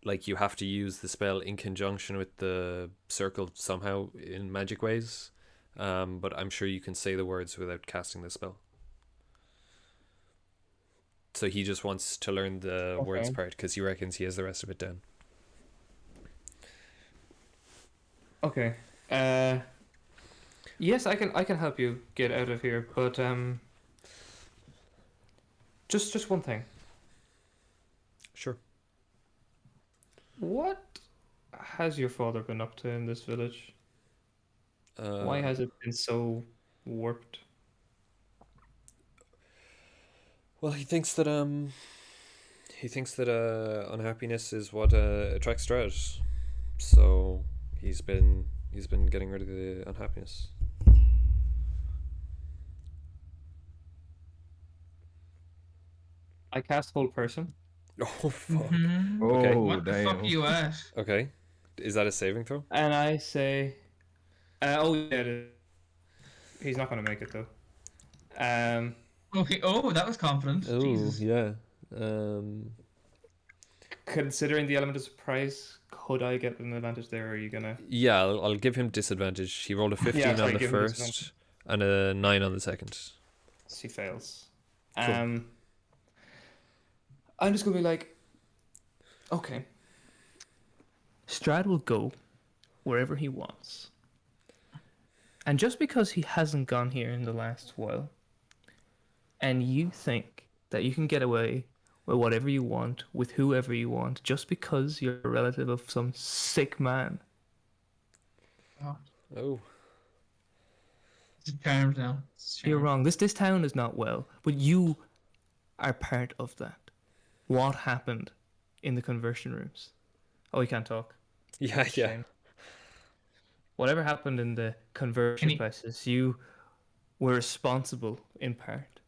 like you have to use the spell in conjunction with the circle somehow in magic ways. But I'm sure you can say the words without casting the spell. So he just wants to learn the words part because he reckons he has the rest of it down. Okay. Yes, I can help you get out of here, but just one thing. Sure. What has your father been up to in this village? Why has it been so warped? Well, he thinks that unhappiness is what attracts Strahd. So he's been getting rid of the unhappiness. I cast whole person. Oh fuck. Oh, What the fuck damn. are you at? Okay. Is that a saving throw? And I say, oh yeah, he's not gonna make it though. Okay. Oh, that was confident. Jesus. yeah. Considering the element of surprise, could I get an advantage there? Or are you gonna? Yeah, I'll give him disadvantage. He rolled a 15 sorry, on the give him first disadvantage. and a 9 on the second. He fails. Cool. I'm just gonna be like, okay. Strahd will go wherever he wants. And just because he hasn't gone here in the last while, and you think that you can get away with whatever you want, with whoever you want, just because you're a relative of some sick man, Oh. It's charmed now. It's You're charmed. wrong. This town is not well, but you are part of that. What happened in the conversion rooms? Oh, we can't talk. Yeah, yeah. Shame. Whatever happened in the conversion Any- places, you were responsible in part.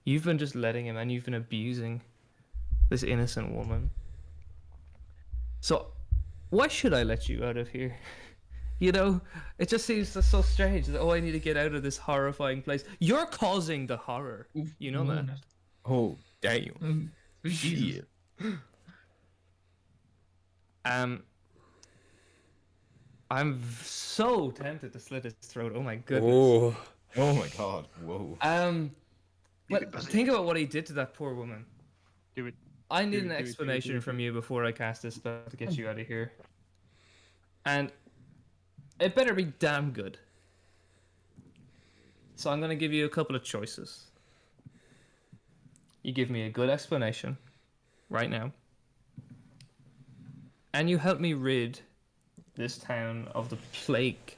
You've been just letting him, and you've been abusing this innocent woman. So, why should I let you out of here? You know, it just seems so strange that, oh, I need to get out of this horrifying place. You're causing the horror. You know that? Oh, damn. Jesus. Shit. So tempted to slit his throat. Oh my goodness. Oh, Oh my god. Whoa. But think about what he did to that poor woman. Do it. I need Do an it, do it, do it, explanation do it. from you before I cast this spell to get you out of here. And it better be damn good. So I'm going to give you a couple of choices. You give me a good explanation right now. And you help me rid this town of the plague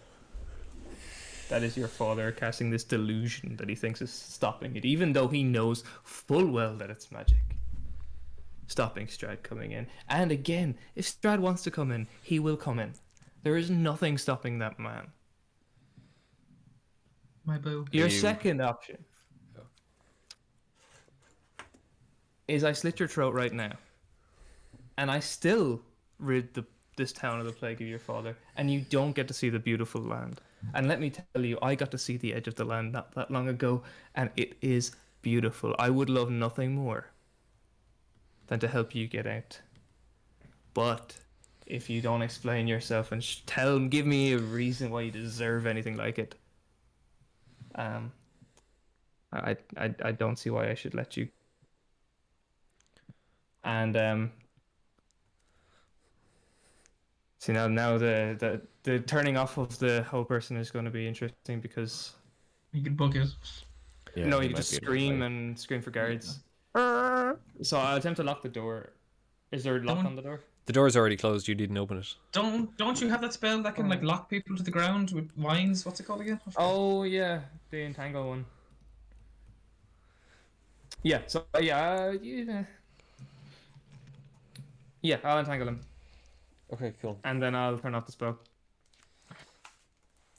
that is your father casting this delusion that he thinks is stopping it, even though he knows full well that it's magic. Stopping Strahd coming in. And again, if Strahd wants to come in, he will come in. There is nothing stopping that man. My boo. Your second option is I slit your throat right now, and I still rid this town of the plague of your father, and you don't get to see the beautiful land. And let me tell you, I got to see the edge of the land not that long ago, and it is beautiful. I would love nothing more than to help you get out. But if you don't explain yourself and give me a reason why you deserve anything like it, I don't see why I should let you. And see now the turning off of the whole person is going to be interesting because You could book it. Yeah, no, he you might just be able to scream play. and scream for guards. So I'll attempt to lock the door. Is there a lock Don't- on the door? the door's already closed. You didn't open it. Don't you have that spell that can like lock people to the ground with vines? What's it called again? I forgot. Oh yeah, the entangle one. Yeah. So yeah, I'll entangle him, Okay, cool. and then I'll turn off the spell.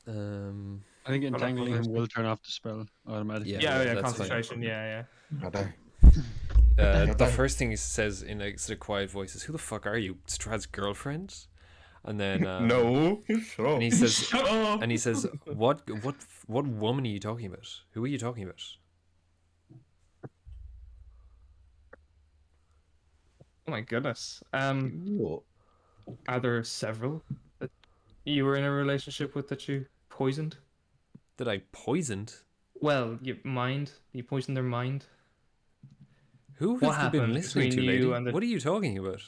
I think Hold on, entangling hold him on. will turn off the spell automatically. Yeah, that's concentration. Yeah. The first thing he says in a sort of quiet voice is, "Who the fuck are you? Strahd's girlfriend?" And then No. Shut up. and he says, Shut up. and he says, "What woman are you talking about? Who are you talking about?" Oh my goodness. What? Are there several that you were in a relationship with that you poisoned? That I poisoned? Well, you poisoned their mind. Who What have you been happened listening to, between lady? you and the- What are you talking about?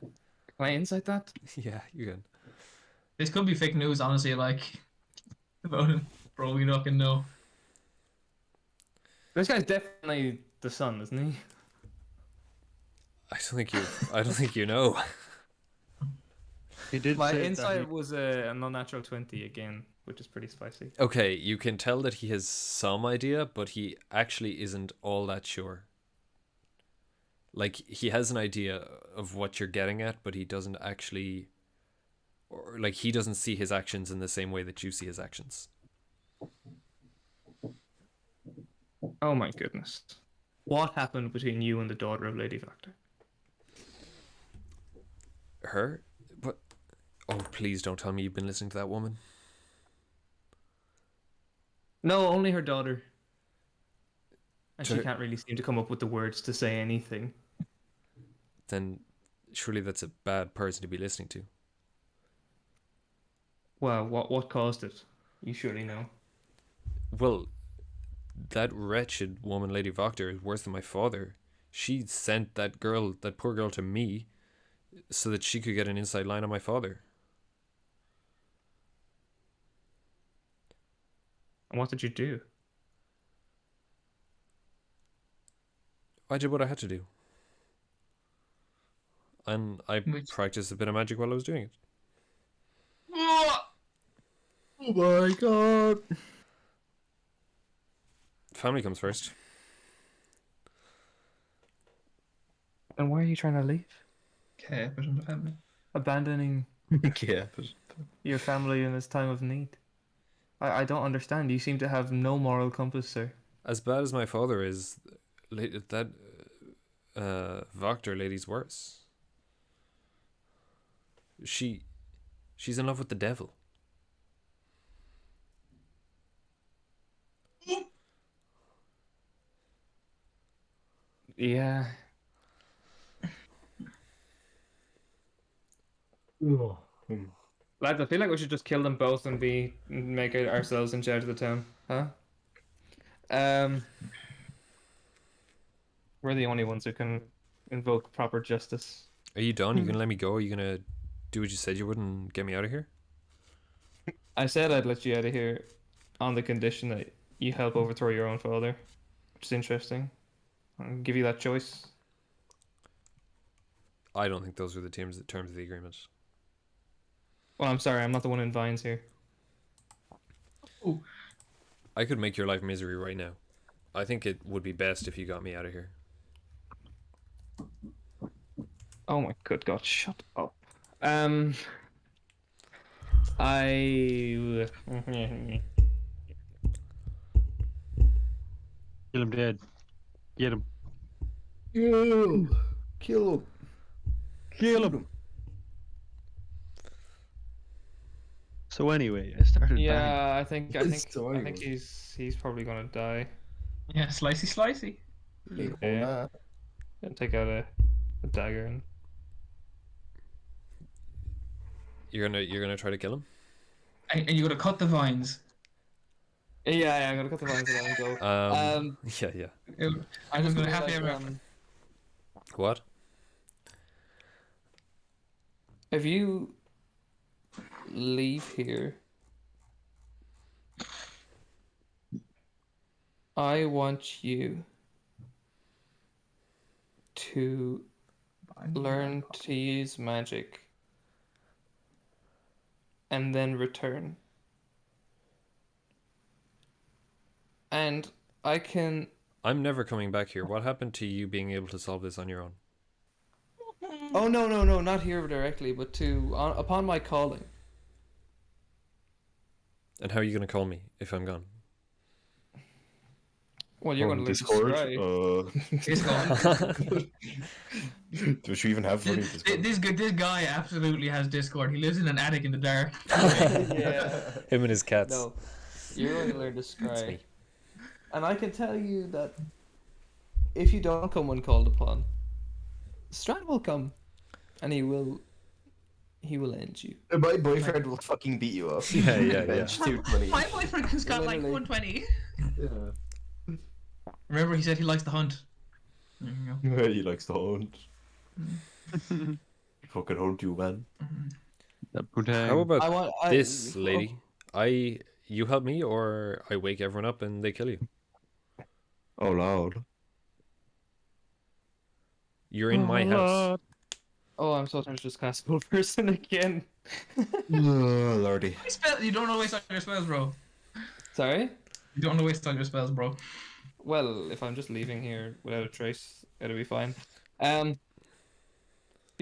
Can I insight that? Yeah, you can. This could be fake news, honestly. Like about him, bro. We don't know. This guy's definitely the son, isn't he? I don't think you know. He did My say that insight was a unnatural 20 again, which is pretty spicy. Okay, you can tell that he has some idea, but he actually isn't all that sure. Like, he has an idea of what you're getting at, but he doesn't actually, or like, he doesn't see his actions in the same way that you see his actions. Oh my goodness. What happened between you and the daughter of Lady Vactor? Her? But, oh, please don't tell me you've been listening to that woman. No, only her daughter. And she So- can't really seem to come up with the words to say anything. Then surely that's a bad person to be listening to. Well, what caused it? You surely know. Well, that wretched woman, Lady Vactor, is worse than my father. She sent that poor girl to me so that she could get an inside line on my father. And what did you do? I did what I had to do. And I Which- practiced a bit of magic while I was doing it. Oh my god. Family comes first. And why are you trying to leave? Okay, but in the family. Abandoning Yeah, but your family in this time of need. I don't understand. You seem to have no moral compass, sir. As bad as my father is, that Voctor lady's worse. She's in love with the devil. Yeah. Lads, I feel like we should just kill them both and make ourselves in charge of the town, huh? We're the only ones who can invoke proper justice. Are you done? You gonna let me go? Are you gonna do what you said you would and get me out of here? I said I'd let you out of here on the condition that you help overthrow your own father, which is interesting. I'll give you that choice. I don't think those were the terms of the agreement. Well, I'm sorry, I'm not the one in vines here. Oh, I could make your life misery right now. I think it would be best if you got me out of here. Oh my good god, shut up. I Kill him dead. Get him. Kill him. Kill him. So anyway, I started banging. yeah, I think Sorry. he's probably gonna die. yeah, slicey. Yeah. And take out a dagger and You're gonna try to kill him? And you gotta cut the vines. yeah, I'm gonna cut the vines and let him go. Yeah. I'm just gonna Like, happy ever after. What? if you leave here, I want you to learn to use magic and then return. And I can... I'm never coming back here. What happened to you being able to solve this on your own? Oh, no, not here directly, but upon my calling. And how are you gonna call me if I'm gone? Well, you're going to learn to Discord. scry. Does she even have funny Discord? This guy absolutely has Discord. He lives in an attic in the dark. Yeah. Him and his cats. No, you're going to learn to scry. And I can tell you that if you don't come when called upon, Strahd will come, and he will end you. My boyfriend will fucking beat you up. Yeah. Bench 220. My boyfriend has got like Literally. 120. Yeah. Remember, he said he likes to hunt. There you go. He likes to hunt. Fucking hunt you, man. How about I want this lady? You help me, or I wake everyone up and they kill you. Oh, Lord. You're in my house. Oh, I'm so tempted to just cast full person again. Oh, Lordy. You don't know to waste all your spells, bro. Sorry? You don't know to waste all your spells, bro. Well, if I'm just leaving here without a trace, it'll be fine. You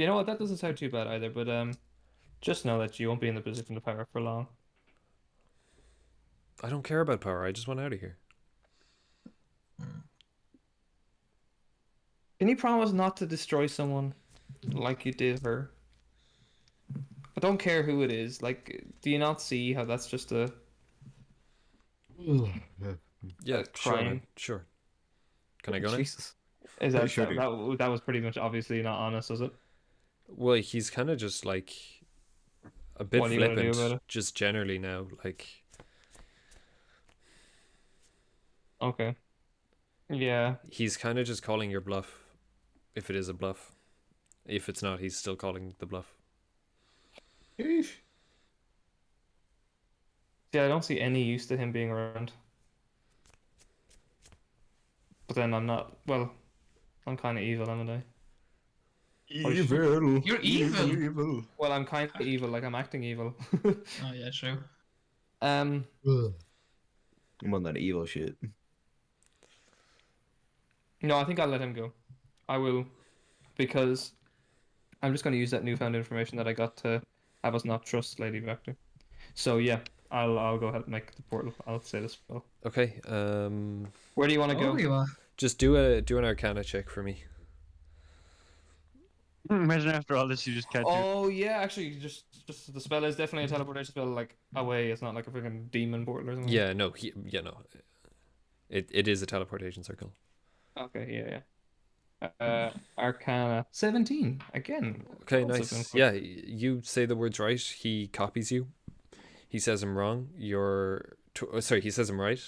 know what? That doesn't sound too bad either. But just know that you won't be in the position of power for long. I don't care about power. I just want out of here. Can you promise not to destroy someone like you did her? I don't care who it is. Like, do you not see how that's just a Yeah, sure, crime? man. Sure. Can I go now? Jesus. Is Yeah, that, sure do. that was pretty much obviously not honest, is it? Well, he's kind of just like a bit What are you gonna do about flippant, it? just generally now. Like, Okay. Yeah. he's kind of just calling your bluff, if it is a bluff. If it's not, he's still calling the bluff. See, I don't see any use to him being around. But then I'm not. Well, I'm kind of evil, haven't I? Evil. You're evil. Evil. Well, I'm kind of evil. Like I'm acting evil. Oh yeah, true. I'm on that evil shit. No, I think I'll let him go. I will, because I'm just going to use that newfound information that I got to have us not trust Lady Vector. So yeah, I'll go ahead and make the portal. I'll say this spell. Okay. Where do you want to Oh, go? you are. Just do an Arcana check for me. Imagine after all this, you just catch it. Oh yeah, actually, just the spell is definitely a teleportation spell, like away. It's not like a freaking demon portal or something. Yeah. No. No. It is a teleportation circle. Okay. Yeah. Arcana 17 again. Okay. also been Nice. quite- Yeah. You say the words right. He copies you. He says them wrong. Sorry. He says them right.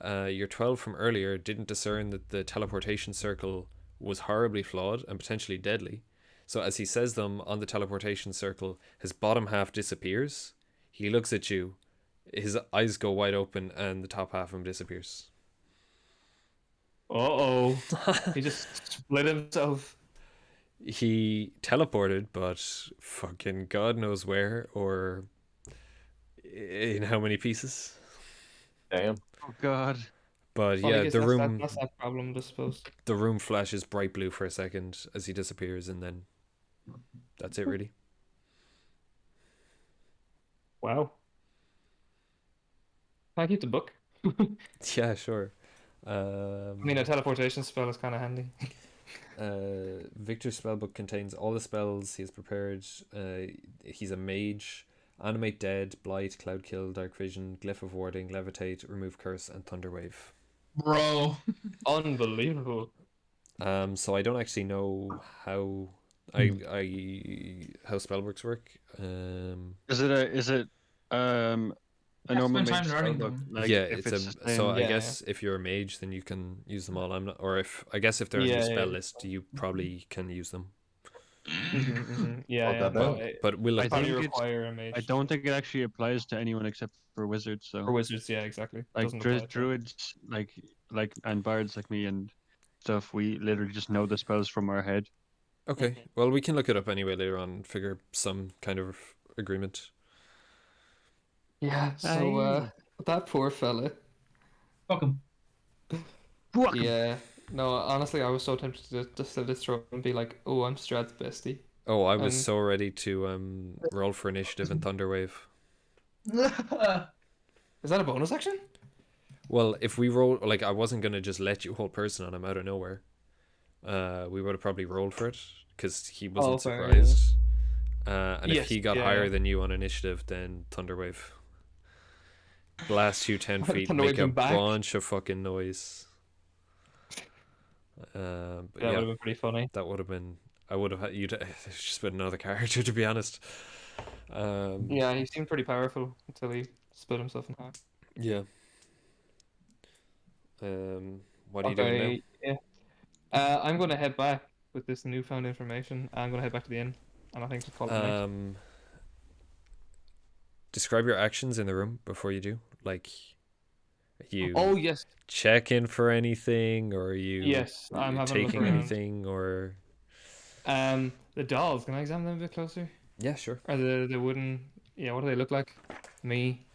Your 12 from earlier didn't discern that the teleportation circle was horribly flawed and potentially deadly. So as he says them on the teleportation circle, his bottom half disappears. He looks at you, his eyes go wide open, and the top half of him disappears. Uh-oh. He just split himself. He teleported, but fucking God knows where or in how many pieces. Damn. Oh God. But Well, I yeah, guess the that's room that problem, I suppose. the room flashes bright blue for a second as he disappears, and then that's it really. Wow. Can I keep the book? Yeah, sure. I mean, a teleportation spell is kind of handy. Victor's spellbook contains all the spells he has prepared. He's a mage. Animate Dead, Blight, Cloud Kill, Dark Vision, Glyph of Warding, Levitate, Remove Curse, and Thunderwave. Bro. Unbelievable. So I don't actually know how how spellbooks work. Is it a Have to normal spend time mage learning spellbook? them. Like, yeah, if it's a the so same- I Yeah, guess if you're a mage, then you can use them all. I'm not, or if I guess if they're on Yeah, your spell yeah. list, you probably can use them. Yeah, Fuck that no, then. it But we'll I look probably think it's- require a mage. I don't think it actually applies to anyone except for wizards. So For wizards, yeah, exactly. like Doesn't apply to- druids, like and bards like me and stuff, we literally just know the spells from our head. Okay, well, we can look it up anyway later on and figure some kind of agreement. Yeah, so that poor fella. Fuck him. Yeah. No, honestly, I was so tempted to just slit his throat and be like, "Oh, I'm Strad's bestie." Oh, I was And- so ready to roll for initiative and Thunderwave. Is that a bonus action? Well, if we roll, like, I wasn't gonna just let you hold person on him out of nowhere. We would have probably rolled for it because he wasn't fair, yeah. surprised. And if Yes, he got yeah. higher than you on initiative, then Thunderwave. Blast you 10 feet, Thunderwave make a him back. bunch of fucking noise. But That would yeah, have been pretty funny. that would have been. I would have had you'd it's just been another character, to be honest. Yeah, he seemed pretty powerful until he split himself in half. Yeah. What are you doing now? Yeah. I'm going to head back with this newfound information. I'm going to head back to the inn, and I think just call it a night. Describe your actions in the room before you do. Like, you Oh yes, check in for anything, or are you yes. I'm having a look taking around. anything, or The dolls. Can I examine them a bit closer? yeah, sure. Or the wooden? Yeah. What do they look like? Me.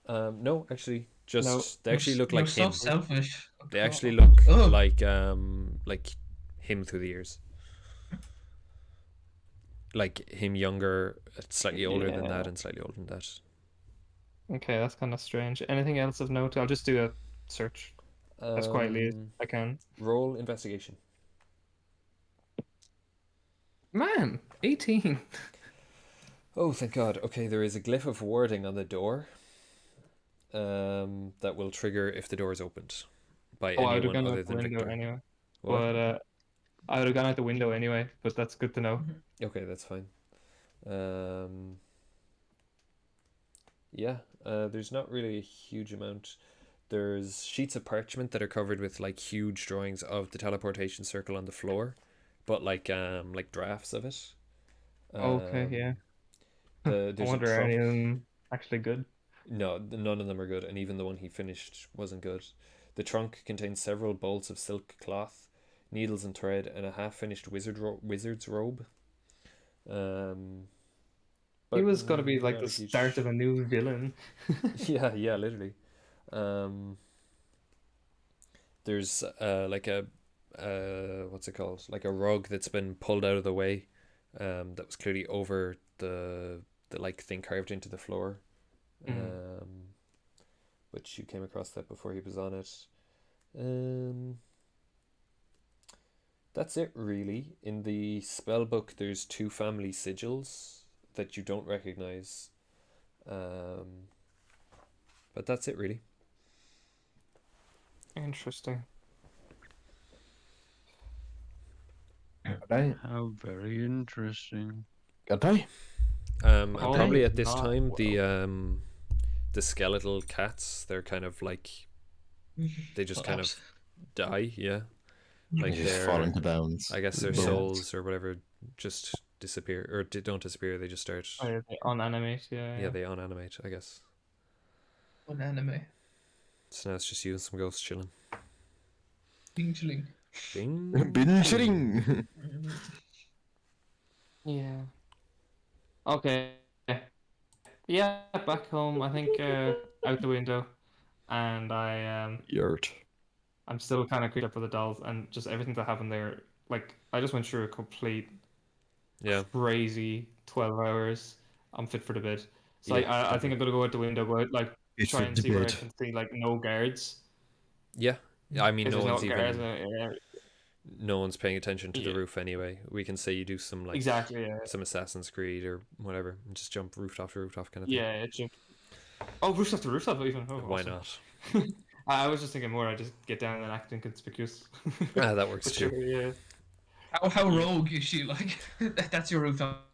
No, actually, just No. they actually look You're like so him. selfish. They actually look Ugh. like him through the years. Like him younger, slightly older than that, Yeah. and slightly older than that. Okay, that's kind of strange. Anything else of note? I'll just do a search as quietly as I can. Roll investigation. Man, 18. Oh, thank God. Okay, there is a glyph of warding on the door. That will trigger if the door is opened by Oh, I would have anyone gone other out the than window Victor. anyway. What? But I would have gone out the window anyway. But that's good to know. Okay, that's fine. Yeah, there's not really a huge amount. There's sheets of parchment that are covered with like huge drawings of the teleportation circle on the floor, but like drafts of it. Okay, yeah. I There's wonder a are any trunk. of them actually good? No, none of them are good, and even the one he finished wasn't good. The trunk contains several bolts of silk cloth, needles and thread, and a half-finished wizard's robe. He was gonna be like not the a huge- start of a new villain. yeah, literally. There's like a what's it called? Like a rug that's been pulled out of the way, that was clearly over the like thing carved into the floor. Which you came across that before he was on it. That's it really. In the spell book, there's 2 family sigils that you don't recognize. But that's it really. Interesting. Right. How very interesting. Good day. And Oh, probably at this not time well. the skeletal cats, they're kind of like, they just kind of die, yeah. Like They just fall their, into bounds. I guess their Bones. souls or whatever just disappear, or don't disappear, they just start, Oh, yeah, they unanimate, yeah, they unanimate, I guess. One anime. So now it's just you and some ghosts chilling. Bing chilling. Bing. Bin chilling. Yeah. Okay. Yeah, back home. I think out the window, and Yurt. I'm still kind of creeped up with the dolls and just everything that happened there. Like I just went through a complete Yeah. crazy 12 hours. I'm fit for the bed. So Yeah, I think I'm gonna go out the window, go out, like It's try a and see where I debate. can see like no guards. Yeah. I mean, If no there's no one's guards, even, no one's paying attention to the yeah, roof anyway. We can say you do some like exactly. Yeah, some Assassin's Creed or whatever, and just jump rooftop to rooftop kind of thing. yeah. It's just... Oh, rooftop to rooftop even. Oh, Why awesome. not? I was just thinking more. I just get down and act inconspicuous. That works But too. sure, yeah. How rogue is she? Like that's your rooftop.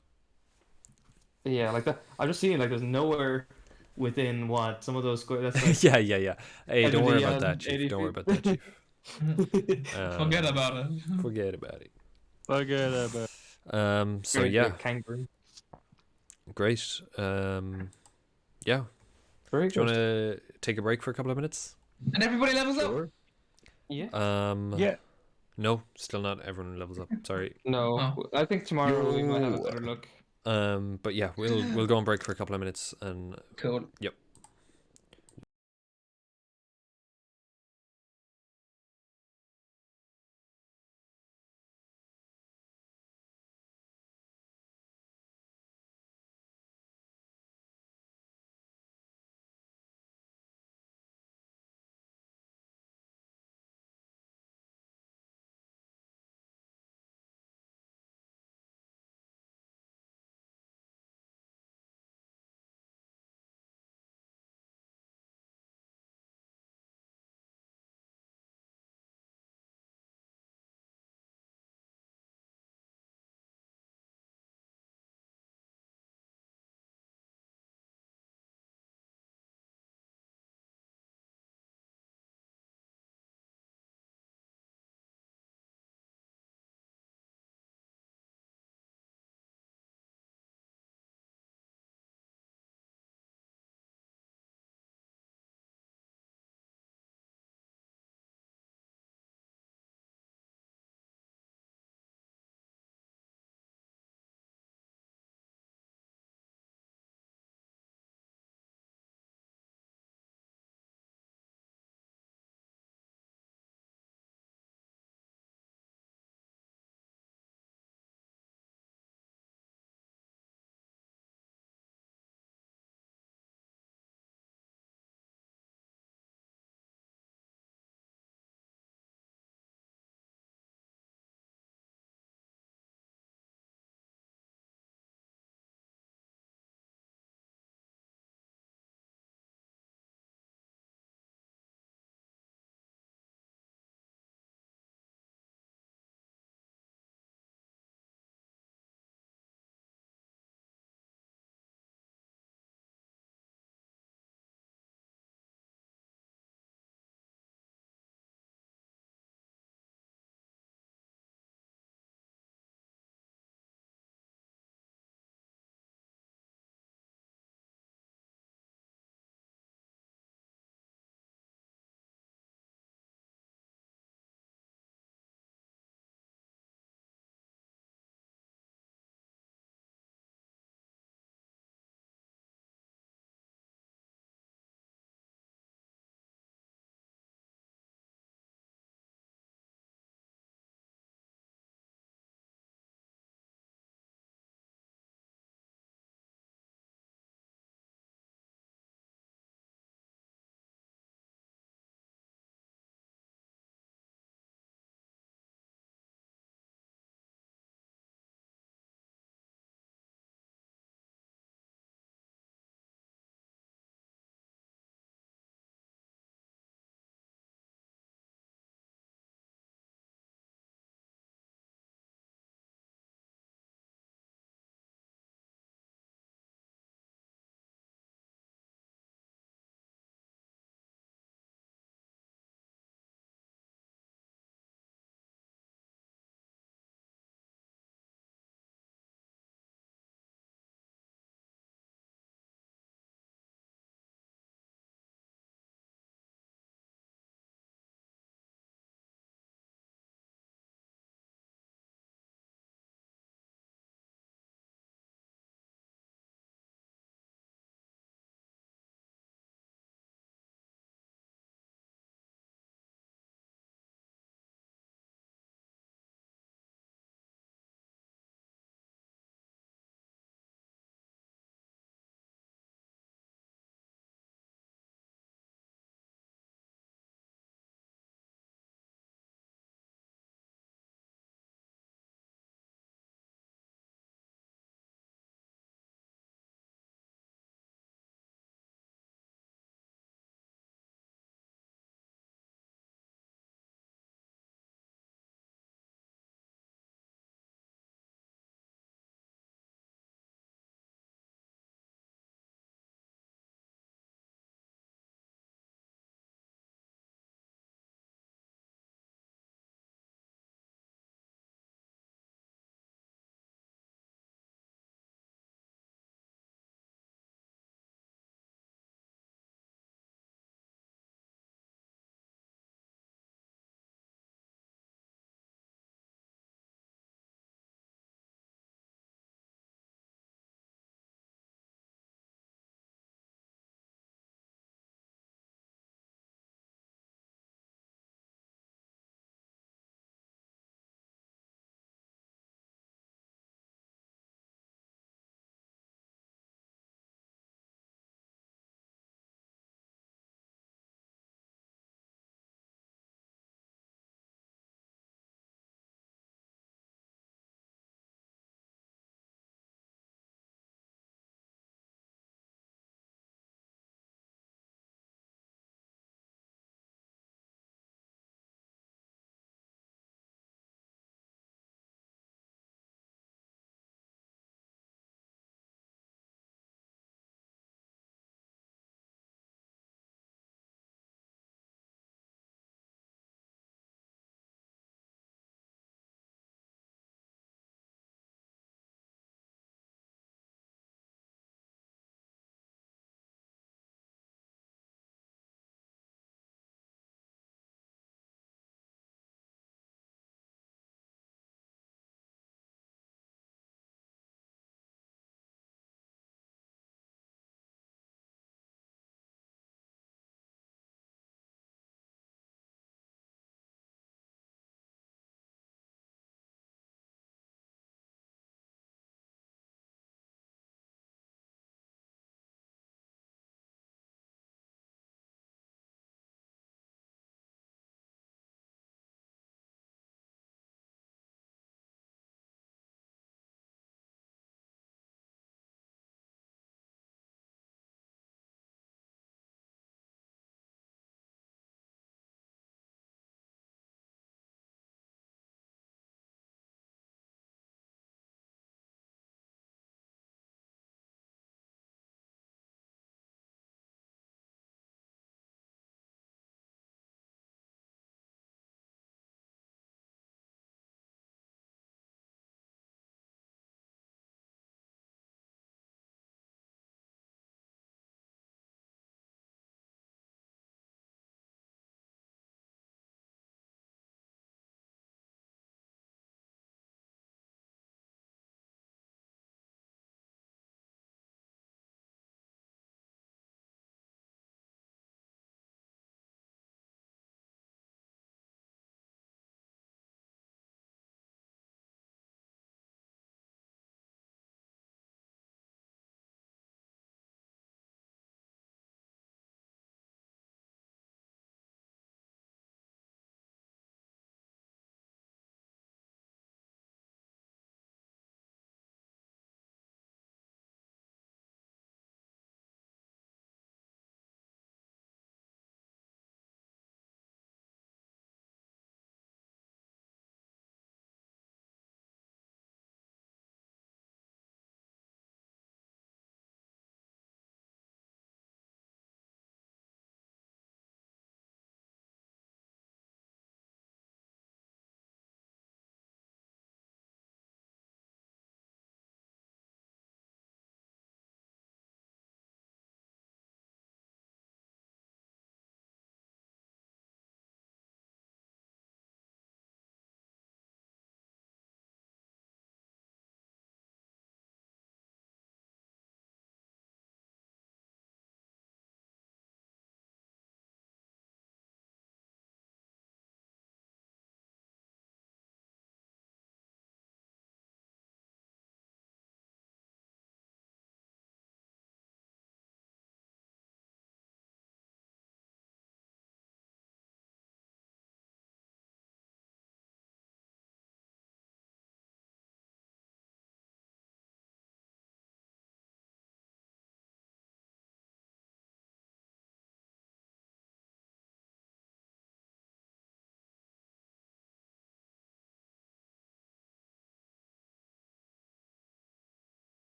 Yeah, like that. I'm just seeing like there's nowhere within what some of those that's like Yeah. Hey, don't worry about that, Chief. 80 Don't worry feet. about that, Chief. Forget about it. Forget about it. Forget about. So Turn into a yeah, kangaroo. great. Yeah. Very Do you good. want to take a break for a couple of minutes? And everybody levels up. Yeah. Yeah. No, still not. Everyone levels up. Sorry. No, Oh. I think tomorrow we might have a better look. But yeah, we'll go on break for a couple of minutes and Cool. yep.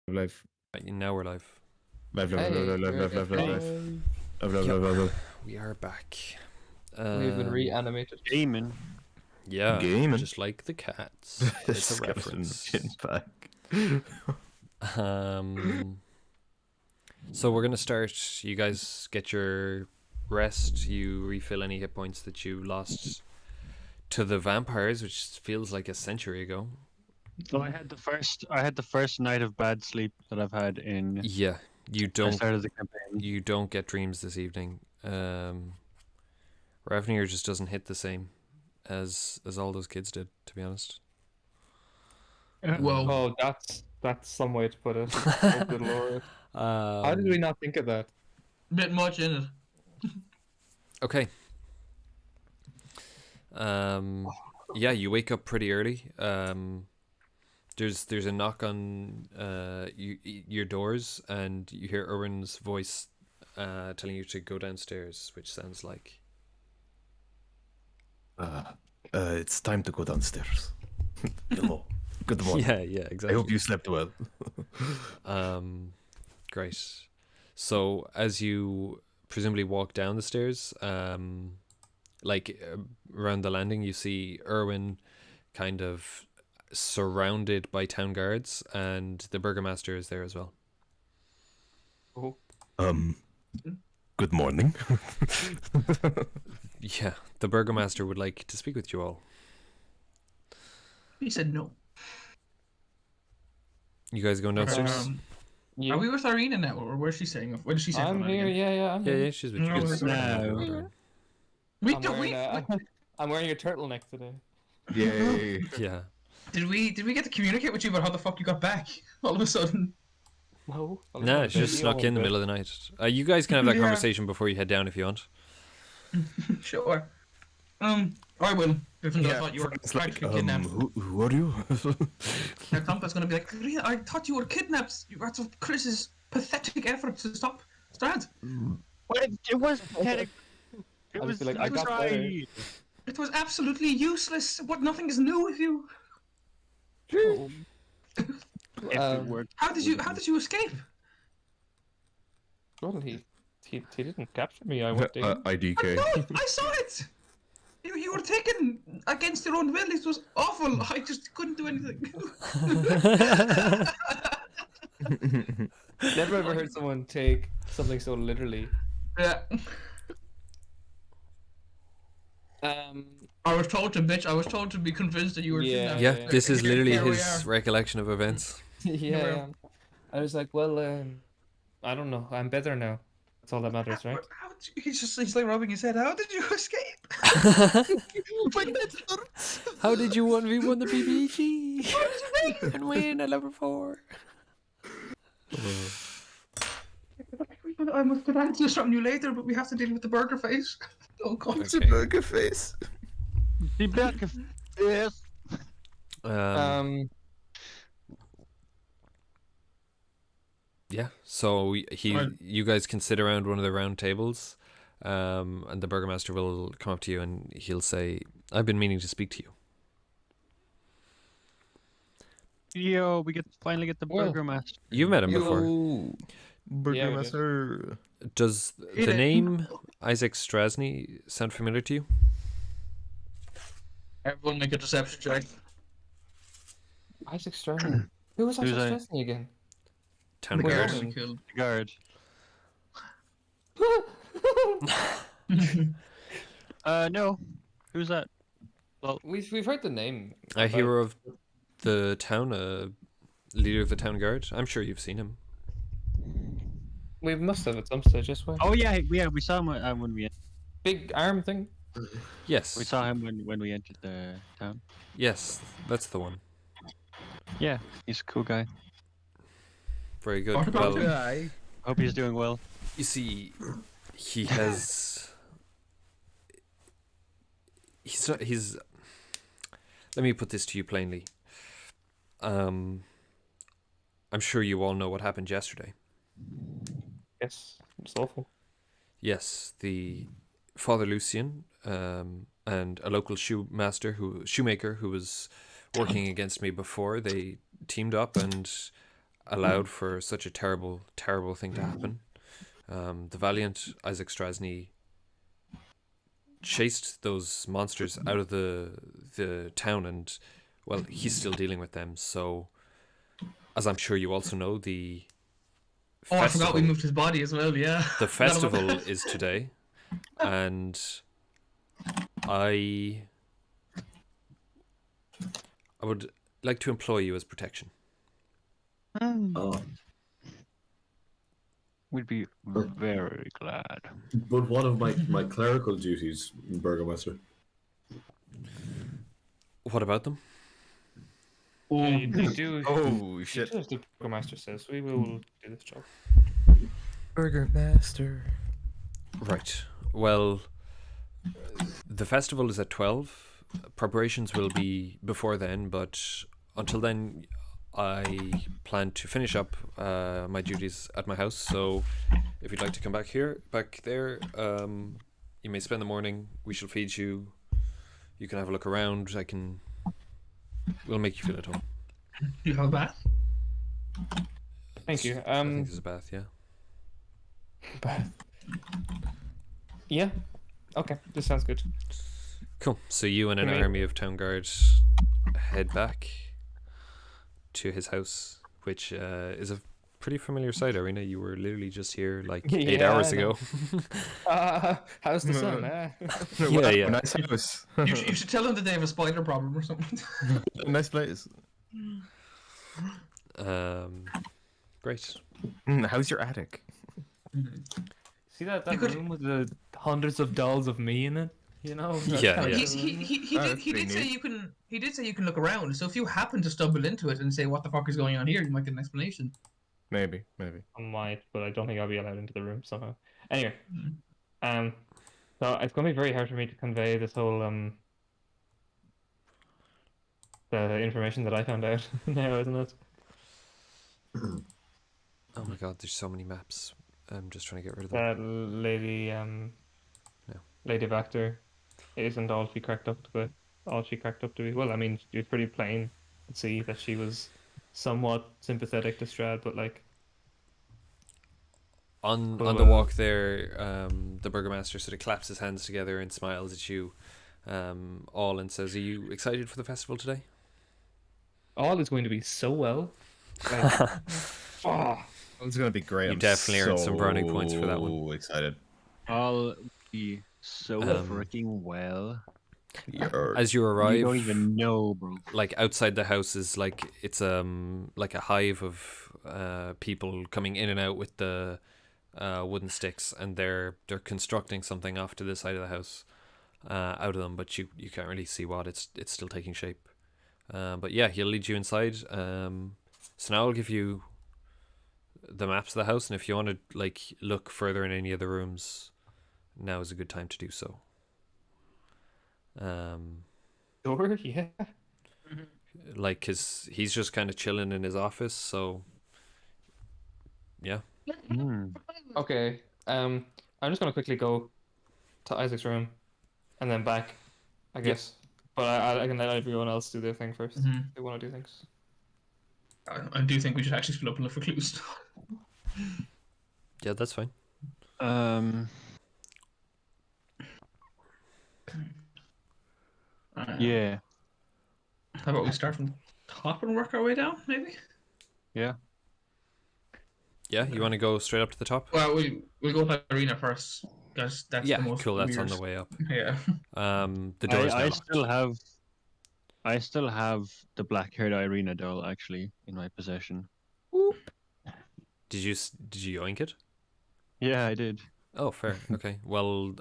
Live. Now we're live. Live. We are back. We've been reanimated. Gaming. Yeah, Gaming. just like the cats. It's a reference. So we're gonna start. You guys get your rest. You refill any hit points that you lost to the vampires, which feels like a century ago. So I had the first night of bad sleep that I've had in. Yeah, you I don't. started the campaign. You don't get dreams this evening. Ravnir just doesn't hit the same as all those kids did, to be honest. Whoa. Oh, that's some way to put it. Oh, good lord. How did we not think of that? Bit much in it. Okay. Yeah, you wake up pretty early. There's a knock on your doors, and you hear Urwin's voice telling you to go downstairs, which sounds like It's time to go downstairs. Hello. Good morning. yeah, exactly. I hope you slept well. Great. So as you presumably walk down the stairs, around the landing, you see Urwin kind of surrounded by town guards, and the Burgomaster is there as well. Oh. Good morning. Yeah, the Burgomaster would like to speak with you all. He said no. You guys going downstairs? Yeah. Are we with Ireena now, or where's she saying? What did she say? I'm here. Yeah, I'm here. Yeah, she's with you. No, guys. no. I'm wearing a turtleneck today. Yay. Yeah. Did we get to communicate with you about how the fuck you got back all of a sudden? No. No, she just snuck in the middle of the night. You guys can have that Yeah. conversation before you head down if you want. Sure. I will. Even though I thought you were It's like, practically kidnapped. who are you? Now Tomte's gonna be like, Ireena, I thought you were kidnapped. You were of Chris's pathetic effort to stop Strahd. But it was pathetic. It I'll was just be like, I got tried. better. It was absolutely useless. What? Nothing is new with you. If it worked. How did you escape? Well, he didn't capture me. I went in. IDK. No, I saw it. You were taken against your own will. It was awful. I just couldn't do anything. Never ever heard someone take something so literally. Yeah. I was told to bitch. I was told to be convinced that you were Yeah. kidnapped. Yeah, this is literally Here we his are. recollection of events. Yeah. I was like, well, I don't know. I'm better now. That's all that matters, right? He's like rubbing his head. How did you escape? How did you 1v1 the BBG and win at level 4? I must get answers from you later, but we have to deal with the burger face. Oh God. It's a burger face. The back of yes. Yeah, so you guys can sit around one of the round tables, and the Burgomaster will come up to you and he'll say, "I've been meaning to speak to you." Yo, we finally get the Well, Burgomaster. You've met him before. Burgomaster. Does the name Isaac Strasny sound familiar to you? Everyone make a deception check. Isaac Strahd. Who was Who's Isaac that? Strahd again? Town Wait, guard. hold on. Killed. Guard. No. Who's that? Well, We've heard the name. A hero of the town, a leader of the town guard. I'm sure you've seen him. We must have at some stage, yes. Why? oh yeah, we saw him when we Big arm thing. Yes. we saw him when we entered the town. Yes, that's the one. Yeah, he's a cool guy. Very good. What about Well, him? Hope he's doing well. you see, he has. He's. Let me put this to you plainly. I'm sure you all know what happened yesterday. Yes, it's awful. Yes, the Father Lucian, and a local shoemaker who was working against me before, they teamed up, and allowed for such a terrible, terrible thing to happen. The valiant Isaac Strasny chased those monsters out of the town, and well, he's still dealing with them. So, as I'm sure you also know, the Oh, I forgot we festival, moved his body as well. Yeah. the Forgot about festival that. is today, and I would like to employ you as protection. Oh, We'd be very glad. but one of my clerical duties, Burgomaster. What about them? Yeah, you do. Oh You shit! do as the Burgomaster says. We will do this job. Burgomaster. Right. Well, the festival is at 12. Preparations will be before then, but until then, I plan to finish up my duties at my house. So, if you'd like to come back there, you may spend the morning. We shall feed you. You can have a look around. We'll make you feel at home. You have a bath? Thank you. I think there's a bath. Yeah. Bath. Yeah. Okay, this sounds good. Cool. So you and an You may- army of town guards head back to his house, which is a pretty familiar sight, Ireena. You were literally just here like 8 Yeah, hours I know. ago. How's the sun? Eh? Yeah, yeah. Nice house. You should tell them that they have a spider problem or something. Nice place. Great. How's your attic? See that You could- room with the hundreds of dolls of me in it? You know? That's Yeah, kinda yeah. He Oh, did that's he pretty did say neat. you can look around. So if you happen to stumble into it and say what the fuck is going on here, you might get an explanation. Maybe. I might, but I don't think I'll be allowed into the room somehow. Anyway, Mm. so it's going to be very hard for me to convey this whole the information that I found out now, isn't it? Oh my god, there's so many maps. I'm just trying to get rid of them. That lady Lady Vactor isn't all she cracked up to be. All she cracked up to be. Well, I mean, it's pretty plain to see that she was somewhat sympathetic to Strahd, but like, On Cool, the walk there, the Burgomaster sort of claps his hands together and smiles at you all and says, "Are you excited for the festival today?" all is going to be so well. Like, oh, It's gonna be great. You I'm definitely earned some brownie points for that one. So excited. I'll be so Um, freaking well. As you You arrive, don't even know, bro. like outside the house is like it's like a hive of people coming in and out with the wooden sticks, and they're constructing something off to the side of the house out of them, but you can't really see what. It's still taking shape. But yeah, he'll lead you inside. So now I'll give you the maps of the house, and if you want to like look further in any of the rooms, now is a good time to do so. sure, yeah. Like, cause he's just kind of chilling in his office, so yeah. Okay. I'm just gonna quickly go to Isaac's room, and then back, I guess. But I can let everyone else do their thing first. Mhm. They want to do things. I do think we should actually split up and look for clues. Yeah, that's fine. Yeah. How about we start from the top and work our way down, maybe? Yeah, you want to go straight up to the top? Well, we'll go with Ireena first, because that's Yeah, the most cool. That's on weird. the way up. Yeah. The door's now I locked. still have the black-haired Ireena doll actually in my possession. Did you yoink it? Yeah, I did. Oh, fair. Okay. Well,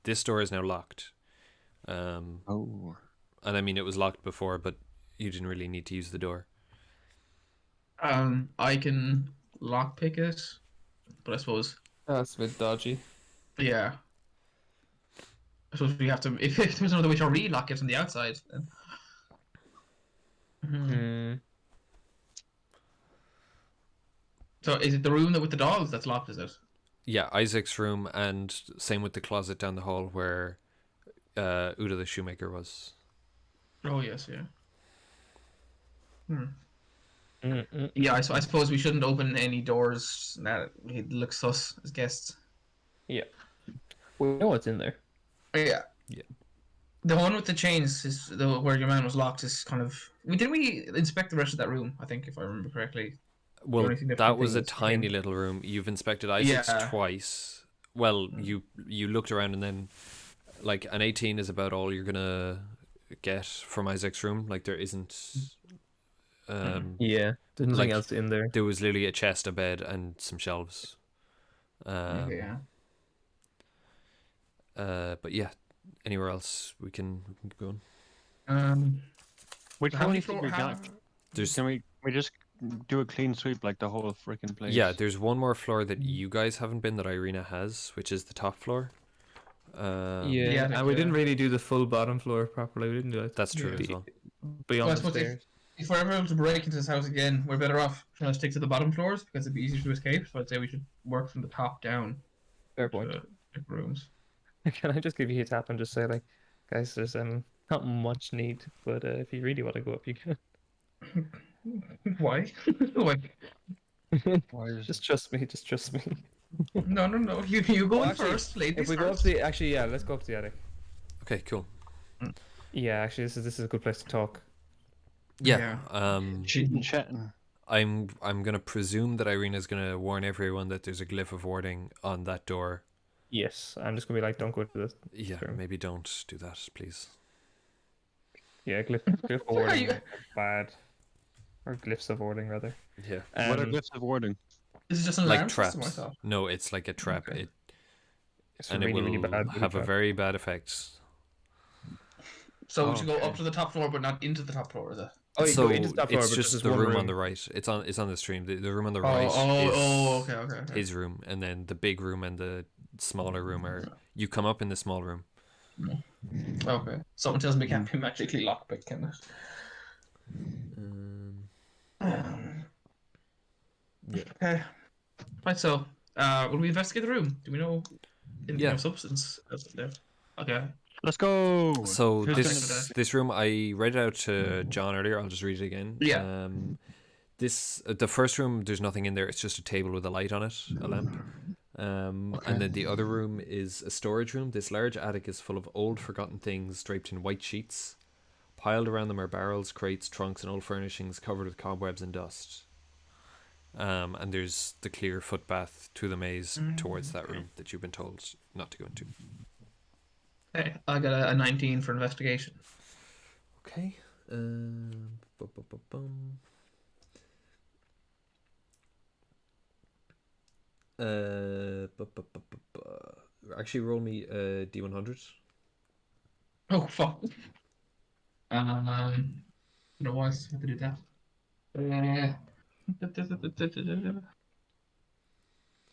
this door is now locked. Oh. And I mean, it was locked before, but you didn't really need to use the door. I can lockpick it, but I suppose, That's a bit dodgy. yeah. I suppose we have to. If there's another way to relock it from the outside, then. Mhm. So is it the room with the dolls that's locked? Is it? Yeah, Isaac's room, and same with the closet down the hall where Uda the shoemaker was. Oh yes, yeah. Yeah, I suppose we shouldn't open any doors that look sus as guests. Yeah. We know what's in there. Yeah. Yeah. The one with the chains is where your man was locked. Is kind of. Didn't we inspect the rest of that room? I think, if I remember correctly. Well, only significant that was thing a was the tiny chains. little room. You've inspected Isaac's Yeah. twice. Well, you looked around and then, like, an 18 is about all you're gonna get from Isaac's room. Like, there isn't. Yeah. There's nothing Like, else in there. There was literally a chest, a bed, and some shelves. Okay, yeah. But yeah, anywhere else we can keep going. Which How one many do you think floor? we How, got? There's Can we just do a clean sweep like the whole freaking place? Yeah, there's one more floor that you guys haven't been that Ireena has, which is the top floor. Yeah, like, and we didn't really do the full bottom floor properly. We didn't do it. That's true as well. Beyond Well, I the suppose stairs. if we're ever able to break into this house again, we're better off trying to stick to the bottom floors because it'd be easier to escape. So I'd say we should work from the top down Fair point. to the rooms. Can I just give you a tap and just say, like, guys, there's not much need, but if you really want to go up, you can. Why? Why? Why is Just trust me. Just trust me. No. You go Well, in actually, first, ladies If we go up first. to the let's go up to the attic. Okay, cool. Yeah, actually, this is a good place to talk. Yeah. chatting? I'm gonna presume that Ireena's gonna warn everyone that there's a glyph of warding on that door. Yes, I'm just gonna be like, don't go to this. Yeah, Sure. maybe don't do that, please. Yeah, glyph of warding are bad, or glyphs of warding rather. Yeah. What are Um, glyphs of warding? This is just an Like alarm system, I traps. thought. No, it's like a trap. Okay. It's And really, it will really bad. have a trap. very bad effect. So we should go Okay. up to the top floor, but not into the top floor, is it? Oh, you So go into the top floor, it's but just this the one room on the right. It's on the stream. The room on the right is Okay. his room, and then the big room and the smaller room are. You come up in the small room. Okay. Someone tells me it can't be magically lockpicked, can it? Yeah. Okay. Right, so, will we investigate the room? Do we know anything Yeah. of substance that's there? Okay. Let's go. So Who's this room, I read it out to John earlier. I'll just read it again. Yeah. The first room, there's nothing in there. It's just a table with a light on it, a lamp. And then the other room is a storage room. This large attic is full of old, forgotten things draped in white sheets. Piled around them are barrels, crates, trunks, and old furnishings covered with cobwebs and dust. And there's the clear footpath to the maze towards that room that you've been told not to go into. Hey, I got a 19 for investigation. Okay. Actually, roll me a d100. Oh, fuck. No, why is I have to do that?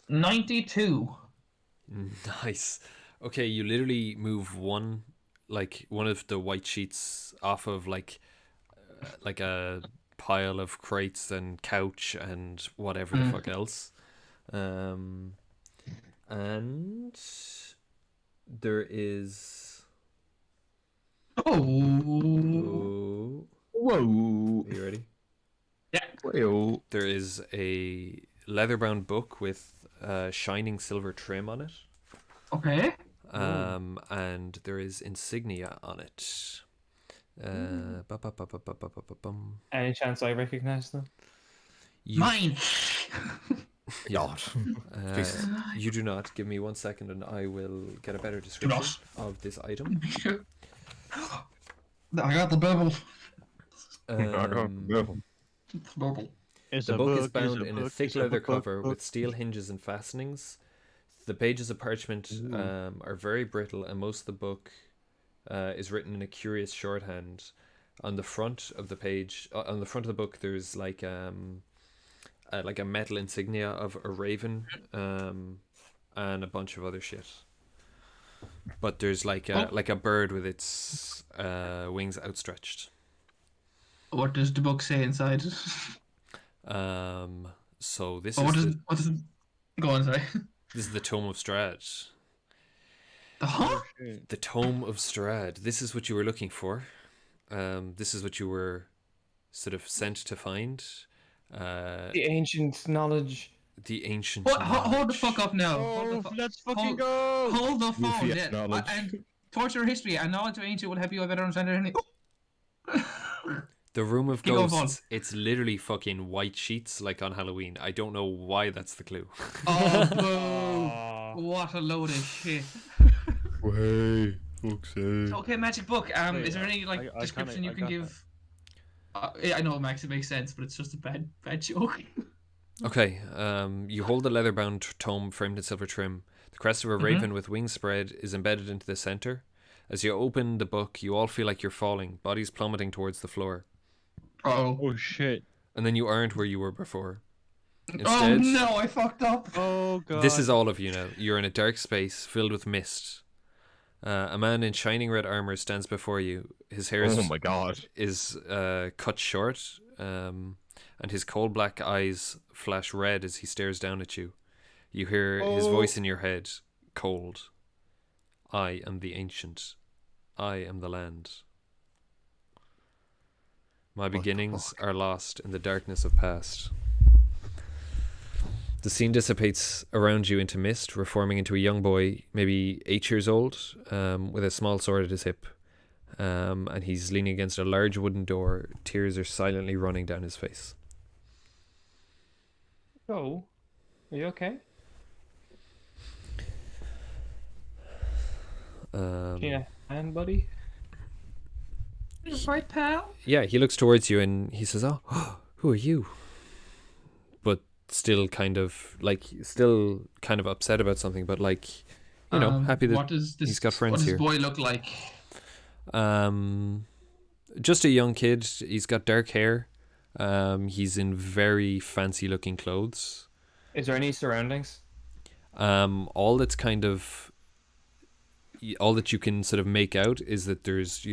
92. Nice. Okay, you literally move one of the white sheets off of like a pile of crates and couch and whatever the fuck else. And there is Oh. Whoa. Are you ready? Yeah. Whoa. There is a leather-bound book with a shining silver trim on it. Okay. And there is insignia on it. Any chance I recognize them? Mine. Yeah. You do not. Give me 1 second and I will get a better not. description of this item. I got the bubble. Um, Bubble. The book is bound in a thick leather cover with steel hinges and fastenings. The pages of parchment are very brittle, and most of the book is written in a curious shorthand. On the front of the page, on the front of the book, there's like a metal insignia of a raven, and a bunch of other shit. But there's like a bird with its wings outstretched. What does the book say inside? So this What is does it go on, sorry? this is the Tome of Strahd. Huh? The Tome of Strahd. This is what you were looking for. This is what you were sort of sent to find. The ancient knowledge. The ancient Hold the knowledge. fuck up now. Oh, let's fucking hold, go! Hold the phone. Rufia Yeah. knowledge. And torture history and knowledge of ancient will help you better understand anything. The room of Keep going, ghosts. It's literally fucking white sheets like on Halloween. I don't know why that's the clue. Oh, boo. What a load of shit. Way, fuck's sake. Okay, magic book. Wait, Is there any like I description you I can got give? Yeah, I know it makes sense, but it's just a bad joke. Okay, you hold the leather-bound tome framed in silver trim. The crest of a raven with wings spread is embedded into the center. As you open the book, you all feel like you're falling, bodies plummeting towards the floor. Oh shit! And then you aren't where you were before. Oh Instead, no, I fucked up. Oh god! this is all of you now. You're in a dark space filled with mist. A man in shining red armor stands before you. His hair Oh my god. is cut short, and his coal black eyes flash red as he stares down at you. You hear his voice in your head, cold. I am the ancient. I am the land. My beginnings are lost in the darkness of past. The scene dissipates around you into mist, reforming into a young boy, maybe 8 years old, with a small sword at his hip. And he's leaning against a large wooden door. Tears are silently running down his face. Oh, are you okay? Yeah, and buddy. You're right, pal. Yeah, he looks towards you and he says, "Oh, who are you?" But still kind of upset about something, but like, happy that what does this, he's got friends what does here. this boy look like? Just a young kid. He's got dark hair. He's in very fancy looking clothes. Is there any surroundings? All that you can sort of make out is that there's,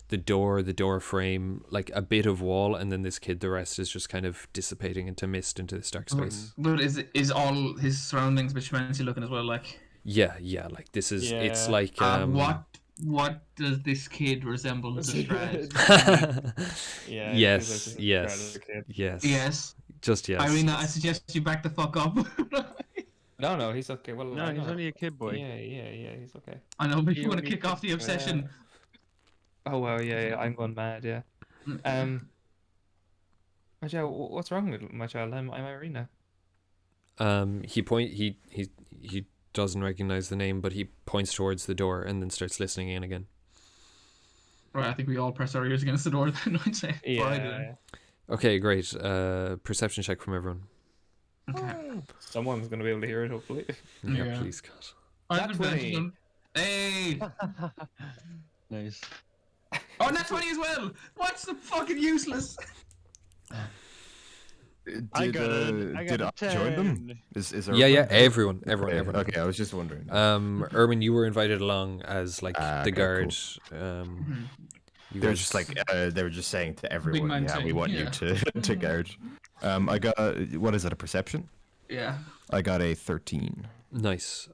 the door frame, like a bit of wall, and then this kid, the rest is just kind of dissipating into mist into this dark space. But is all his surroundings a bit fancy looking as well? Like Yeah, like this is, it's like what does this kid resemble to Strahd? Yeah. Yes. Yes. Just yes. Ireena, I suggest you back the fuck up. No, he's okay. Well, No, he's only a kid boy. Yeah, he's okay. I know, but you want to only kick off the obsession. Oh well, yeah, I'm going mad. Yeah. My child, what's wrong with my child? I'm Ireena. He doesn't recognize the name, but he points towards the door and then starts listening in again. Right, I think we all press our ears against the door then, I'd say. Yeah. Okay, great. Perception check from everyone. Okay. Someone's gonna be able to hear it, hopefully. Yeah, please, God. I've Nat advantage 20. on. Hey! Nice. Oh, nat 20 as well! What's the fucking useless? I got Did a I join them? 10. Is Yeah, everyone. Okay, I was just wondering. Urwin, you were invited along as like the okay, guard. They were just like they were just saying to everyone, man yeah, we saying, want you to guard. I got what is it? A perception? Yeah. I got a 13. Nice.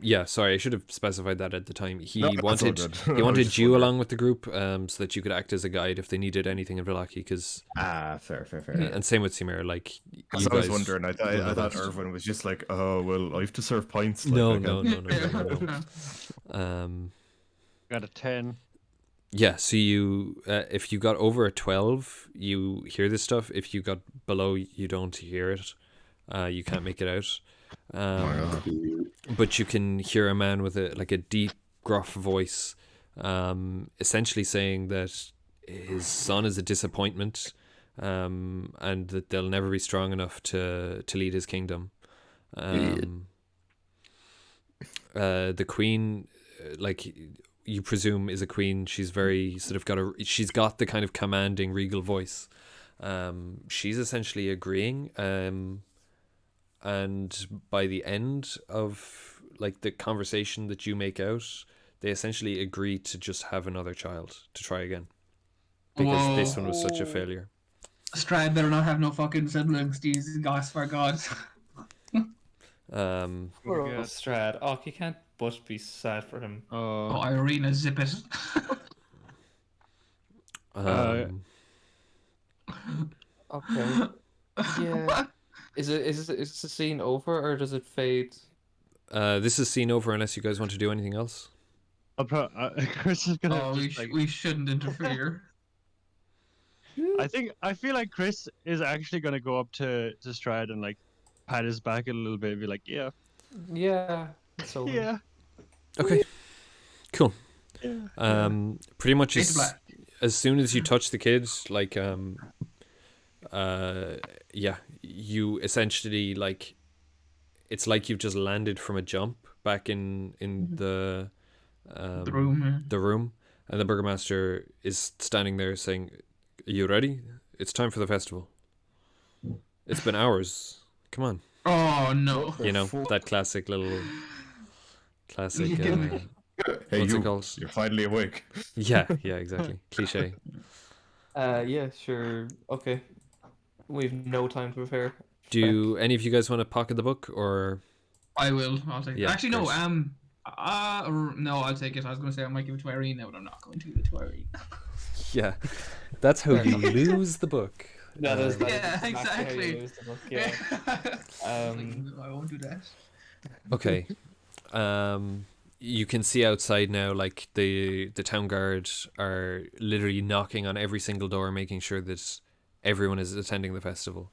Yeah, sorry, I should have specified that at the time. He No, that's all wanted good. he I was wanted just you wondering. along with the group, so that you could act as a guide if they needed anything in Vallaki. Because Fair. and same with Cimer. Like you Because I was guys wondering, I will thought know best. Irvin was just like, oh well, I have to serve pints. Like, No. Got a 10. Yeah, so you, if you got over a 12, you hear this stuff. If you got below, you don't hear it. You can't make it out. But you can hear a man with a deep, gruff voice, essentially saying that his son is a disappointment, and that they'll never be strong enough to lead his kingdom. The queen, like you presume, is a queen. She's very sort of she's got the kind of commanding, regal voice. She's essentially agreeing. And by the end of like the conversation that you make out, they essentially agree to just have another child to try again, because this one was such a failure. Strahd better not have no fucking siblings, Jesus, gosh, for God. Poor old Strahd. Oh, you can't but be sad for him. Oh, Ireena, zip it. Okay. Yeah. Is this a scene over or does it fade? This is scene over unless you guys want to do anything else. Chris is gonna Oh, just like. we shouldn't interfere. I feel like Chris is actually gonna go up to Strahd and like pat his back a little bit and be like, yeah, Yeah. It's over. yeah, Okay, cool. yeah. Pretty much Fade to black. as soon as you touch the kid, like yeah, you essentially like it's like you've just landed from a jump back in the room. Yeah. the room, and the Burgomaster is standing there saying, "Are you ready? It's time for the festival. It's been hours. Come on." Oh no. You know, that classic little classic Hey, what's you, it called? you're finally awake. Yeah, exactly. Cliche. Yeah, sure. Okay. We've no time to prepare. Do any of you guys want to pocket the book, or I will. I'll take it. Yeah, Actually, no. great. No. I'll take it. I was going to say I might give it to Ireena, but I'm not going to give it to Ireena. yeah, that's how you lose the book. That is Yeah, exactly how you exactly. lose the book, yeah. I won't do that. Okay. You can see outside now, like the town guard are literally knocking on every single door, making sure that everyone is attending the festival.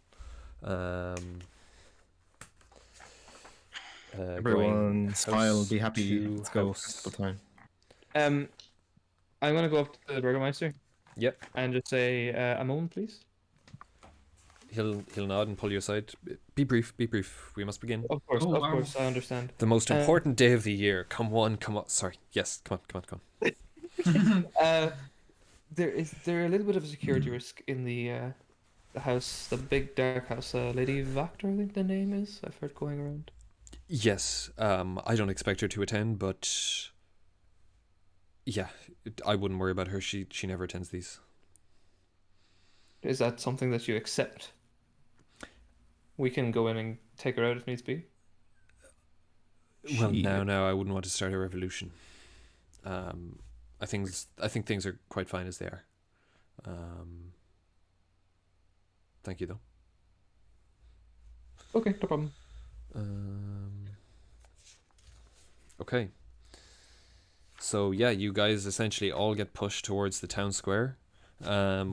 Everyone, smile, be happy. to Let's go. house. Festival time. I'm gonna go up to the Burgomaster Yep. and just say, a moment, please. He'll nod and pull you aside. Be brief. We must begin. Of course, Oh, of wow. course, I understand. The most important day of the year. Come on. Sorry. Yes. Come on. Is there a little bit of a security risk in the house, the big dark house? Lady Vactor, I think the name is. I've heard going around. Yes. I don't expect her to attend, but yeah, I wouldn't worry about her. She never attends these. Is that something that you accept? We can go in and take her out if needs be. Well, now I wouldn't want to start a revolution. I think things are quite fine as they are. Thank you though. Okay, no problem. Okay. So yeah, you guys essentially all get pushed towards the town square,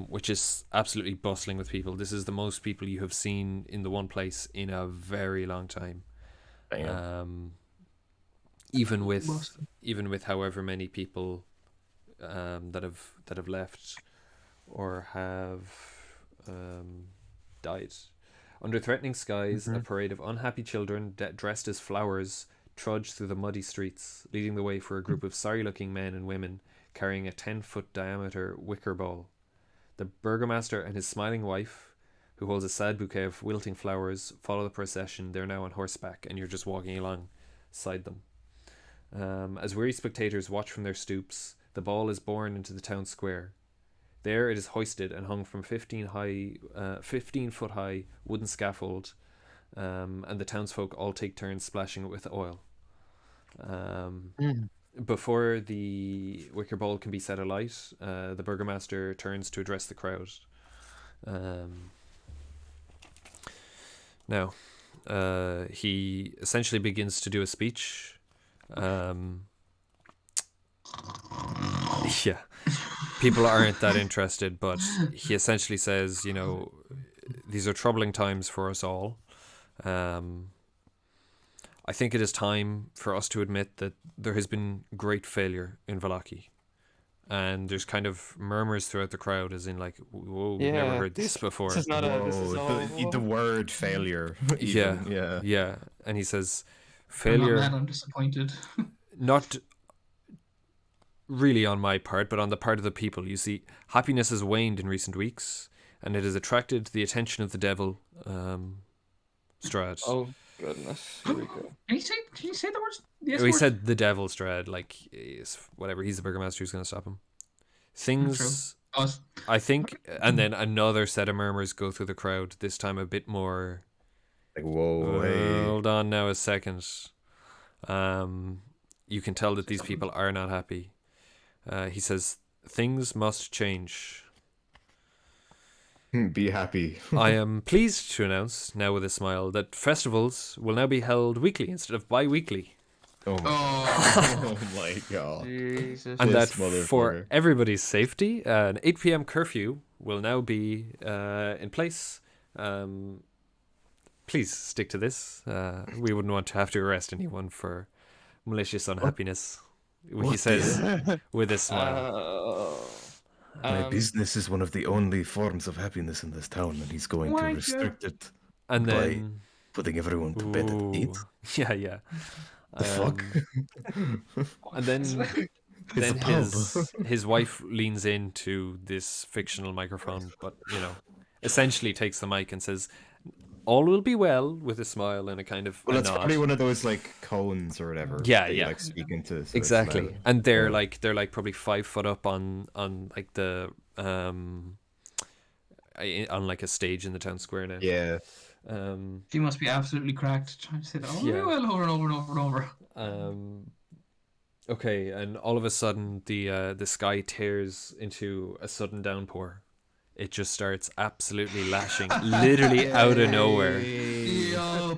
which is absolutely bustling with people. This is the most people you have seen in the one place in a very long time. Even with however many people that have left or have died. Under threatening skies, a parade of unhappy children dressed as flowers trudged through the muddy streets, leading the way for a group of sorry-looking men and women carrying a 10-foot diameter wicker ball. The Burgomaster and his smiling wife, who holds a sad bouquet of wilting flowers, follow the procession. They're now on horseback, and you're just walking alongside them. As weary spectators watch from their stoops, the ball is borne into the town square. There it is hoisted and hung from 15-foot high wooden scaffold, and the townsfolk all take turns splashing it with oil. Before the wicker ball can be set alight, the Burgomaster turns to address the crowd. Now, he essentially begins to do a speech. Yeah, people aren't that interested, but he essentially says, these are troubling times for us all. I think it is time for us to admit that there has been great failure in Vallaki. And there's kind of murmurs throughout the crowd, as in like, whoa, we've never heard this before. This is not the word failure. Yeah. And he says, I'm failure, not mad, I'm disappointed. not really on my part, but on the part of the people. You see, happiness has waned in recent weeks, and it has attracted the attention of the devil, Strahd. Oh goodness, here we go. Can you say the words? Yes, He said the devil, Strahd, like, whatever, he's the Burgomaster who's going to stop him. Things, Us. I think, and then another set of murmurs go through the crowd, this time a bit more, Like, whoa, hey. hold on now a second. You can tell that these people are not happy. He says, things must change. Be happy. I am pleased to announce, now with a smile, that festivals will now be held weekly instead of bi-weekly. Oh my, Oh, oh my god. Jesus. And that This for motherfucker. everybody's safety, an 8 p.m. curfew will now be in place. Please stick to this. We wouldn't want to have to arrest anyone for malicious unhappiness. He says with a smile. My business is one of the only forms of happiness in this town, and he's going to restrict it And by then, putting everyone to bed at 8. yeah. The fuck? And then It's a pub. his wife leans into this fictional microphone, but essentially takes the mic and says, "All will be well," with a smile and a kind of Well, a it's nod. probably one of those like cones or whatever. Yeah, that you, yeah. like speak into. So it's Exactly, loud. and they're Yeah. like probably 5 foot up on like the on like a stage in the town square now. Yeah. she must be absolutely cracked trying to say that Yeah. well over and over and over and over. Okay, and all of a sudden the sky tears into a sudden downpour. It just starts absolutely lashing, literally out of nowhere. Yup.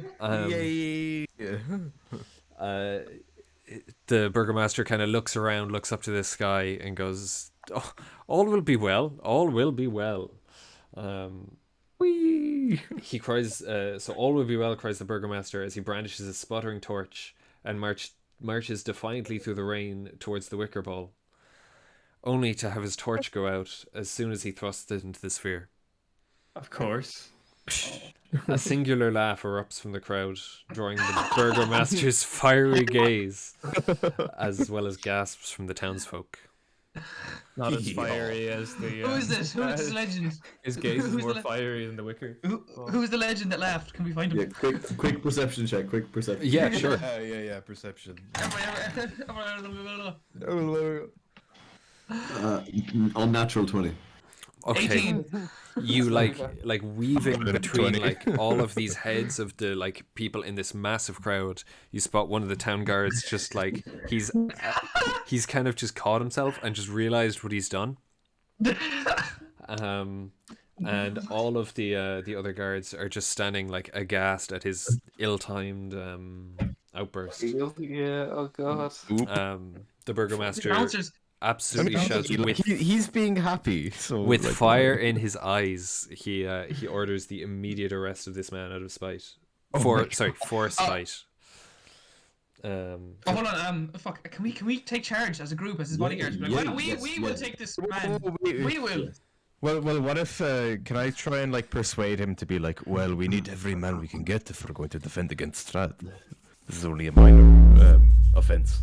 The Burgomaster kind of looks around, looks up to the sky, and goes, "Oh, all will be well. All will be well." He cries, "So all will be well," cries the Burgomaster as he brandishes a sputtering torch and marches defiantly through the rain towards the wicker ball, only to have his torch go out as soon as he thrusts it into the sphere. Of course. A singular laugh erupts from the crowd, drawing the Burgomaster's fiery gaze, as well as gasps from the townsfolk. Not as fiery as the. Who is this? Who is this legend? His gaze is Who's more the fiery than the wicker. Who's the legend that laughed? Can we find him? Yeah, quick perception check. Quick perception. Yeah, sure. Yeah. Perception. Unnatural 20. Okay. 18. You like weaving between 20. like all of these heads of the like people in this massive crowd. You spot one of the town guards just like he's kind of just caught himself and just realized what he's done. And all of the other guards are just standing like aghast at his ill-timed outburst. Yeah. Oh god. The Burgomaster Bouncers. absolutely shouts with He's being happy. So with like, fire in his eyes. He orders the immediate arrest of this man out of spite. For spite. Oh, hold on. Fuck. Can we take charge as a group, as his bodyguards? Like, why don't we will take this man. We will. Well, what if can I try and like persuade him to be like, well, we need every man we can get if we're going to defend against Strahd. This is only a minor offense.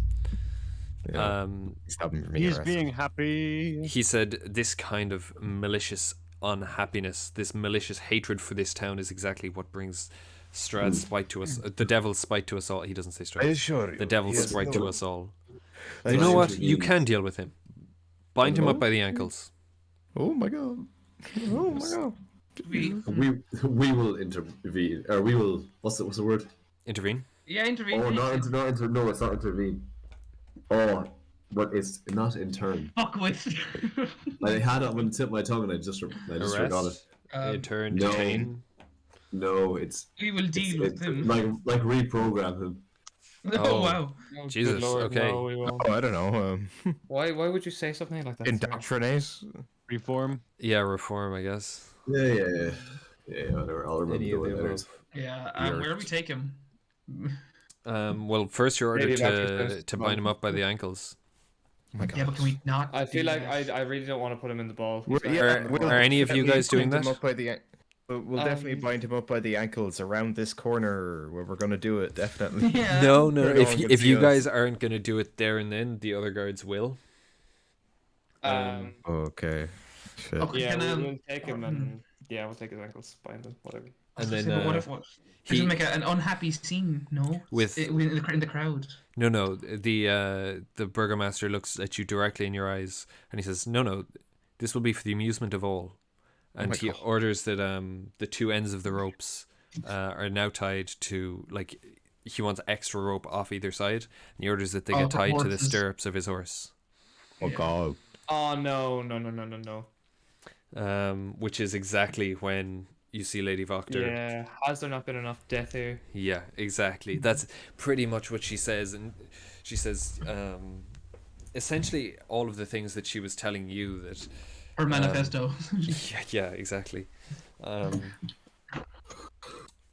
Yeah, stop him from being He's arrested. being happy. He said this kind of malicious unhappiness, this malicious hatred for this town is exactly what brings Strahd's spite to us. The devil's spite to us all. He doesn't say I Strahd. assure you. The devil's yes, spite no. to us all. I You know assure what? You can deal with him. Bind him up by the ankles. Oh my god. Oh my god. We We will intervene, or we will. What's the word? Intervene. intervene. Oh, no, it's not intervene. Oh, but it's not in turn. Fuck with. I had it on the tip of my tongue, and I just forgot it. Arrest. Turn. no. Detain. No, it's We will deal with him. like reprogram him. Oh wow. Oh, Jesus, good Lord, okay. No, we won't. Oh, I don't know. Why would you say something like that? sir? Indoctrinate. Reform. Yeah, reform, I guess. Yeah. Whatever. I'll remember Any the of the word later. above. Yeah. Where do we take him? Well, first you're ordered Maybe that's to bind him up by the ankles. Oh my god. Yeah, but can we not? I feel do like that? I really don't want to put him in the ball. Are any of you guys doing that? We'll definitely bind him up by the ankles around this corner where we're gonna do it. Definitely. Yeah. No. Where no If one you, can if see you us. guys aren't gonna do it there and then, the other guards will. Okay. Shit. Okay, Yeah, can, we'll take him and we'll take his ankles, bind him, whatever. And Say, then but what if he- doesn't make an unhappy scene? No. With- in the crowd. No. The Burgomaster looks at you directly in your eyes, and he says, "No. This will be for the amusement of all." And my he God. orders that the two ends of the ropes are now tied to like he wants extra rope off either side, and he orders that they Oh, get tied to the horses. stirrups of his horse. Oh god. Oh no. which is exactly when you see Lady Voctor. Yeah, has there not been enough death here? Yeah, exactly. That's pretty much what she says, and she says essentially all of the things that she was telling you that. Her manifesto. Yeah, exactly.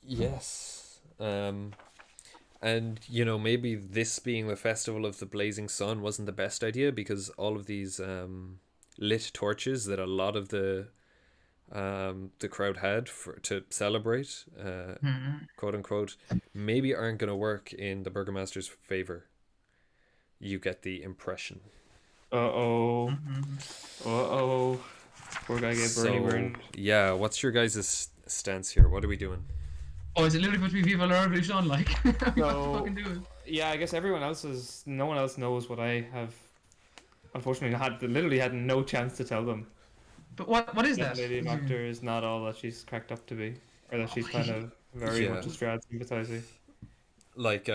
Yes. And maybe this being the festival of the blazing sun wasn't the best idea, because all of these lit torches that a lot of the crowd had to celebrate, quote unquote, maybe aren't going to work in the Burgomaster's favor. You get the impression. Uh-oh. Poor guy get burned. Yeah, what's your guys' stance here? What are we doing? Oh, is it literally supposed to be Viva la Revolution? Like, what the So, fucking do it? yeah, I guess no one else knows what I have. Unfortunately, literally had no chance to tell them. But what is that? Lady Doctor is not all that she's cracked up to be, or that she's kind of very much a Strahd sympathizer. Like,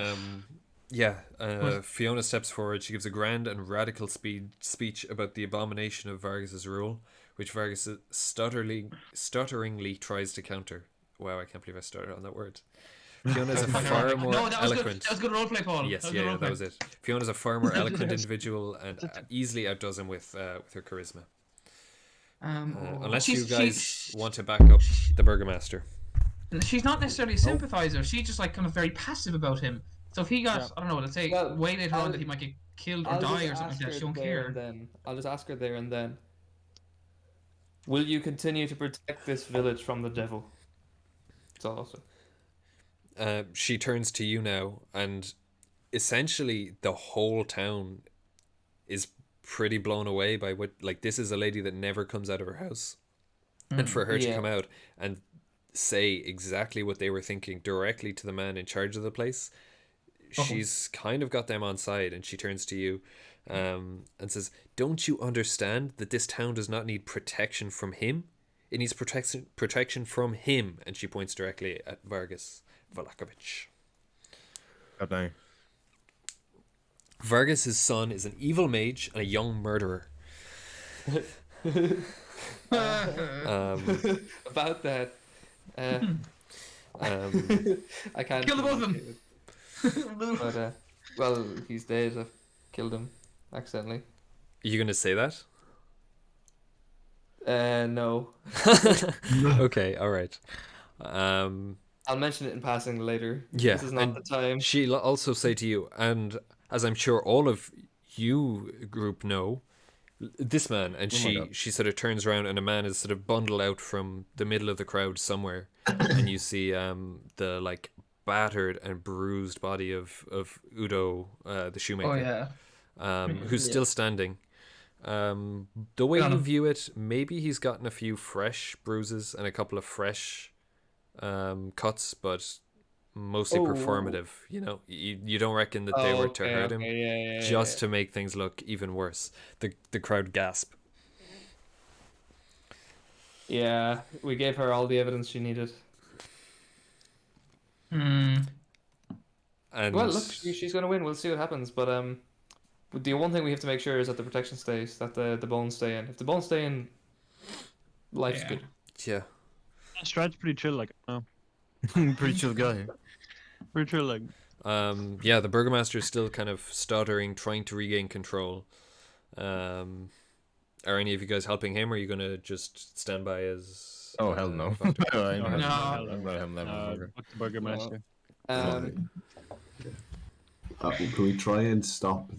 Fiona steps forward. She gives a grand and radical speech about the abomination of Vargas's rule, which Vargas stutteringly tries to counter. Wow, I can't believe I stuttered on that word. Fiona is a far more eloquent. That was good roleplay, Paul. Yes, that was it. Fiona's a far more eloquent individual and easily outdoes him with her charisma. Unless you guys want to back up the Burgomaster. She's not necessarily a sympathizer. She's just like kind of very passive about him. So if he got, I don't know, let's say way later on that he might get killed or die or something like that, she don't care. I'll just ask her there and then. Will you continue to protect this village from the devil? That's all I'll say. She turns to you now, and essentially the whole town is pretty blown away by what, like, this is a lady that never comes out of her house, and for her to come out and say exactly what they were thinking directly to the man in charge of the place, she's kind of got them on side. And she turns to you and says, don't you understand that this town does not need protection from him? It needs protection from him. And she points directly at Vargas Vallakovich. God dang. Vargas's son is an evil mage and a young murderer. About that, I can't kill the both of them. But well, he's dead. I've killed him accidentally. Are you gonna say that? No. Okay, all right. I'll mention it in passing later. Yeah, this is not the time. She'll also say to you, and as I'm sure all of you group know, this man, and she sort of turns around, and a man is sort of bundled out from the middle of the crowd somewhere, and you see the like battered and bruised body of Udo, the shoemaker, who's still standing. The way you view it, maybe he's gotten a few fresh bruises and a couple of fresh cuts, but mostly performative. You don't reckon that they were to hurt him, just to make things look even worse. The crowd gasp. Yeah, we gave her all the evidence she needed. And well, look, she's gonna win. We'll see what happens. But the one thing we have to make sure is that the protection stays, that the bones stay in. If the bones stay in, life's good. Yeah. Strahd's pretty chill, like, Pretty chill guy. pretty chill, like. The Burgomaster is still kind of stuttering, trying to regain control. Are any of you guys helping him, or are you gonna just stand by as? Oh hell no! No. I'm not him. Fuck the Burgomaster. Can we try and stop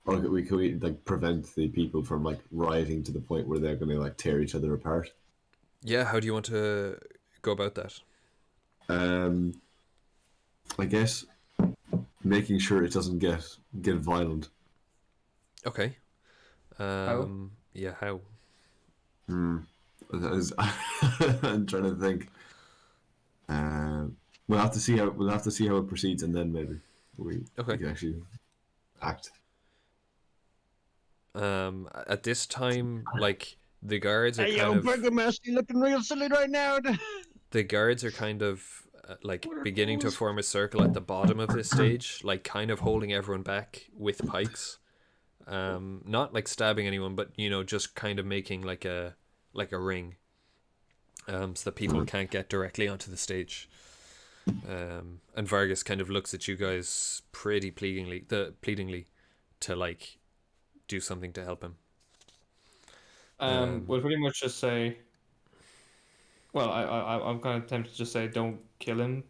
or can we like prevent the people from like rioting to the point where they're going to like tear each other apart? Yeah, how do you want to go about that? I guess making sure it doesn't get violent. Okay. How? Yeah, how? I'm trying to think. We'll have to see how it proceeds, and then maybe we can actually act. At this time, like, the guards are Hey, kind yo, of... Burgomaster, you looking real silly right now. The guards are kind of like beginning to form a circle at the bottom of this stage, like kind of holding everyone back with pikes. Not like stabbing anyone, but just kind of making like a ring, so that people can't get directly onto the stage. And Vargas kind of looks at you guys pretty pleadingly to like do something to help him. We'll pretty much just say. Well, I'm kind of tempted to just say don't kill him,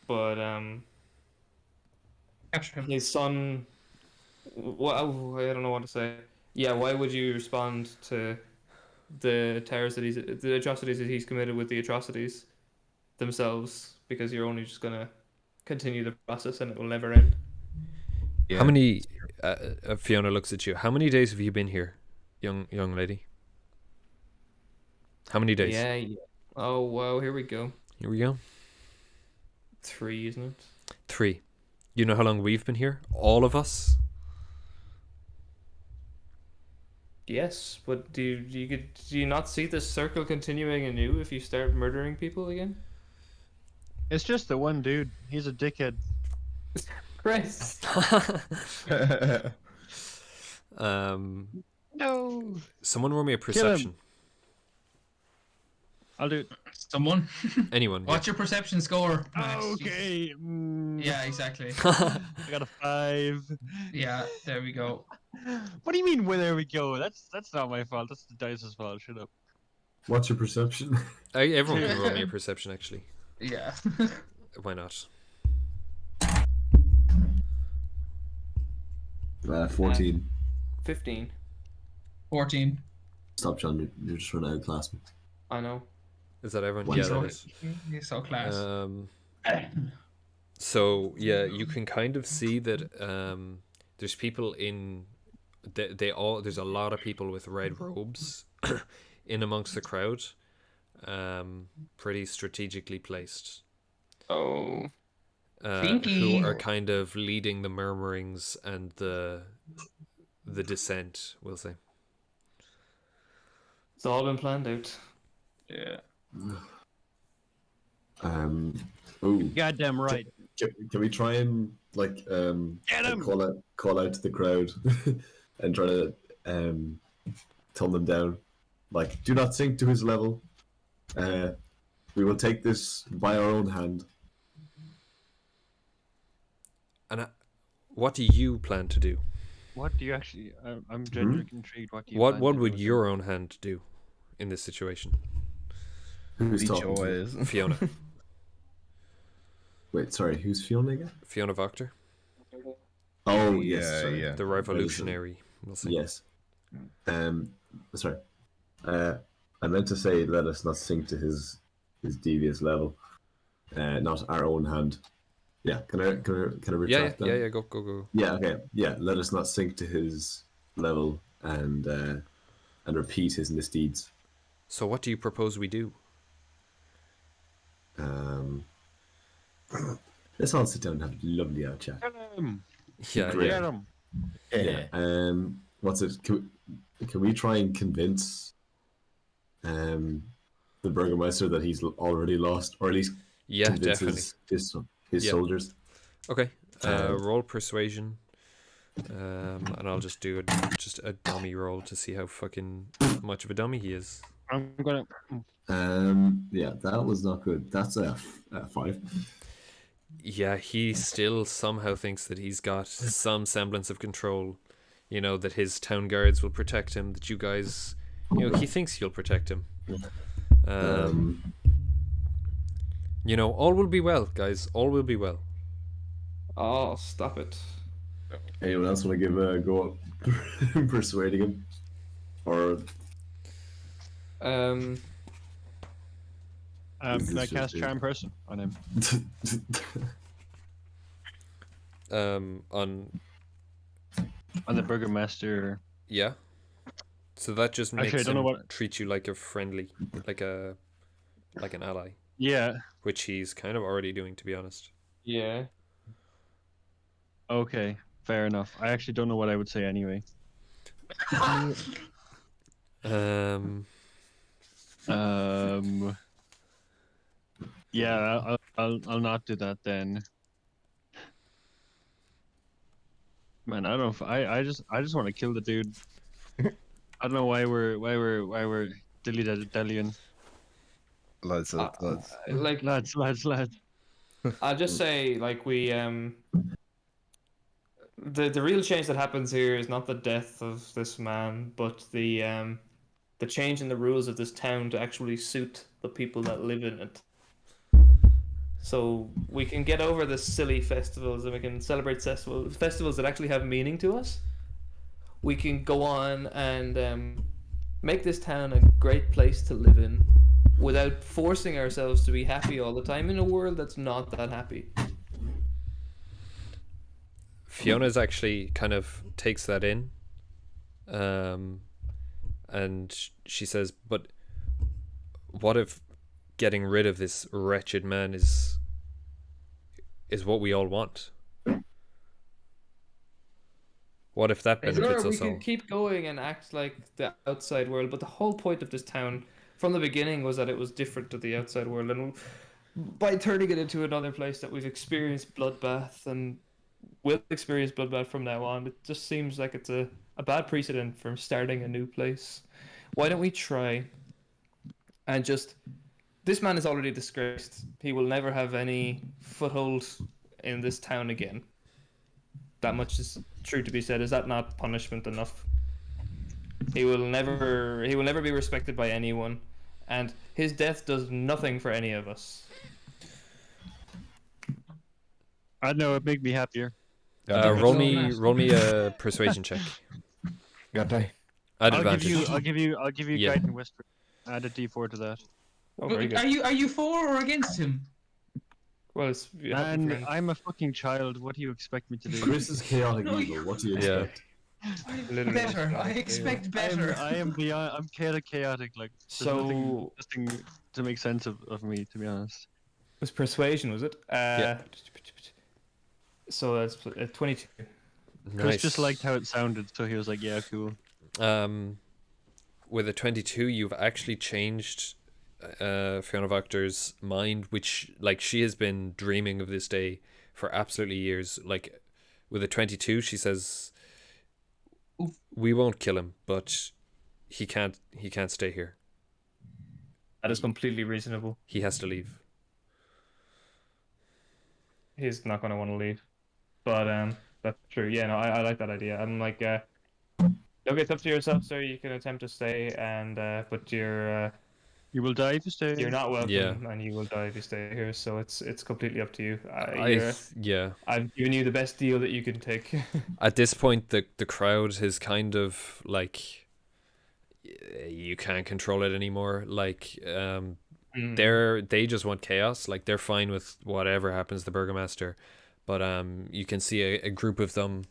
but Capture him. his son. Well, I don't know what to say. Yeah, why would you respond to the atrocities that he's committed with the atrocities themselves? Because you're only just gonna continue the process and it will never end. Yeah. How many? Fiona looks at you. How many days have you been here, young lady? How many days? Yeah. Oh wow, here we go. Here we go. 3, isn't it? 3. You know how long we've been here? All of us? Yes, but do you not see this circle continuing anew if you start murdering people again? It's just the one dude. He's a dickhead. Chris. No. Someone roll me a him. perception. I'll do it. Someone. Anyone. What's your perception score? Max? Okay. Yeah, exactly. I got a 5. Yeah, there we go. What do you mean? Where there we go? That's not my fault. That's the dice's fault. Shut up. What's your perception? Everyone can roll me a perception, actually. Yeah. Why not? 14. 15. 14. Stop, John. You're just trying to outclass me. I know. Is that everyone? One Yeah, zero. that is. You're so class. So yeah, you can kind of see that there's people in there's a lot of people with red robes in amongst the crowd, pretty strategically placed, Oh. who are kind of leading the murmurings and the dissent, we'll say. It's all been planned out. Yeah. Oh, Goddamn right. can we try and like Get him! call out to the crowd and try to tone them down? Like, do not sink to his level. We will take this by our own hand. And what do you plan to do? What do you actually? I'm genuinely intrigued. What do you? What plan what to would do? your own hand do in this situation, Who's talking? Fiona? Wait, sorry, who's Fiona again? Fiona Voctor, Oh, yes, sorry. yeah. the revolutionary. We'll say. Yes. Sorry. I meant to say, let us not sink to his devious level. Not our own hand. Yeah. Can I retract that? Yeah. Go. Yeah. Okay. Yeah. Let us not sink to his level and repeat his misdeeds. So what do you propose we do? Let's all sit down and have a lovely out chat. Get him! Yeah. Great. Get him! Yeah. What's it? Can we try and convince the Burgomaster that he's already lost, or at least Yeah, convince definitely. his Yeah. soldiers? Okay. Roll persuasion. And I'll just do a dummy roll to see how fucking much of a dummy he is. I'm gonna. Yeah, that was not good. That's a 5. Yeah, he still somehow thinks that he's got some semblance of control. You know, that his town guards will protect him, that you guys, he thinks you'll protect him. All will be well, guys. All will be well. Oh, stop it. Anyone else want to give a go at persuading him? Or Um, Can I cast Charm Person on him? On the Burgomaster. Yeah. So that just makes Actually, I don't know him what- treat you like a friendly, like an ally, Yeah. which he's kind of already doing, to be honest. yeah. Okay. Fair enough. I actually don't know what I would say anyway. Yeah, I'll not do that then. Man, I don't know if I just want to kill the dude. I don't know why we're dilly-dallying. Lads, lads. Like, Lads. I'll just say, like, the real change that happens here is not the death of this man, but the change in the rules of this town to actually suit the people that live in it. So we can get over the silly festivals and we can celebrate festivals that actually have meaning to us. We can go on and make this town a great place to live in without forcing ourselves to be happy all the time in a world that's not that happy. Fiona's actually kind of takes that in, and she says, "But what if getting rid of this wretched man is what we all want? What if that benefits Sure, we us all?" can keep going and act like the outside world, but the whole point of this town from the beginning was that it was different to the outside world, and by turning it into another place that we've experienced bloodbath and will experience bloodbath from now on, it just seems like it's a bad precedent for starting a new place. Why don't we try and just... This man is already disgraced. He will never have any foothold in this town again. That much is true to be said. Is that not punishment enough? He will never be respected by anyone, and his death does nothing for any of us. I know it make me happier. Roll me a persuasion check. Got die. At I'll advantage. give you Yeah. guidance whisper. Add a D4 to that. Oh, very good. Are you for or against him? Well, it's And I'm a fucking child. What do you expect me to do? Chris is chaotic No, evil. What do you Yeah. expect? Literally Better. I expect better. I am beyond. I'm chaotic. Like there's So nothing to make sense of me, to be honest. was persuasion, was it? Yeah. So that's 22. Chris just liked how it sounded, so he was like, "Yeah, cool." With a 22, you've actually changed Fiona Voctor's mind, which, like, she has been dreaming of this day for absolutely years. Like, with a 22, she says, "We won't kill him, but he can't stay here. That is completely reasonable. He has to leave." He's not going to want to leave. But that's true. Yeah, no, I like that idea. I'm like, look, it's up to yourself, sir. You can attempt to stay, and but You will die if you stay. you're not welcome, Yeah. and you will die if you stay here. So it's completely up to you. Yeah. I've given you the best deal that you can take. At this point, the crowd is kind of like, you can't control it anymore. Like, they just want chaos. Like, they're fine with whatever happens to the Burgomaster, but you can see a group of them,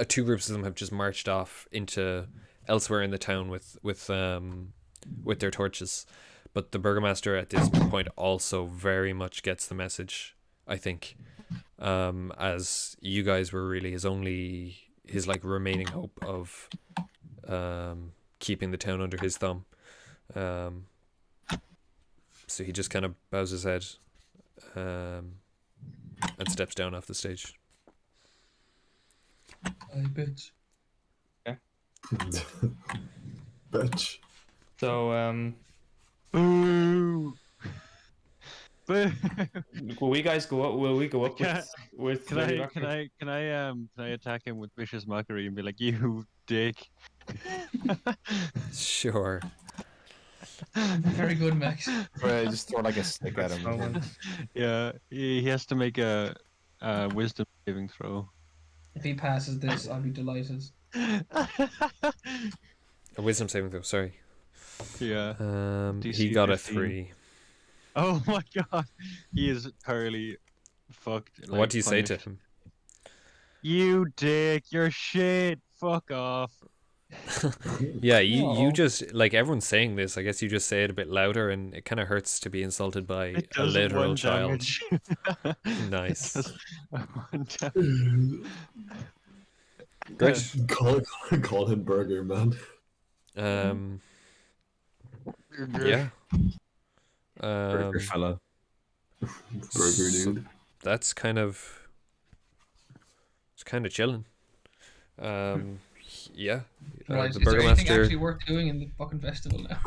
two groups of them have just marched off into elsewhere in the town with their torches. But the Burgomaster at this point also very much gets the message, I think, as you guys were really his like remaining hope of keeping the town under his thumb. So he just kind of bows his head and steps down off the stage. I bet. Bitch. So Boo! Boo! will we guys go up? Will we go up Can- with Can Lady I Rocker? can I attack him with vicious mockery and be like, "You dick"? Sure. Very good, Max. Just throw like a stick at him. Yeah, he has to make a wisdom saving throw. If he passes this, I'll be delighted. A wisdom saving throw, sorry. Yeah. He DC got a 15. 3. Oh my god, he is thoroughly fucked. What do you say to punished. him? You dick, you're shit. Fuck off. Yeah, you just, like, everyone's saying this. I guess you just say it a bit louder, and it kind of hurts to be insulted by It a does literal 1 child. damage. Nice. It does 1 damage. Great. Call him Burger Man. Yeah. Burger fella. Burger so dude. that's kind of, it's kind of chilling. Yeah, Right. the Is there anything Burgomaster. actually worth doing in the fucking festival now?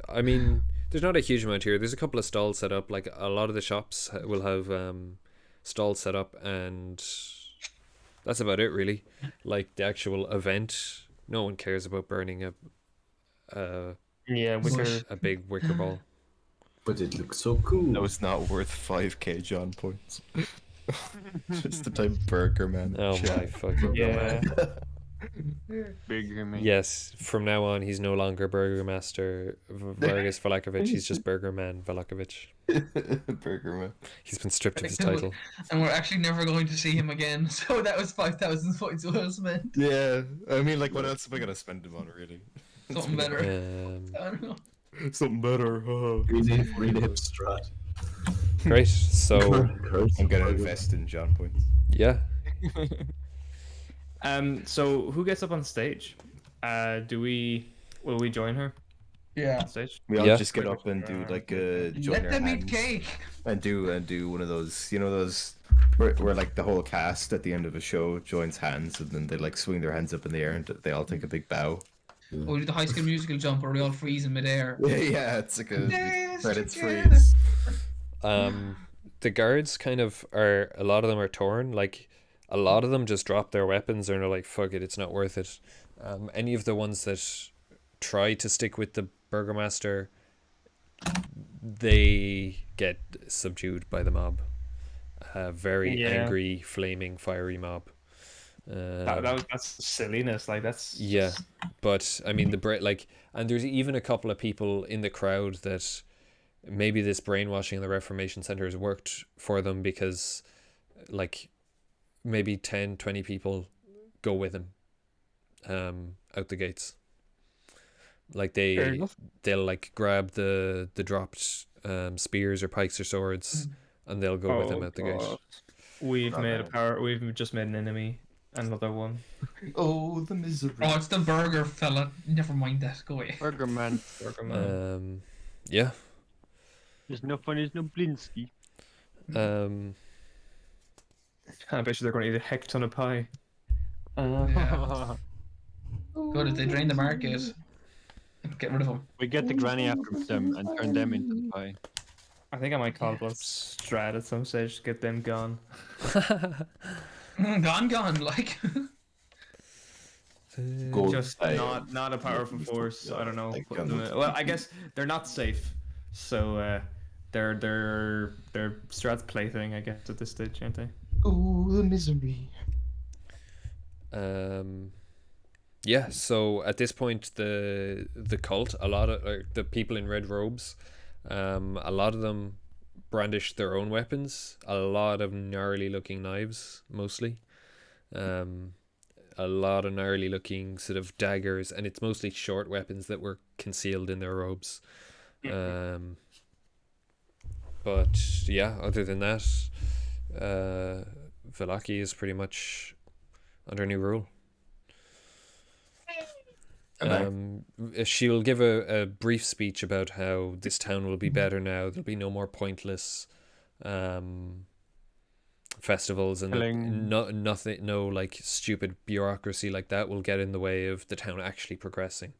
I mean, there's not a huge amount here. There's a couple of stalls set up. Like a lot of the shops will have stalls set up, and that's about it really. Like the actual event, no one cares about burning Yeah, wicker. a big wicker ball. But it looks so cool. No, it's not worth 5k John points. Just the type burger man. Oh shit. my fucking Yeah. Bigger man. Yes, from now on he's no longer Burgomaster Vargas Vallaki. He's just Burgerman Vallaki. Burger man. He's been stripped of his And we're- title. And we're actually never going to see him again. So that was 5,000 points well spent. Yeah, I mean, like, what else am I gonna spend him on, really? Something better. I don't know. Something better. Rename Strahd. Great. So I'm gonna invest in John points. yeah, So who gets up on stage? Will we join her Yeah. on stage? We all Yeah. just get up and do like a join Let our them eat hands cake. and do one of those, you know, those where like the whole cast at the end of a show joins hands and then they like swing their hands up in the air and they all take a big bow. Or we do the High School Musical jump where we all freeze in midair. Yeah, it's like a Dance credits together. freeze. the guards kind of are. A lot of them are torn. Like a lot of them just drop their weapons and are like, "Fuck it, it's not worth it." Any of the ones that try to stick with the Burgomaster, they get subdued by the mob. Very Yeah. angry, flaming, fiery mob. That's silliness. Like that's Yeah, but I mean and there's even a couple of people in the crowd that maybe this brainwashing in the Reformation Center has worked for them because, like, maybe 10, 20 people go with him, out the gates. Like Fair enough. they'll like grab the dropped spears or pikes or swords, and they'll go with him out the gate. God. We've just made an enemy. Another one. Oh, the misery. Oh, it's the burger fella. Never mind that. Go away. Burger man. Yeah. There's no fun, there's no Blinsky. I bet you they're going to eat a heck ton of pie. Yeah. Good if they drain the market. Get rid of them. We get the granny after them and turn them into the pie. I think I might call up Strahd at some stage to get them gone. Gone, like. Gold Just pie. not a powerful force. I don't know. Like, Put them in- Well, I guess they're not safe. So they're Strahd's plaything, I guess, at this stage, aren't they? Oh, the misery. Yeah, so at this point the cult, a lot of the people in red robes, a lot of them brandish their own weapons, a lot of gnarly looking knives mostly, a lot of gnarly looking sort of daggers, and it's mostly short weapons that were concealed in their robes. But yeah, other than that, Vallaki is pretty much under new rule. She'll give a brief speech about how this town will be better now. There'll be no more pointless festivals and no like stupid bureaucracy like that will get in the way of the town actually progressing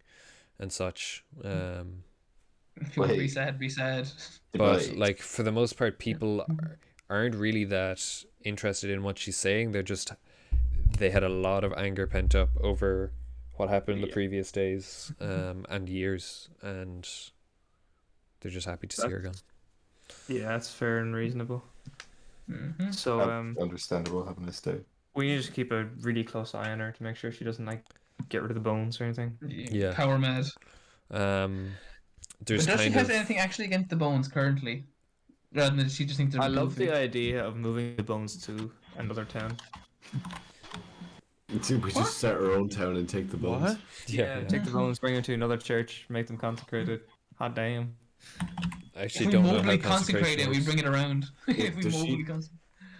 and such. If you want to be sad, be sad. But like for the most part, people aren't really that interested in what she's saying. They had a lot of anger pent up over what happened the previous days and years, and they're just happy to see her gone. Yeah, that's fair and reasonable. Mm-hmm. So Understandable, having this day. we need to just keep a really close eye on her to make sure she doesn't like get rid of the bones or anything. Yeah. Power mad. There's But does she kind have of anything actually against the bones currently? Rather than she just thinks they're I love goofy? the idea of moving the bones to another town. We just start our own town and take the bones. yeah. Take the bones, bring them to another church, make them consecrated. Hot damn. I If actually we don't know how mobily consecrate consecration it, we works. bring it around. If we does she- mobily consecrate.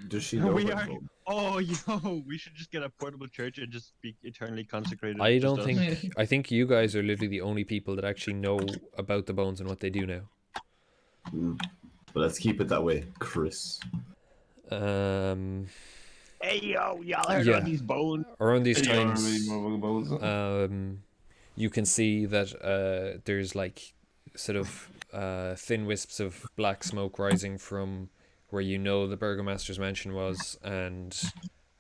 Does she know? We about are. bones? Oh, yo, we should just get a portable church and just be eternally consecrated. I just don't us. think. I think you guys are literally the only people that actually know about the bones and what they do now. But let's keep it that way, Chris. Um, Hey yo, y'all heard Yeah. on these bones? Around these Yeah, times, really motherfucking bones. you can see that there's like sort of thin wisps of black smoke rising from where you know the Burgomaster's mansion was, and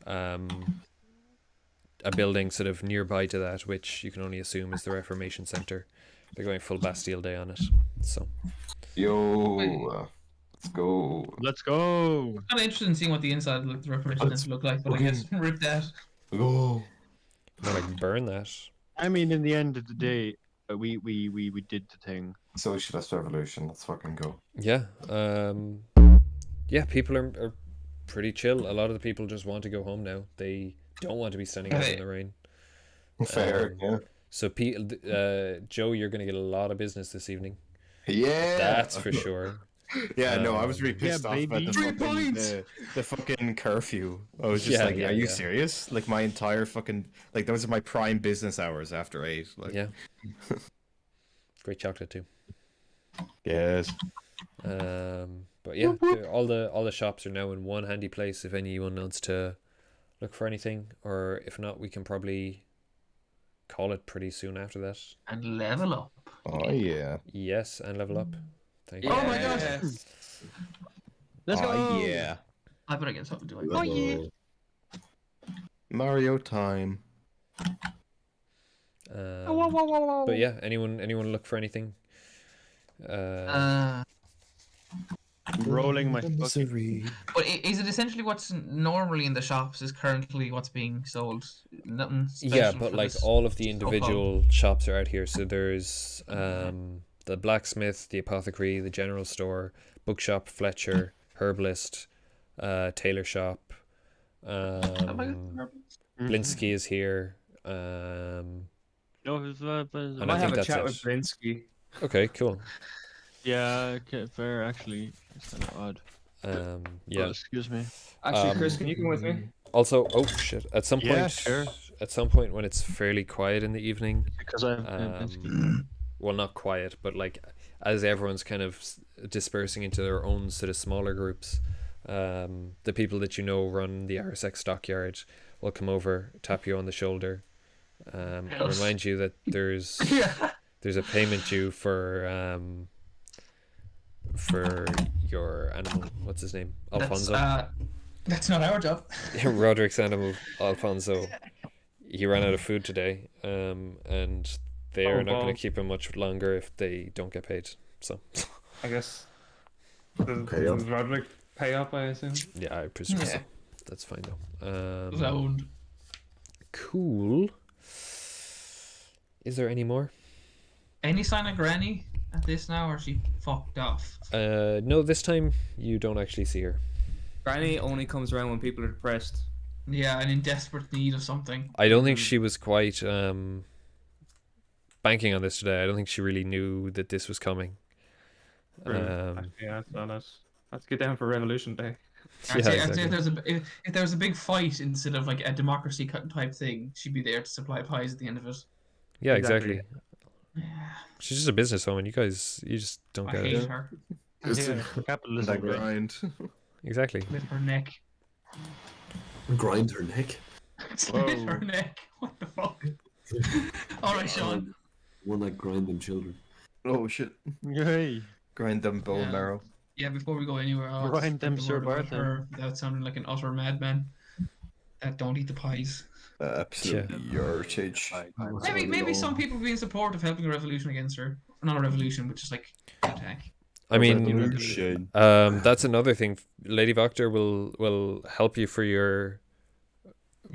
a building sort of nearby to that, which you can only assume is the Reformation Centre. They're going full Bastille Day on it. So Yo, let's go. Let's go. Kind of interested in seeing what the inside of the Reformation Let's Center look like, but I fucking- guess rip that. Go. not like burn that. I mean, in the end of the day, we did the thing. Socialist revolution. Let's fucking go. Yeah. Yeah, people are pretty chill. A lot of the people just want to go home now. They don't want to be standing out in the rain. Fair, yeah. So, Joe, you're going to get a lot of business this evening. Yeah. That's for sure. Yeah, no, I was really Yeah, pissed off about baby. the 3 fucking, points! the fucking curfew. I was just Yeah, like, yeah, are you yeah. serious? Like, my entire fucking... Like, those are my prime business hours after 8. Like, Yeah. Great chocolate too. Yes. But yeah, all the shops are now in one handy place if anyone wants to look for anything, or if not, we can probably call it pretty soon after that. And level up. Oh, yeah. Yes, and level up. Thank you. Oh my god! Let's go. Oh, yeah. I better get something to do. Level. Yeah. Mario time. But yeah, anyone look for anything? I'm rolling my fucking... But is it essentially what's normally in the shops is currently what's being sold? Nothing special Yeah, but for like this all of the so-called- individual shops are out here. So there's the blacksmith, the apothecary, the general store, bookshop, Fletcher, herbalist, tailor shop. Blinsky is here. No, it was, And I I think have a that's chat it. with Blinsky. Okay, cool. yeah, okay, fair actually. It's kind of odd. Yeah. Oh, excuse me. Actually, Chris, can you come with me? Also, oh shit! At some point, Yeah, sure. at some point when it's fairly quiet in the evening, Because I'm well, not quiet, but like as everyone's kind of dispersing into their own sort of smaller groups, the people that you know run the RSX stockyard will come over, tap you on the shoulder, and Yes. remind you that there's a payment due for your animal. What's his name? Alfonso. That's not our job. Roderick's animal, Alfonso. He ran out of food today, and they are not going balls. to keep him much longer if they don't get paid. So, I guess. Pay up. Does Roderick pay up, I assume? yeah, I presume so. Yeah. That's fine though. Zoned. Cool. Is there any more? Any sign of Granny at this now, or is she fucked off? No, this time you don't actually see her. Granny only comes around when people are depressed. Yeah, and in desperate need of something. I don't think she was quite banking on this today. I don't think she really knew that this was coming. Yeah, let's get down for Revolution Day. I'd say exactly. if there was a big fight instead of like a democracy type thing, she'd be there to supply pies at the end of it. Yeah, Exactly. exactly. She's just a businesswoman. You just don't I get hate it. her. Yeah, capitalism. That grind. Exactly. With her neck. Grind her neck. Split her neck. What the fuck? Alright, Sean. One like grinding children. Oh, shit. Hey. Grind them bone Yeah. marrow. Yeah, before we go anywhere, I'll Grind them, spread Sir the word about Bartham. her without sounding like an utter madman. That don't eat the pies. Absolutely yardage. Maybe some people be in support of helping a revolution against her. Not a revolution, but just like an attack. I mean, Revolution. that's another thing. Lady Voctor will help you for your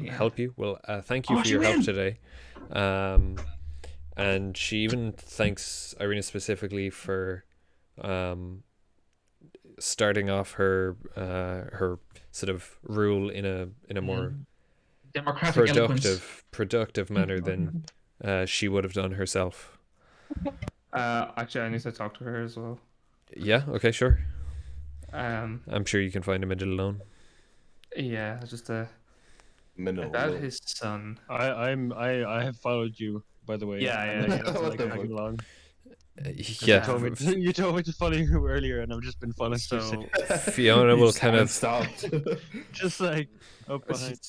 help you. Well, thank you for your help today. And she even thanks Ireena specifically for starting off her sort of rule in a more Democratic eloquence. productive manner than she would have done herself. Actually, I need to talk to her as well. Yeah. Okay. Sure. Um, I'm sure you can find a middle alone. yeah, just Middle. about his son. I have followed you, by the way. Yeah, I'm, yeah, like, yeah. like, What the tagging fuck? along. Yeah, You told me to follow you earlier, and I've just been following you. So Fiona will kind of stopped. Just like up behind.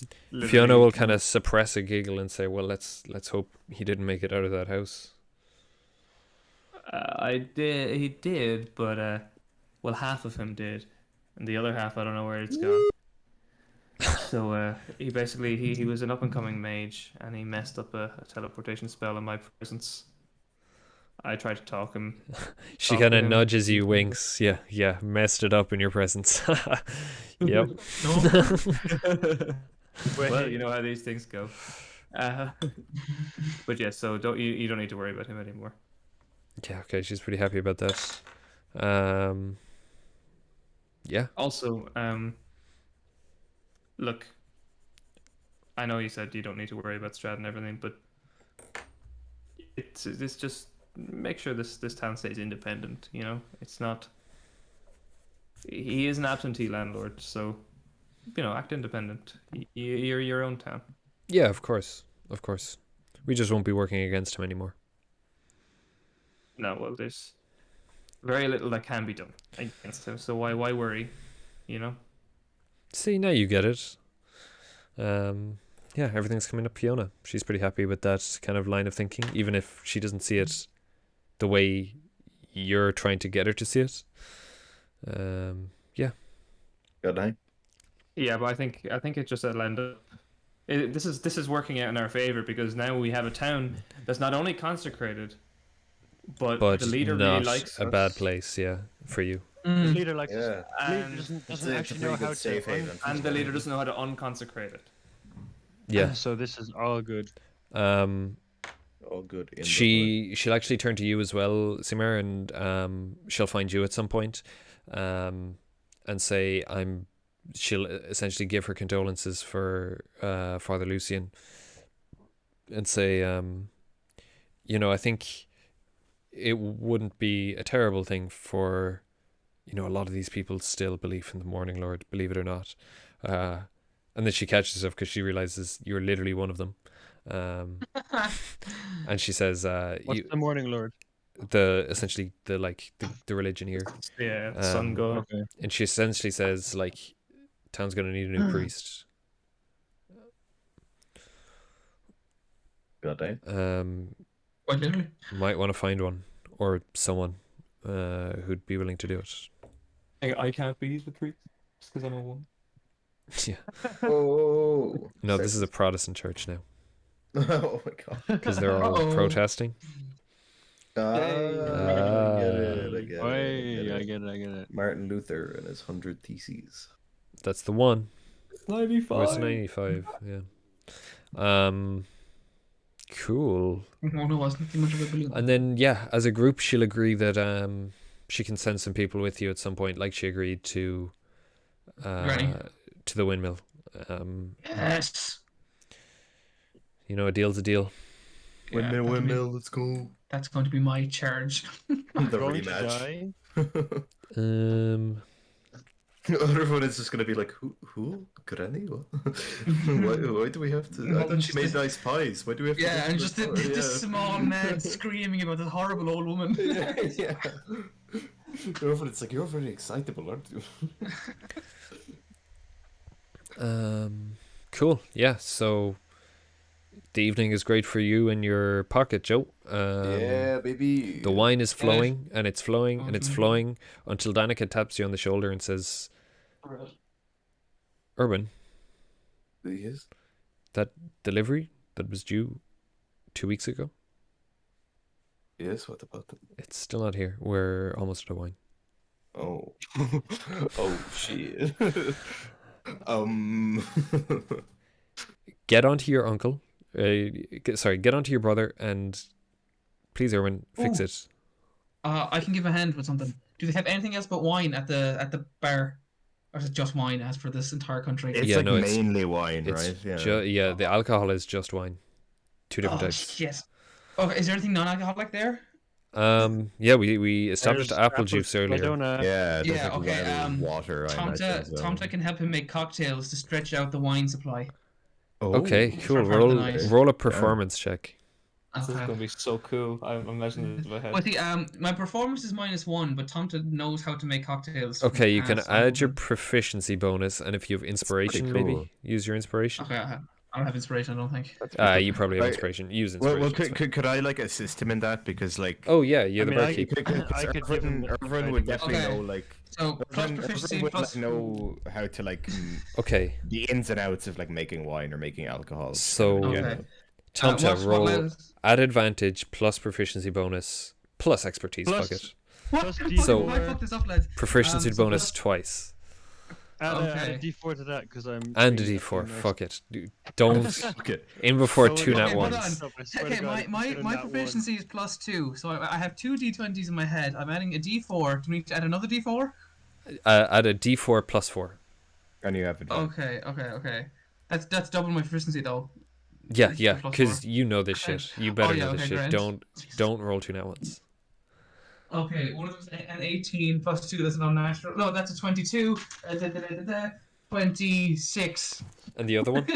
Fiona will kind of suppress a giggle and say, "Well, let's hope he didn't make it out of that house." he did, but well, half of him did, and the other half I don't know where it's gone. So he basically he was an up and coming mage, and he messed up a teleportation spell in my presence. I tried to talk him. She Talk kind with of him. nudges you, winks. Yeah, messed it up in your presence. Yep. Well, you know how these things go. But yeah, so you don't need to worry about him anymore. Yeah, okay, she's pretty happy about that. Yeah. Also, look, I know you said you don't need to worry about Strahd and everything, but it's just make sure this town stays independent. You know, it's not. He is an absentee landlord, so act independent. You're your own town. Yeah, of course. We just won't be working against him anymore. No, well, there's very little that can be done against him. So why worry? You know. See, now you get it. Yeah, everything's coming up Fiona. She's pretty happy with that kind of line of thinking, even if she doesn't see it the way you're trying to get her to see it. Yeah. Good night. Yeah, but I think it just will end up. This is working out in our favor because now we have a town that's not only consecrated, but the leader not really likes a us. bad place. Yeah, for you. The leader likes Yeah. the leader And, doesn't It's a actually pretty know good how safe to. haven. and the leader doesn't know how to unconsecrate it. Yeah. So this is all good. All good. In She'll actually turn to you as well, Cimer, and she'll find you at some point, and say she'll essentially give her condolences for Father Lucian, and say I think it wouldn't be a terrible thing for a lot of these people still believe in the Morning Lord, believe it or not, and then she catches herself because she realizes you're literally one of them. And she says, What's the Morning Lord? essentially the religion here, Yeah, sun god. Okay. and she essentially says town's gonna need a new priest. God damn. Quite literally. Might want to find one or someone who'd be willing to do it. I can't be the priest just because I'm a woman. Yeah. Oh. No, this is a Protestant church now Oh my god. because they're all Uh-oh. protesting. I get it. I get it. Martin Luther and his 100 Theses. That's the one. 95. It was 95. Yeah. Cool. Oh no, wasn't too much of a balloon. And then as a group, she'll agree that she can send some people with you at some point, like she agreed to Granny. to the windmill. Yes. A deal's a deal. Yeah, Windmill, let's go. that's going to be my charge. The Going to rematch. die? Everyone is just gonna be like, who? Granny? What? why do we have to? I thought she made nice pies. Why do we have to? Yeah, go and to just the store? this small man screaming about this horrible old woman. Yeah. It's like, you're very excitable, aren't you? Cool. Yeah. So the evening is great for you in your pocket, Joe. Yeah, baby. The wine is flowing and it's flowing and it's Mhm. flowing until Danica taps you on the shoulder and says, "Urwin, Yes. that delivery that was due 2 weeks ago, Yes. What about them? it's still not here. We're almost out of wine." Oh. Oh shit. Get onto your uncle. Get onto your brother and please, Urwin, fix Ooh. it. I can give a hand with something. Do they have anything else but wine at the bar? Or is it just wine as for this entire country? It's Yeah, like no, it's- mainly wine, It's right? Yeah. the alcohol is just wine. 2 different Oh, types. shit. Oh, is there anything non-alcoholic there? We established There's apple juice I earlier. don't Yeah, there's Yeah, like okay, well water. I imagine, so. Tomte can help him make cocktails to stretch out the wine supply. Oh. Okay, cool. for part of the night. Roll a performance check. This is Okay. gonna be so cool. I'm imagining it in my head. Well, see, my performance is -1, but Tomte knows how to make cocktails. from Okay, his you can past, so add your I'm proficiency bonus, and if you have inspiration, cool. maybe use your inspiration. Okay, I don't have inspiration. I don't think. That's pretty cool. You probably have Like, inspiration. Use Well, inspiration. it's fine. could I like assist him in that because like Oh yeah, you're the I mean, barkeep. I could give him Urwin would definitely Okay. know like So plus proficiency would plus. know how to like Okay, the ins and outs of like making wine or making alcohol. so Okay. Tomte, what roll letters? add advantage plus proficiency bonus plus expertise. Plus- Fuck it. What? Plus Fuck, So- I fucked this up, lads. Proficiency so bonus plus- twice. Add a Okay. D4 to that because I'm. And a doing d4. nothing Fuck it. Don't Okay. in before So two okay, nat hold ones. on. I swear to Okay, God, my consider that one. proficiency is +2, so I have 2 d20s in my head. I'm adding a d4. Do we need to add another d4? Add a d4 plus 4. And you have it. Okay. That's double my proficiency though. Yeah, Plus yeah, four. because you know this Okay. shit. You better yeah, know this okay, shit. grand. Don't roll two nat ones. Okay, one of them's an 18 plus 2. That's an unnatural. No, that's a 22. 26. And the other one?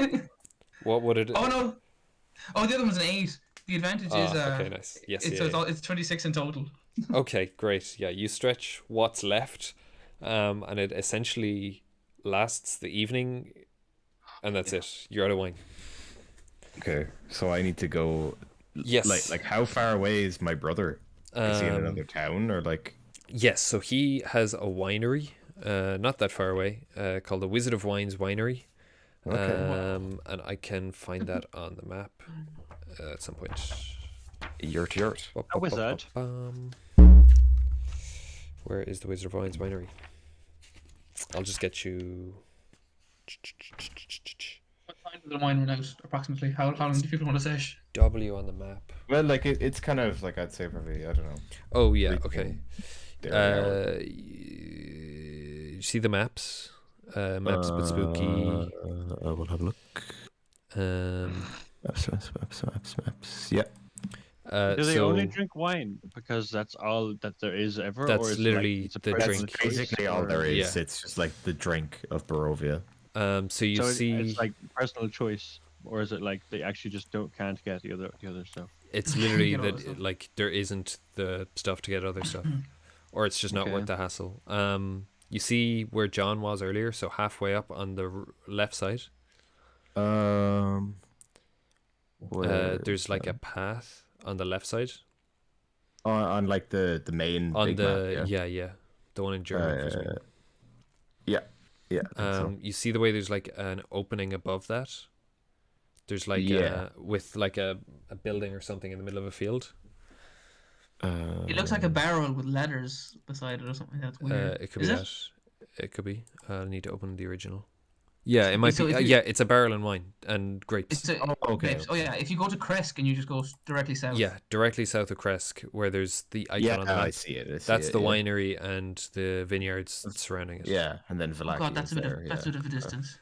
What would it? Oh no. Oh, the other one's an 8. The advantage is okay, nice. Yes, It's, yeah, so yeah. it's 26 in total. Okay, great. Yeah, you stretch what's left, and it essentially lasts the evening, and that's it. You're out of wine. Okay, so I need to go. Yes. Like how far away is my brother? Is he in Um, another town or like? Yes, so he has a winery, not that far away, called the Wizard of Wines Winery. Okay. And I can find that on the map at some point. Yurt. A wizard. Where is the Wizard of Wines Winery? I'll just get you. What time does the wine run out, approximately? How long do people want to say? W on the map. Well, like it's kind of like I'd say probably I don't know. Oh yeah, Reaching okay. there You see the maps? Maps but spooky. I will have a look. Maps. Yeah. Do they so only drink wine because that's all that there is ever? That's or is literally like, it's a the personal drink. choice, Basically all or- there is. Yeah. It's just like the drink of Barovia. so you So see it's like personal choice, or is it like they actually just can't get the other stuff? it's literally You know, that so- like there isn't the stuff to get other stuff, or it's just not Okay. worth the hassle. You see where John was earlier, so halfway up on the left side. There's like a path on the left side on like the main on big the map, yeah the one in German. for some reason. yeah. I think so. You see the way there's like an opening above that. There's like Yeah. with like a building or something in the middle of a field. It looks like a barrel with letters beside it or something. That's weird. It could Is be it? that. It could be. I need to open the original. Yeah, it might So be. if you- Yeah, it's a barrel and wine and grapes. It's a, okay. grapes. Oh yeah, if you go to Kresk and you just go directly south. Yeah, directly south of Kresk, where there's the icon Yeah, on the map. I see it. That's the yeah. winery and the vineyards surrounding it. Yeah, and then Oh Vallaki god, that's is a bit there. of that's a bit of a distance.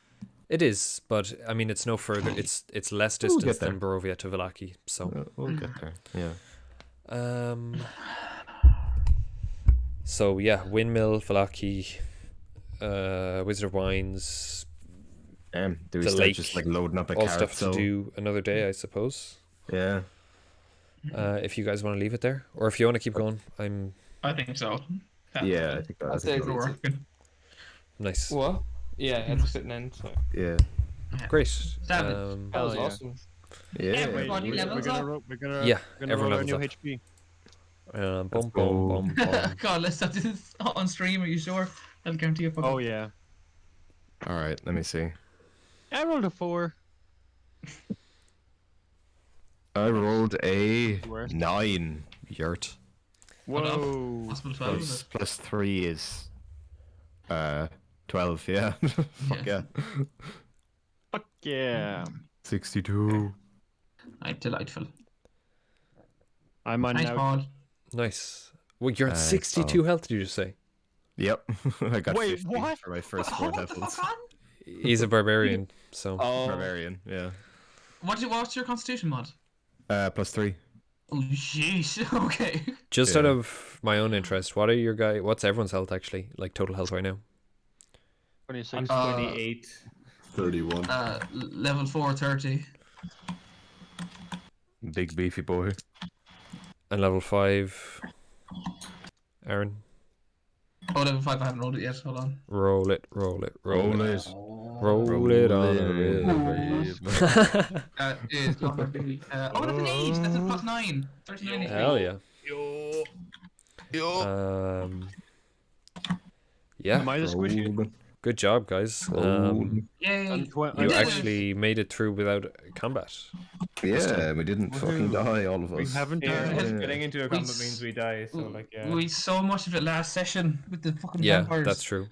It is, but I mean, it's no further. It's less We'll distance get than Barovia to Vallaki. So, We'll get there. Yeah. So yeah, windmill, Vallaki, Wizard of Wines, Do we the start lake, just like loading up a all carousel? stuff to do another day, I suppose. Yeah. If you guys want to leave it there, or if you want to keep going, I'm I think so. Yeah, I think I'd that's say It'll work. nice. What? Yeah, it's fitting in. So. Yeah. Great. Stab it. That was yeah. awesome. Yeah. Everybody We're levels gonna up. we're gonna Yeah, we're gonna everyone roll our levels new up. HP. Boom, go. boom, boom, boom. God, let's stop this on stream. Are you sure? I'll guarantee you. Oh yeah, All right, let me see. I rolled a 4. I rolled a Worst. 9. Yurt. Whoa. Possible 12. Plus 3 is 12. Yeah. Fuck yeah. Fuck yeah. 62. Right, delightful. I'm on Nice now. Paul. Nice. Well, you're at Nice, 62 health. Did you just say? Yep. I got Wait, 50 what? for my first 4 Hold the levels. fuck on. He's a barbarian, so Oh, Barbarian, yeah. What's your constitution mod? Plus 3. Oh jeez. Okay. just out Yeah. of my own interest, what's everyone's health actually? Like total health right now? 26. I'm Uh, 28. 31. Level 430. Big beefy boy. And level 5. Aaron, Oh, level 5, I haven't rolled it yet. Hold on. roll it. Roll it. Roll it on a river. That is gonna be. Oh, that's an 8. That's a plus 9. 39 Hell yeah. Yeah, Am I the squishy? good job, guys. Yay. You actually made it through without combat. Yeah, we didn't fucking die, all of us. We haven't Yeah, died. getting into a combat means we die. So like, yeah. We saw much of it last session with the fucking Yeah, vampires. that's true.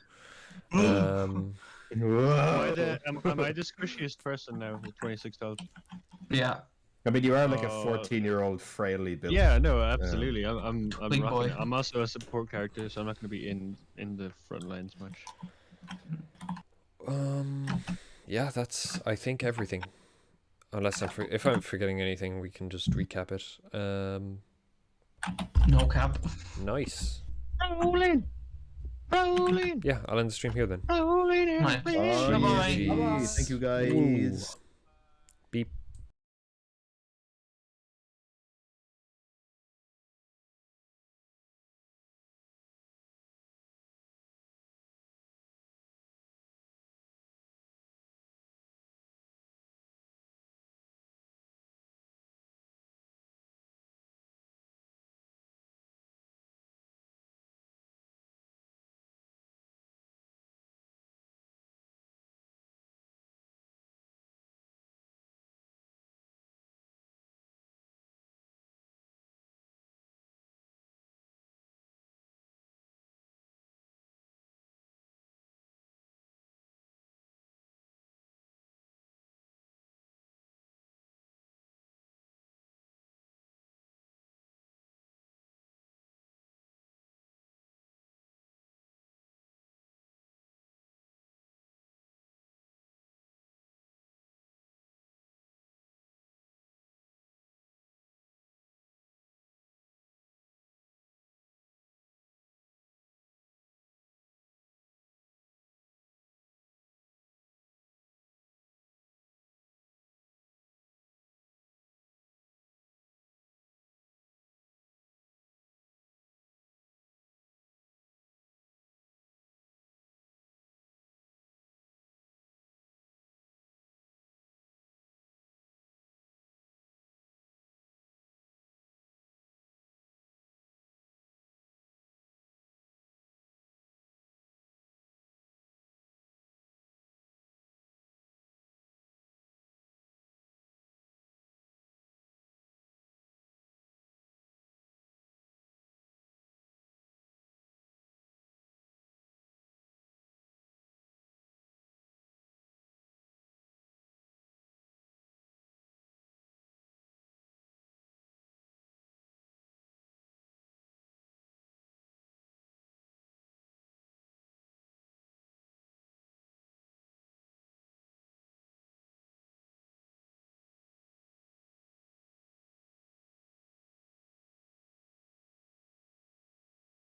Am I the squishiest person now with 26 health? Yeah. I mean, you are like a 14-year-old frailly built. Yeah, no, absolutely. I'm Big rocking boy. it. I'm also a support character, so I'm not going to be in the front lines much. Yeah, that's I think everything. Unless if I'm forgetting anything, we can just recap it. No cap. Nice. Rolling. Yeah, I'll end the stream here then. Rolling. Right. Bye-bye. Jeez. Thank you, guys. Ooh.